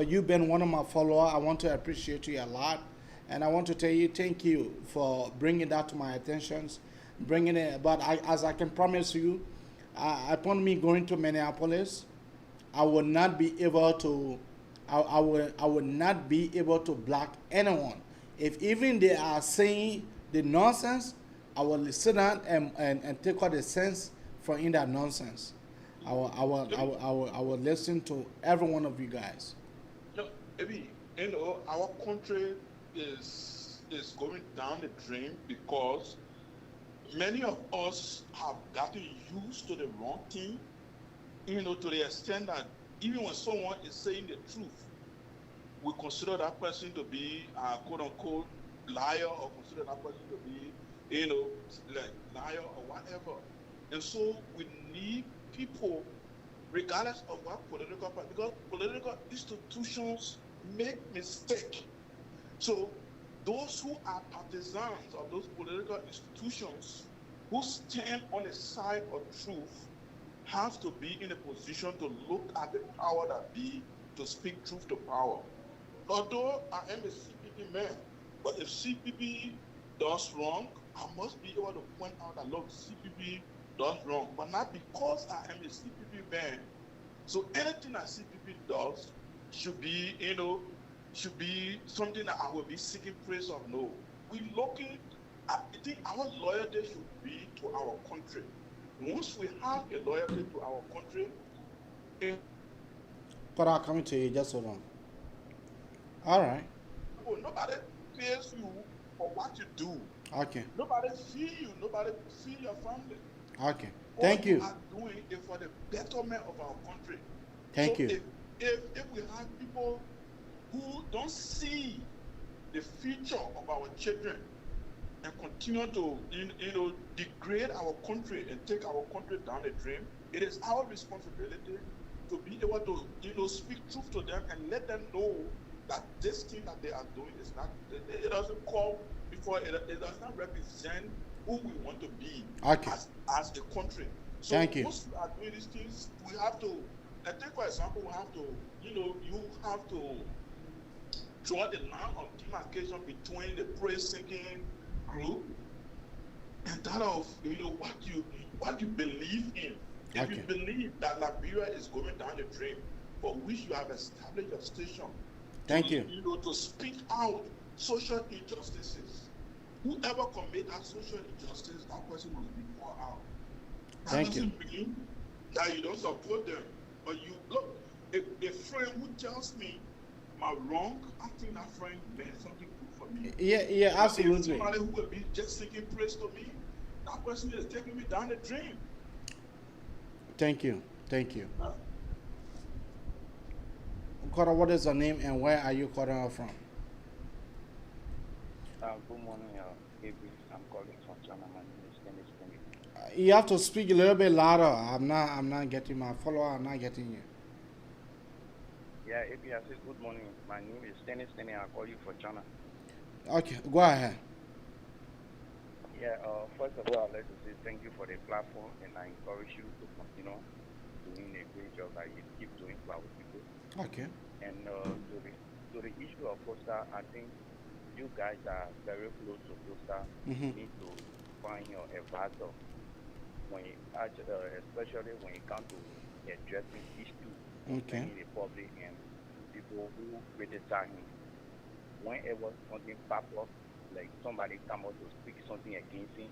B: you being one of my followers. I want to appreciate you a lot, and I want to tell you thank you for bringing that to my attentions, bringing it. But as I can promise you, upon me going to Minneapolis, I will not be able to. I will not be able to block anyone. If even they are saying the nonsense, I will sit down and take out the sense from in that nonsense. I will listen to every one of you guys.
U: No, maybe our country is going down the drain because many of us have gotten used to the wrong thing. To the extent that even when someone is saying the truth, we consider that person to be a quote unquote liar, or consider that person to be, like liar or whatever. And so we need people, regardless of what political party, because political institutions make mistakes. So those who are partisans of those political institutions who stand on the side of truth have to be in a position to look at the power that be to speak truth to power. Although I am a CPP man, but if CPP does wrong, I must be able to point out that, look, CPP does wrong, but not because I am a CPP man. So anything that CPP does should be, something that I will be seeking praise of. No, I think our loyalty should be to our country. Once we have a loyalty to our country,
B: But I'll come to you, just hold on. All right.
U: Nobody pays you for what you do.
B: Okay.
U: Nobody feed you. Nobody feed your family.
B: Okay. Thank you.
U: What we are doing is for the betterment of our country.
B: Thank you.
U: If we have people who don't see the future of our children and continue to degrade our country and take our country down the drain, It is our responsibility to be able to, speak truth to them and let them know that this thing that they are doing is not, it doesn't call before, it does not represent who we want to be
B: Okay.
U: as a country. So
B: Thank you.
U: once we are doing these things, we have to, I think for example, we have to, you have to draw the line of demarcation between the praise singing group and that of what you believe in. If you believe that Liberia is going down the drain, for which you have established your station,
B: Thank you.
U: To speak out social injustices. Whoever commit that social injustice, that person must be called out. That
B: Thank you.
U: doesn't mean that you don't support them, but you look. A friend who tells me my wrong, I think that friend meant something good for me.
B: Yeah, absolutely.
U: If somebody who will be just singing praise to me, that person is taking me down the drain.
B: Thank you. Kora, what is your name and where are you calling out from?
A: Good morning, AB. I'm calling from China. My name is Dennis.
B: You have to speak a little bit louder. I'm not getting my follower. I'm not getting you.
A: Yeah, AB, I said good morning. My name is Dennis. I call you from China.
B: Okay, go ahead.
A: Yeah, first of all, I'd like to say thank you for the platform, and I encourage you to continue doing a great job that you keep doing for our people.
B: Okay.
A: And to the issue of Costa, I think you guys are very close to Costa. You need to find your advisor when especially when it comes to addressing issues in the public and people who criticize him. Whenever something pop up, like somebody come out to speak something against him,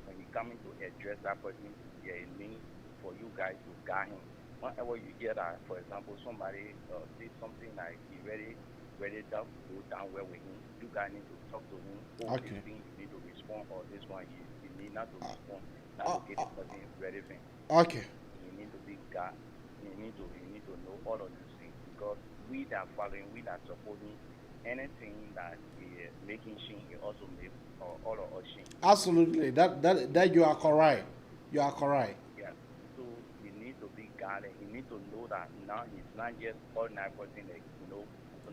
A: when you come in to address that person, there is need for you guys to guide him. Whenever you hear that, for example, somebody say something like he ready to go down well with him, you guys need to talk to him. This thing you need to respond, or this one you need not to respond. Not to get the person ready for him.
B: Okay.
A: You need to be God. You need to know all of these things, because we that following, we that supporting anything that is making shame, it also make all of us shame.
B: Absolutely. That you are correct. You are correct.
A: Yeah. So you need to be guarded. You need to know that now he's not just ordinary person, like a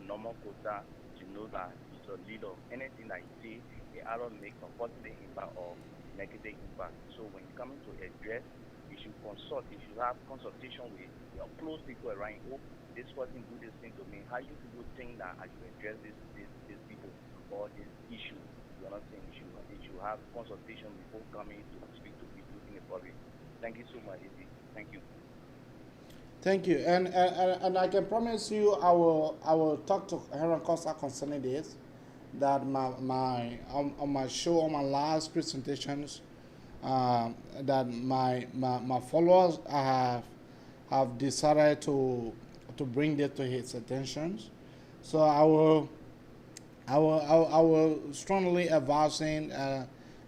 A: normal quota. You know that he's a leader. Anything that you see, it either make a positive impact or negative impact. So when you come to address, you should consult. You should have consultation with your close people around you. This person do this thing to me. How you people think that I should address these people or this issue? You understand? You should have consultation before coming to speak to people in the public. Thank you so much, Izzy. Thank you.
B: Thank you. And I can promise you I will talk to Heron Costa concerning this. That on my show, on my last presentations, that my followers have decided to bring that to his attention. So I will strongly advising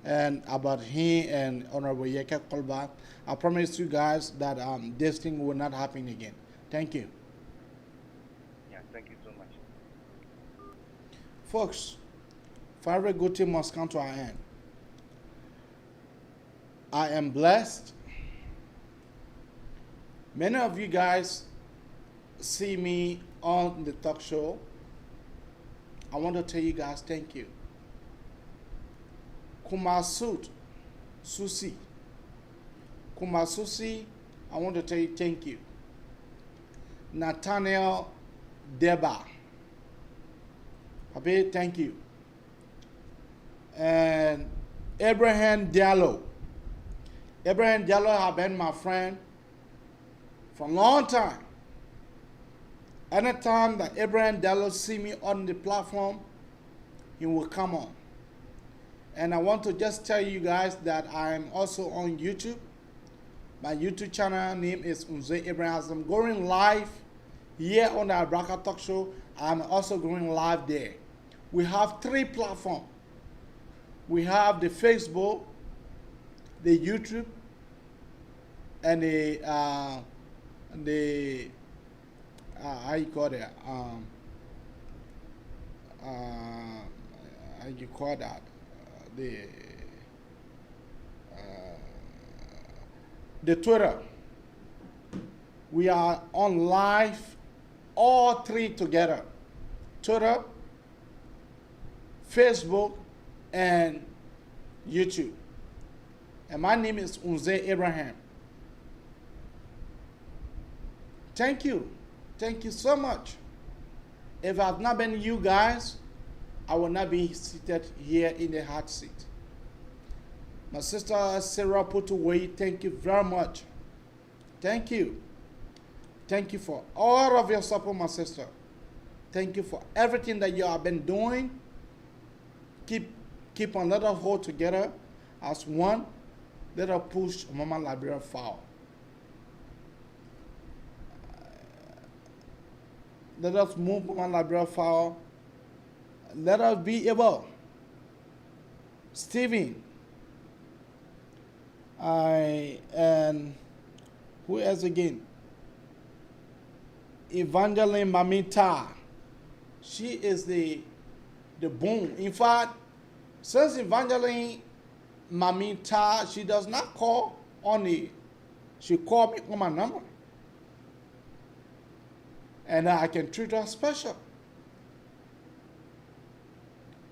B: and about him and Honorable Yeke Kolba. I promise you guys that this thing will not happen again. Thank you.
A: Yeah, thank you so much.
B: Folks, for every good thing must come to our end. I am blessed. Many of you guys see me on the talk show. I want to tell you guys thank you. Kumasut Susi. Kumasusi, I want to tell you thank you. Nathaniel Deba. Papi, thank you. And Abraham Diallo. Abraham Diallo has been my friend for a long time. Anytime that Abraham Diallo see me on the platform, he will come on. And I want to just tell you guys that I am also on YouTube. My YouTube channel name is Unze Abraham. I'm going live here on the Abrakar Talk Show. I'm also going live there. We have 3 platforms. We have the Facebook, the YouTube, and the how you call it? How you call that? The Twitter. We are on live, all three together. Twitter, Facebook, and YouTube. And my name is Unze Abraham. Thank you. Thank you so much. If I had not been you guys, I would not be seated here in the hot seat. My sister Sarah Putuway, thank you very much. Thank you. Thank you for all of your support, my sister. Thank you for everything that you have been doing. Keep on, let us hold together as one. Let us push Mama Liberian forward. Let us move Mama Liberian forward. Let us be able. Stephen. And who else again? Evangeline Mamita. She is the boom. In fact, since Evangeline Mamita, she does not call on the, she called me on my number. And I can treat her special.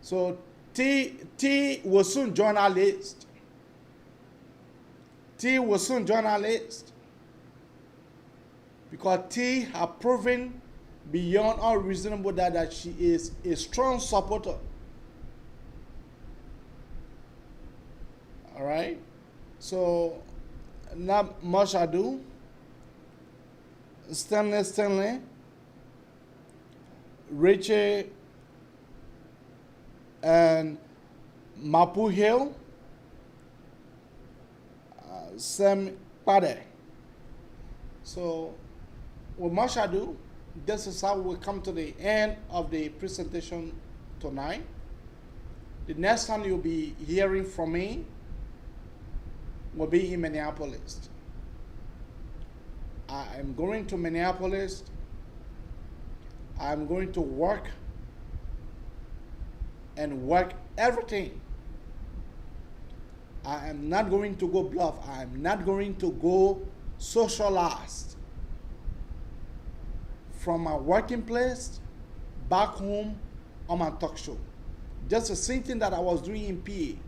B: So T will soon join our list. T will soon join our list. Because T has proven beyond all reasonable doubt that she is a strong supporter. All right? So, not much ado. Stanley, Rachel, and Mapu Hill, Sam Pade. So, with much ado, this is how we come to the end of the presentation tonight. The next time you'll be hearing from me will be in Minneapolis. I am going to Minneapolis. I'm going to work everything. I am not going to go bluff. I am not going to go socialized. From my working place back home on my talk show. Just the same thing that I was doing in PA.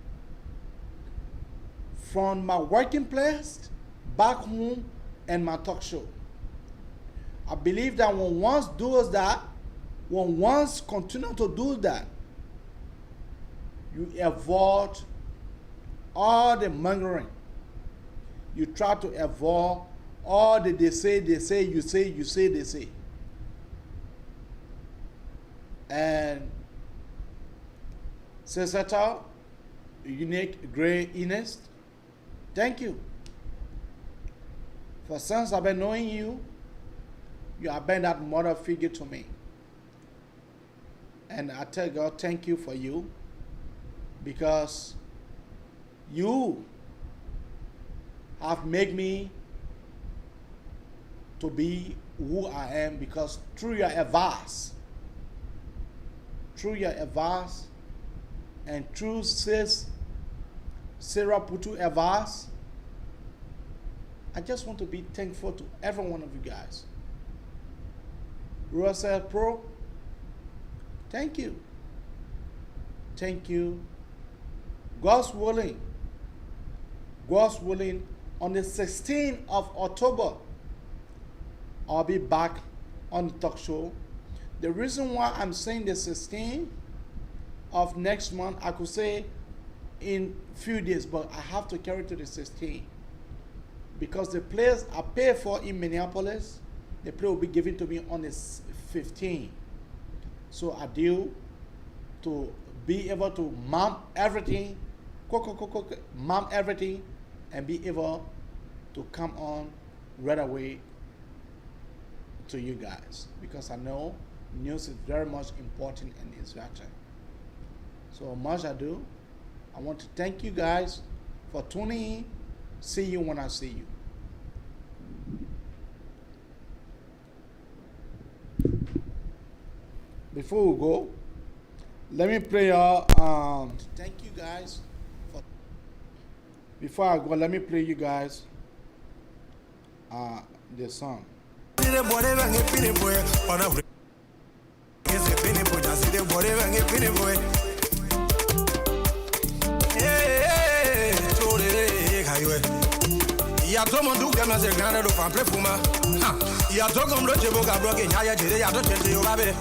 B: From my working place back home and my talk show. I believe that when one does that, when one continue to do that, you avoid all the mongering. You try to avoid all the they say, you say, they say. And Sister Unique Gray Ines, thank you. For since I've been knowing you, you have been that mother figure to me. And I tell God, thank you for you, because you have made me to be who I am, because through your advice, and through Sarah Putu advice, I just want to be thankful to every one of you guys. Russell Pro, thank you. Thank you. God's willing, on the 16th of October, I'll be back on the talk show. The reason why I'm saying the 16th of next month, I could say in few days, but I have to carry to the 16th. Because the place I pay for in Minneapolis, the place will be given to me on the 15th. So I deal to be able to mount everything, and be able to come on right away to you guys. Because I know news is very much important in this matter. So much ado, I want to thank you guys for tuning in. See you when I see you. Before we go, let me play thank you guys for. Before I go, let me play you guys the song.
C: Ya tomo duke ma se gana do fan plefuma. Ya togo mlo chebo ga bloke nya jere ya to chete yo babe.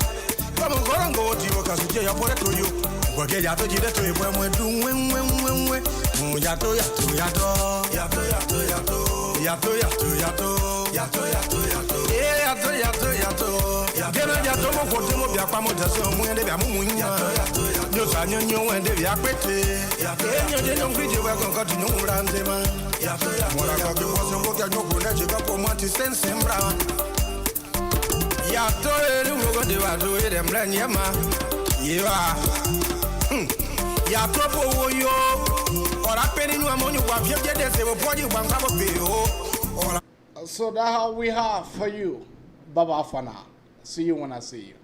C: Tomo gorongo ti wo kasu je ya pore to yo. Goge ya to jide to e bo mo du nwe. Ya to ya to ya to. Ya to ya to ya to. Ya to ya to ya to. Ya to ya to ya to. Ya to ya to ya to. Gena ya to mo ko te mo bia pa mo je so mu ende bia mu mu nya. Nyo sa nyo ende bia pete. Nyo je nyo grije wa kon ko ti nyo ranze ma. Mora kwa bi woso wo ka nyoko na chika ko mati sense mbra. Ya to e lu go de wa do e dem ran yema. Yewa. Ya to po wo yo. Ora peni nu amonyu kwa fie de se wo poji kwa ngabo pe o.
B: So that's how we have for you. Baba for now. See you when I see you.